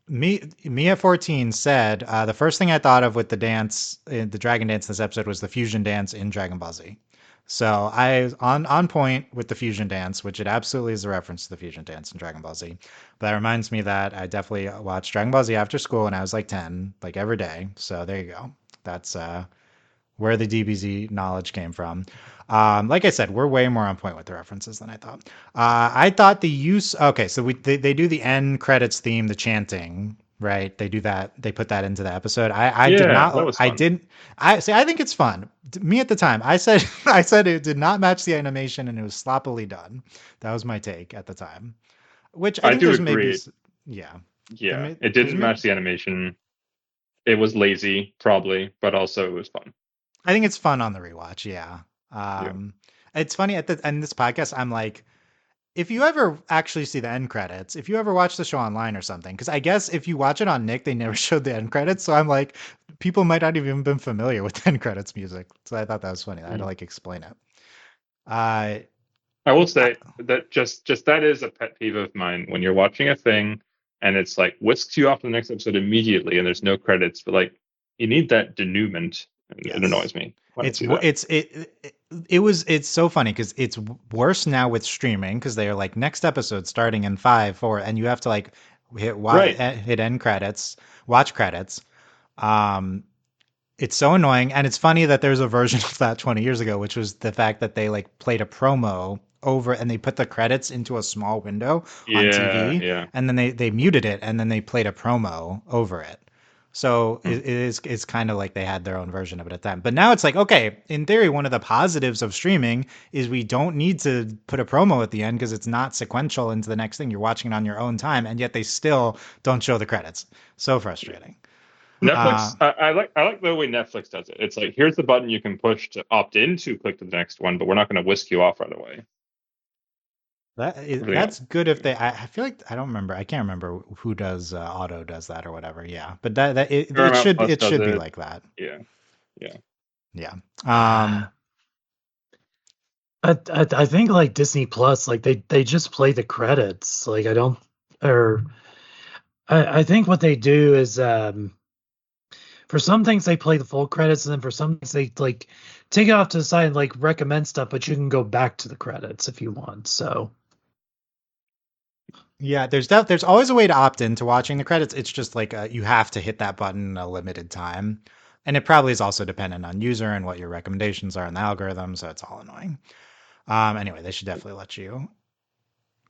me at 14 said the first thing I thought of with the dance, the dragon dance in this episode was the fusion dance in Dragon Ball Z. So I on point with the fusion dance, which it absolutely is a reference to the fusion dance in Dragon Ball Z. But that reminds me that I definitely watched Dragon Ball Z after school when I was like 10, like every day. So there you go. That's where the DBZ knowledge came from. Like I said, we're way more on point with the references than I thought. I thought the use. Okay, so they do the end credits theme, the chanting, right? They do that. They put that into the episode. I did Yeah, that not. was I fun. didn't. I see. I think it's fun. Me at the time, I said I said it did not match the animation and it was sloppily done. That was my take at the time. Which I I think do there's maybe, agree. yeah. Yeah, it There's didn't match the animation. It was lazy, probably, but also it was fun. I think it's fun on the rewatch. Yeah. Yeah. It's funny at the end of this podcast. I'm like, if you ever actually see the end credits, if you ever watch the show online or something, because I guess if you watch it on Nick, they never showed the end credits. So I'm like, people might not have even been familiar with the end credits music. So I thought that was funny. I had to Mm. like explain it. Uh, I will I- say that just that is a pet peeve of mine when you're watching a thing and it's like whisks you off to the next episode immediately and there's no credits, but like you need that denouement. And it yes. annoys me when I see that. It's so funny because it's worse now with streaming because they are like next episode starting in 5 4 and you have to like Right. hit end credits, watch credits. Um, it's so annoying, and it's funny that there's a version of that 20 years ago, which was the fact that they like played a promo over and they put the credits into a small window on Yeah, TV, yeah. and then they muted it and then they played a promo over it. So Hmm. it is it's kind of like they had their own version of it at the time. But now it's like, okay, in theory, one of the positives of streaming is we don't need to put a promo at the end because it's not sequential into the next thing. You're watching it on your own time, and yet they still don't show the credits. So frustrating. Uh, Netflix, I like the way Netflix does it. It's like here's the button you can push to opt in to click to the next one, but we're not going to whisk you off right away. Everything else. That's good if they. I feel like I don't remember. I can't remember who does auto does that or whatever. Yeah, but Paramount Plus it does should be it. like that. Yeah, yeah. Yeah. I, I think like Disney Plus, like they just play the credits. Like I don't, or I think what they do is for some things they play the full credits, and then for some things they like take it off to the side and like recommend stuff, but you can go back to the credits if you want. So Yeah, there's always a way to opt into watching the credits. It's just like you have to hit that button a limited time, and it probably is also dependent on user and what your recommendations are in the algorithm. So it's all annoying. Anyway, they should definitely let you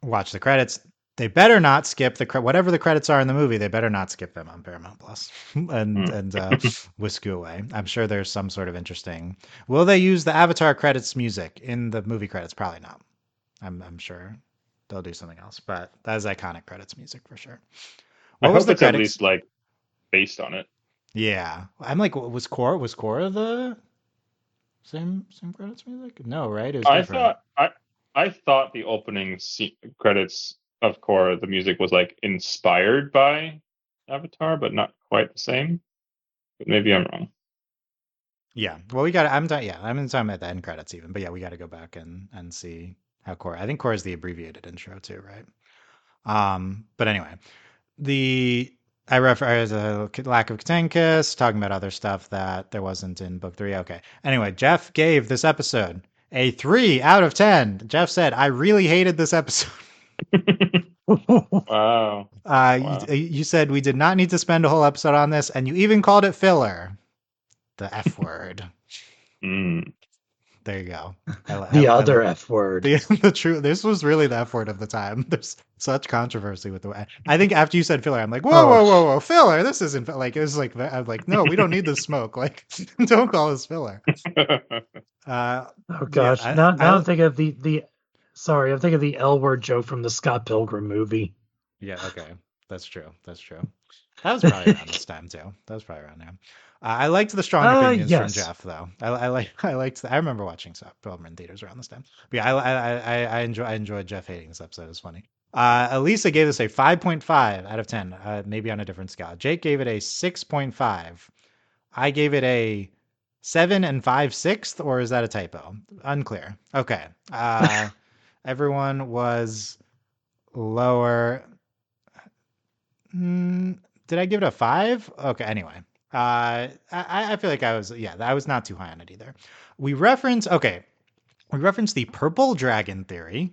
watch the credits. They better not skip whatever the credits are in the movie. They better not skip them on Paramount Plus and Hmm. whisk you away. I'm sure there's some sort of interesting. Will they use the Avatar credits music in the movie credits? Probably not. I'm sure they'll do something else, but that is iconic credits music for sure. I What was hope the it's at credits? least like based on it. Yeah, I'm like, was Korra the same credits music? No, right? It was I different. thought I thought the opening credits of Korra, the music was like inspired by Avatar, but not quite the same. But maybe I'm wrong. Yeah. Well, we got. I'm done. Yeah, I'm in time at the end credits even. But yeah, we got to go back and see how Korra. I think Korra is the abbreviated intro too, right? But anyway, the I refer as a lack of Katenkiss, talking about other stuff that there wasn't in book 3. Okay. Anyway, Jeff gave this episode a 3 out of 10. Jeff said, "I really hated this episode." Wow. Wow. You said we did not need to spend a whole episode on this, and you even called it filler. The F word. Mm. There you go. The other F word. The true. This was really the F word of the time. There's such controversy with the way. I think after you said filler, I'm like, whoa, whoa, whoa, whoa, filler. This isn't like it was like I'm like, no, we don't need the smoke. Like, don't call this filler. Oh gosh. Yeah, Now I'm thinking of the sorry, I'm thinking of the L word joke from the Scott Pilgrim movie. Yeah, okay. That's true. That's true. That was probably around this time too. That was probably around now. I liked the strong opinions from Yes. Jeff though. I liked. I remember watching Pilgrim in theaters around this time. But yeah, I enjoyed Jeff hating this episode. It was funny. Elisa gave this a 5.5 out of 10. Maybe on a different scale. Jake gave it a 6.5. I gave it a 7 and 5/6, or is that a typo? Unclear. Okay. Everyone was lower. Did I give it a 5? Okay, anyway. I feel like I was not too high on it either. We referenced the purple dragon theory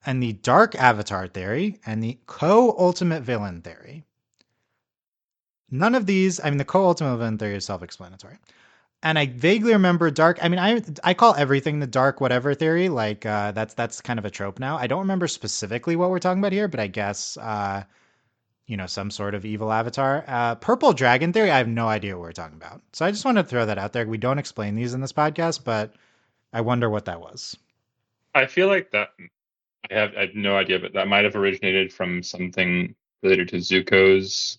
and the dark avatar theory and the co-ultimate villain theory. None of these, I mean, the co-ultimate villain theory is self-explanatory. And I vaguely remember dark. I mean, I call everything the dark whatever theory. Like that's kind of a trope now. I don't remember specifically what we're talking about here, but I guess some sort of evil avatar. Purple dragon theory, I have no idea what we're talking about. So I just want to throw that out there. We don't explain these in this podcast, but I wonder what that was. I feel like that I have no idea, but that might have originated from something related to Zuko's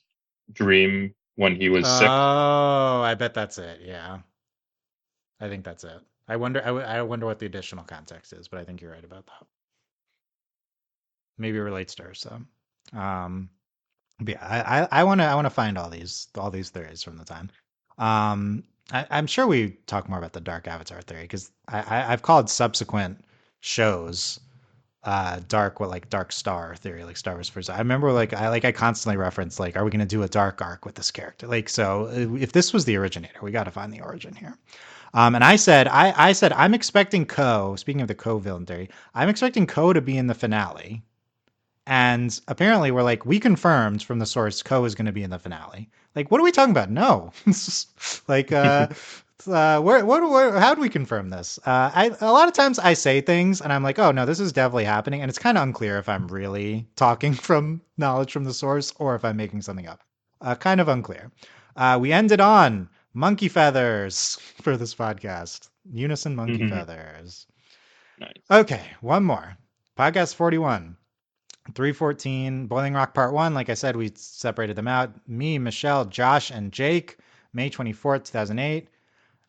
dream when he was sick. Oh, I bet that's it. Yeah, I think that's it. I wonder what the additional context is, but I think you're right about that. Maybe it relates to her. So, but yeah, I want to find all these theories from the time. I'm sure we talk more about the dark avatar theory because I've called subsequent shows dark star theory, like Star Wars first. I remember I constantly reference like, are we going to do a dark arc with this character? Like, so if this was the originator, we got to find the origin here. And I said I'm expecting Ko. Speaking of the Ko villain theory, I'm expecting Ko to be in the finale. And apparently we confirmed from the source Ko is going to be in the finale. Like, what are we talking about? No. Like, how do we confirm this? A lot of times I say things and I'm like, oh no, this is definitely happening. And it's kind of unclear if I'm really talking from knowledge from the source or if I'm making something up. Kind of unclear. We ended on monkey feathers for this podcast. Unison monkey feathers. Nice. Okay, one more. Podcast 41. 314 Boiling Rock Part 1. Like I said, we separated them out. Me, Michelle, Josh, and Jake. May 24th, 2008.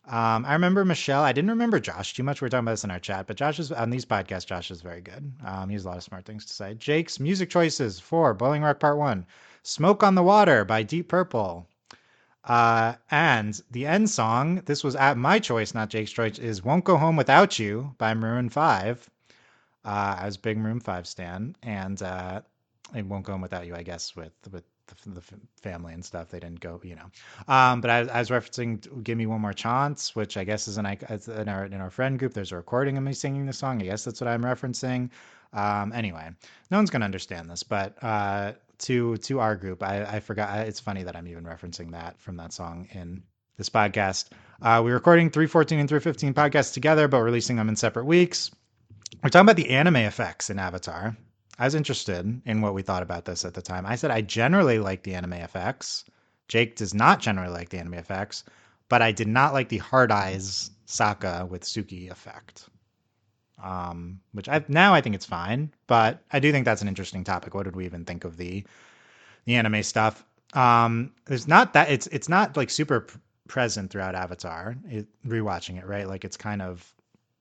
I remember Michelle. I didn't remember Josh too much. We were talking about this in our chat, but Josh is on these podcasts. Josh is very good. He has a lot of smart things to say. Jake's music choices for Boiling Rock Part 1. Smoke on the Water by Deep Purple. And the end song, this was at my choice, not Jake's choice, is Won't Go Home Without You by Maroon 5. I was a big Maroon 5 stan, and it won't go home without you, I guess, with the family and stuff. They didn't go, But I was referencing "Give Me One More Chance," which I guess is in our friend group. There's a recording of me singing the song. I guess that's what I'm referencing. Anyway, no one's gonna understand this, but to our group, I forgot. It's funny that I'm even referencing that from that song in this podcast. We're recording 314 and 315 podcasts together, but releasing them in separate weeks. We're talking about the anime effects in Avatar. I was interested in what we thought about this at the time. I said I generally like the anime effects. Jake does not generally like the anime effects, but I did not like the hard eyes Sokka with Suki effect. Which I think it's fine, but I do think that's an interesting topic. What did we even think of the anime stuff? There's not that it's not like super present throughout Avatar. Rewatching it, right? Like it's kind of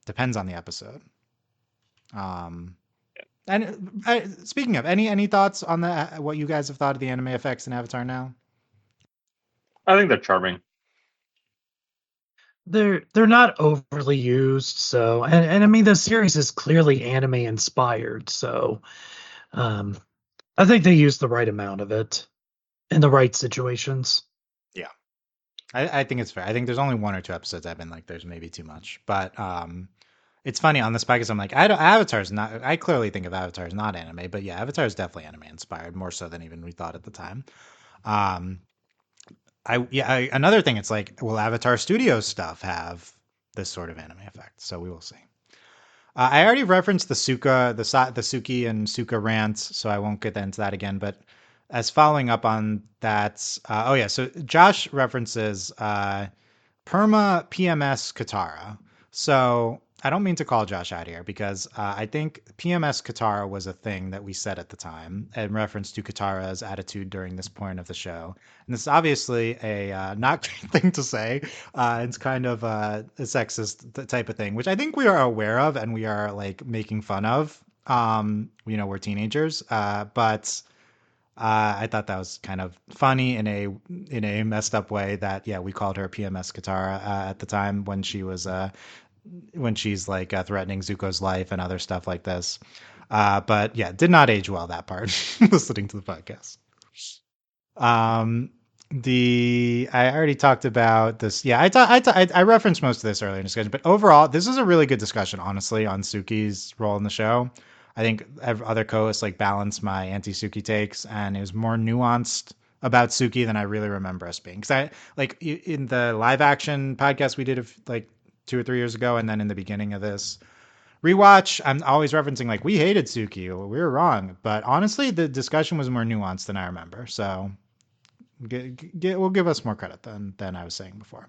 depends on the episode. And speaking of any thoughts on what you guys have thought of the anime effects in Avatar now? I think they're charming. They're not overly used, so and I mean the series is clearly anime inspired, so I think they use the right amount of it in the right situations. Yeah, I think it's fair. I think there's only 1 or 2 episodes I've been like, there's maybe too much, but it's funny on this podcast. I'm like, Avatar's not. I clearly think of Avatar as not anime, but yeah, Avatar is definitely anime inspired, more so than even we thought at the time. Another thing, it's like, will Avatar Studios stuff have this sort of anime effect. So we will see. I already referenced the Suki and Suka rants, so I won't get into that again. But as following up on that, oh yeah, so Josh references Perma PMS Katara. So I don't mean to call Josh out here because I think PMS Katara was a thing that we said at the time in reference to Katara's attitude during this point of the show. And this is obviously a not great thing to say. It's kind of a sexist type of thing, which I think we are aware of and we are like making fun of. We're teenagers, but I thought that was kind of funny in a messed up way that yeah we called her PMS Katara at the time when she's like threatening Zuko's life and other stuff like this. But yeah, did not age well that part. Listening to the podcast. Um, the I already talked about this. Yeah, I referenced most of this earlier in discussion, but overall, this is a really good discussion, honestly, on Suki's role in the show. I think other co-hosts like balanced my anti-Suki takes, and it was more nuanced about Suki than I really remember us being. Because I like in the live action podcast we did like 2 or 3 years ago, and then in the beginning of this rewatch, I'm always referencing like we hated Suki, we were wrong, but honestly, the discussion was more nuanced than I remember. So we'll give us more credit than I was saying before.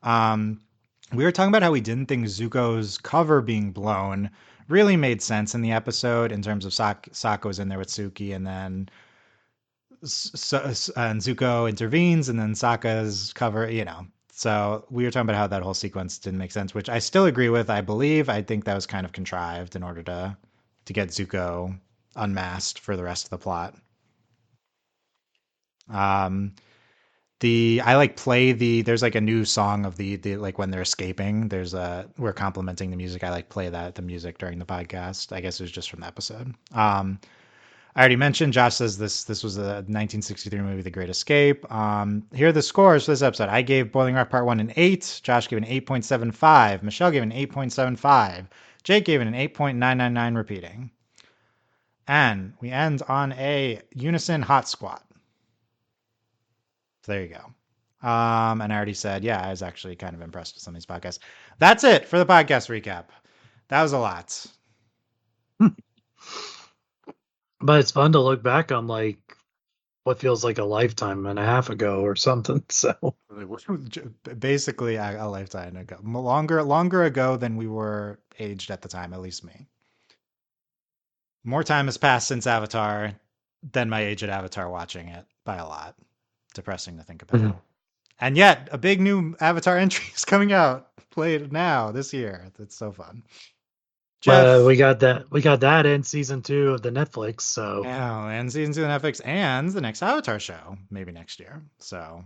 Um, we were talking about how we didn't think Zuko's cover being blown really made sense in the episode in terms of Sokka was in there with Suki, and then and Zuko intervenes, and then Sokka's cover, So we were talking about how that whole sequence didn't make sense, which I still agree with. I think that was kind of contrived in order to get Zuko unmasked for the rest of the plot. Um, I like play there's like a new song of the like when they're escaping. We're complimenting the music. I like play the music during the podcast. I guess it was just from the episode. I already mentioned. Josh says this was a 1963 movie, The Great Escape. Here are the scores for this episode. I gave Boiling Rock Part 1 an 8. Josh gave an 8.75. Michelle gave an 8.75. Jake gave it an 8.999 repeating. And we end on a unison hot squat. So there you go. And I already said, yeah, I was actually kind of impressed with some of these podcasts. That's it for the podcast recap. That was a lot. But it's fun to look back on like what feels like a lifetime and a half ago or something. So basically a lifetime ago, longer ago than we were aged at the time, at least me. More time has passed since Avatar than my age at Avatar watching it by a lot. Depressing to think about. Mm-hmm. And yet, a big new Avatar entry is coming out, played now this year. It's so fun. Jeff, we got that in season 2 of the Netflix. So and season 2 of Netflix, and the next Avatar show maybe next year. So,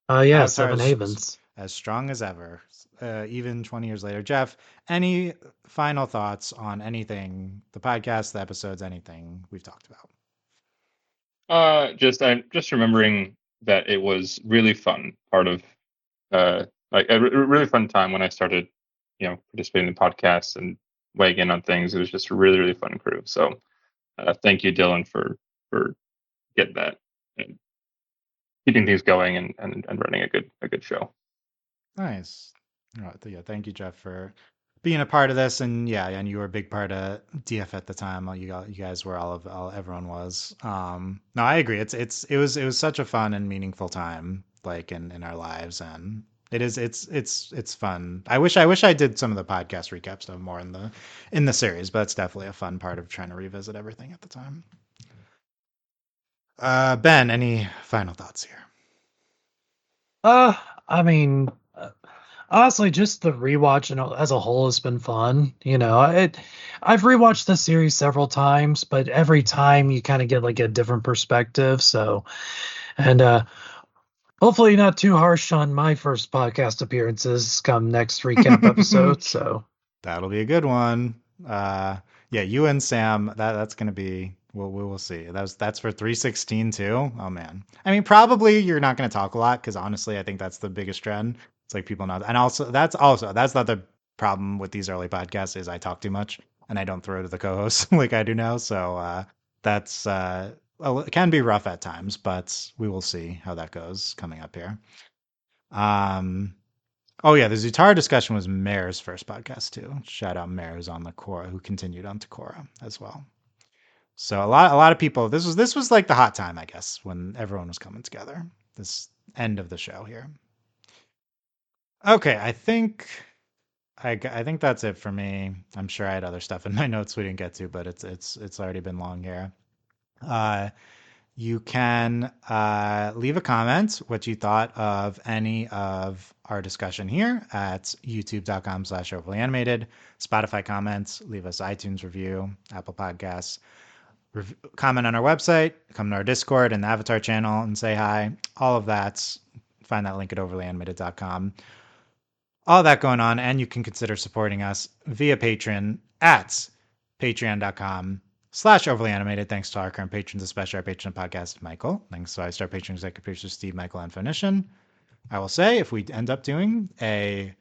yeah, Seven Havens, as strong as ever, even 20 years later. Jeff, any final thoughts on anything, the podcast, the episodes, anything we've talked about? I'm just remembering that it was really fun. Part of like a really fun time when I started, participating in the podcast and weighing in on things. It was just a really, really fun crew. So thank you, Dylan, for getting that and keeping things going and running a good show. Nice. Yeah, thank you, Jeff, for being a part of this, and you were a big part of DF at the time. You guys were everyone was. No, I agree. It was such a fun and meaningful time, like in our lives, and it's fun. I wish I did some of the podcast recap stuff more in the series, but it's definitely a fun part of trying to revisit everything at the time. Ben, any final thoughts here? I mean, honestly, just the rewatch as a whole has been fun. I've rewatched the series several times, but every time you kind of get like a different perspective. So, and hopefully not too harsh on my first podcast appearances come next recap episode. So that'll be a good one. Yeah, you and Sam. That's gonna be. We will see. That's for 316 too. Oh man. I mean, probably you're not gonna talk a lot because honestly, I think that's the biggest trend. It's like people not, and that's the other problem with these early podcasts is I talk too much and I don't throw to the co-hosts like I do now. So that's it can be rough at times, but we will see how that goes coming up here. Oh yeah, the Zutara discussion was Mare's first podcast too. Shout out Mare who's on the Korra, who continued on to Korra as well. So a lot of people. This was like the hot time, I guess, when everyone was coming together. This end of the show here. Okay, I think that's it for me. I'm sure I had other stuff in my notes we didn't get to, but it's already been long here. Uh, you can leave a comment what you thought of any of our discussion here at youtube.com/overly animated. Spotify comments, leave us iTunes review, Apple Podcasts, comment on our website, come to our Discord and the Avatar channel and say hi. All of that. Find that link at overlyanimated.com. All that going on, and you can consider supporting us via Patreon at patreon.com/overly animated. Thanks to our current patrons, especially our patron podcast, Michael. Thanks to our star patron executive producer, Steve, Michael, and Phoenician. I will say, if we end up doing a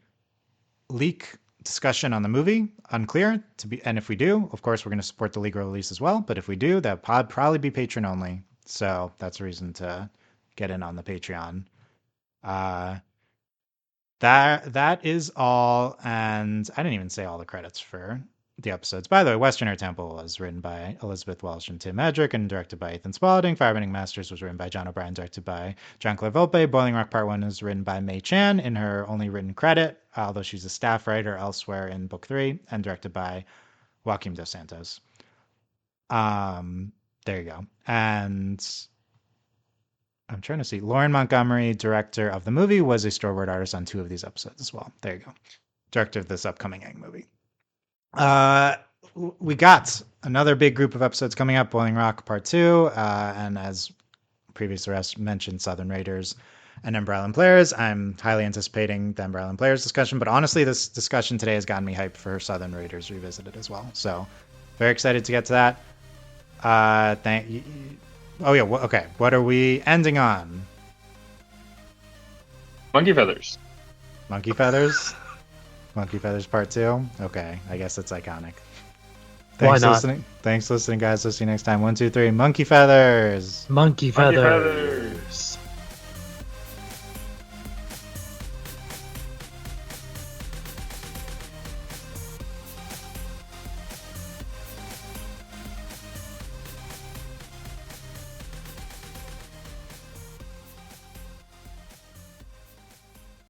leak discussion on the movie, unclear to be, and if we do, of course, we're going to support the legal release as well. But if we do, that pod probably be patron only. So that's a reason to get in on the Patreon. That is all, and I didn't even say all the credits for the episodes. By the way, Western Air Temple was written by Elizabeth Welsh and Tim Edrick and directed by Ethan Spalding. Firebending Masters was written by John O'Brien, directed by John Claire Volpe. Boiling Rock Part 1 was written by Mei Chan in her only written credit, although she's a staff writer elsewhere in Book 3, and directed by Joaquim Dos Santos. There you go. And I'm trying to see. Lauren Montgomery, director of the movie, was a storyboard artist on 2 of these episodes as well. There you go. Director of this upcoming Aang movie. We got another big group of episodes coming up, Boiling Rock Part 2, and as previously mentioned, Southern Raiders and Ember Island Players. I'm highly anticipating the Ember Island Players discussion, but honestly, this discussion today has gotten me hyped for Southern Raiders Revisited as well. So very excited to get to that. Oh yeah, okay. What are we ending on? Monkey feathers. Monkey feathers? Monkey feathers part 2? Okay, I guess it's iconic. Thanks for listening. Thanks for listening, guys. We'll see you next time. 1, 2, 3. Monkey feathers. Monkey feathers. Monkey feathers.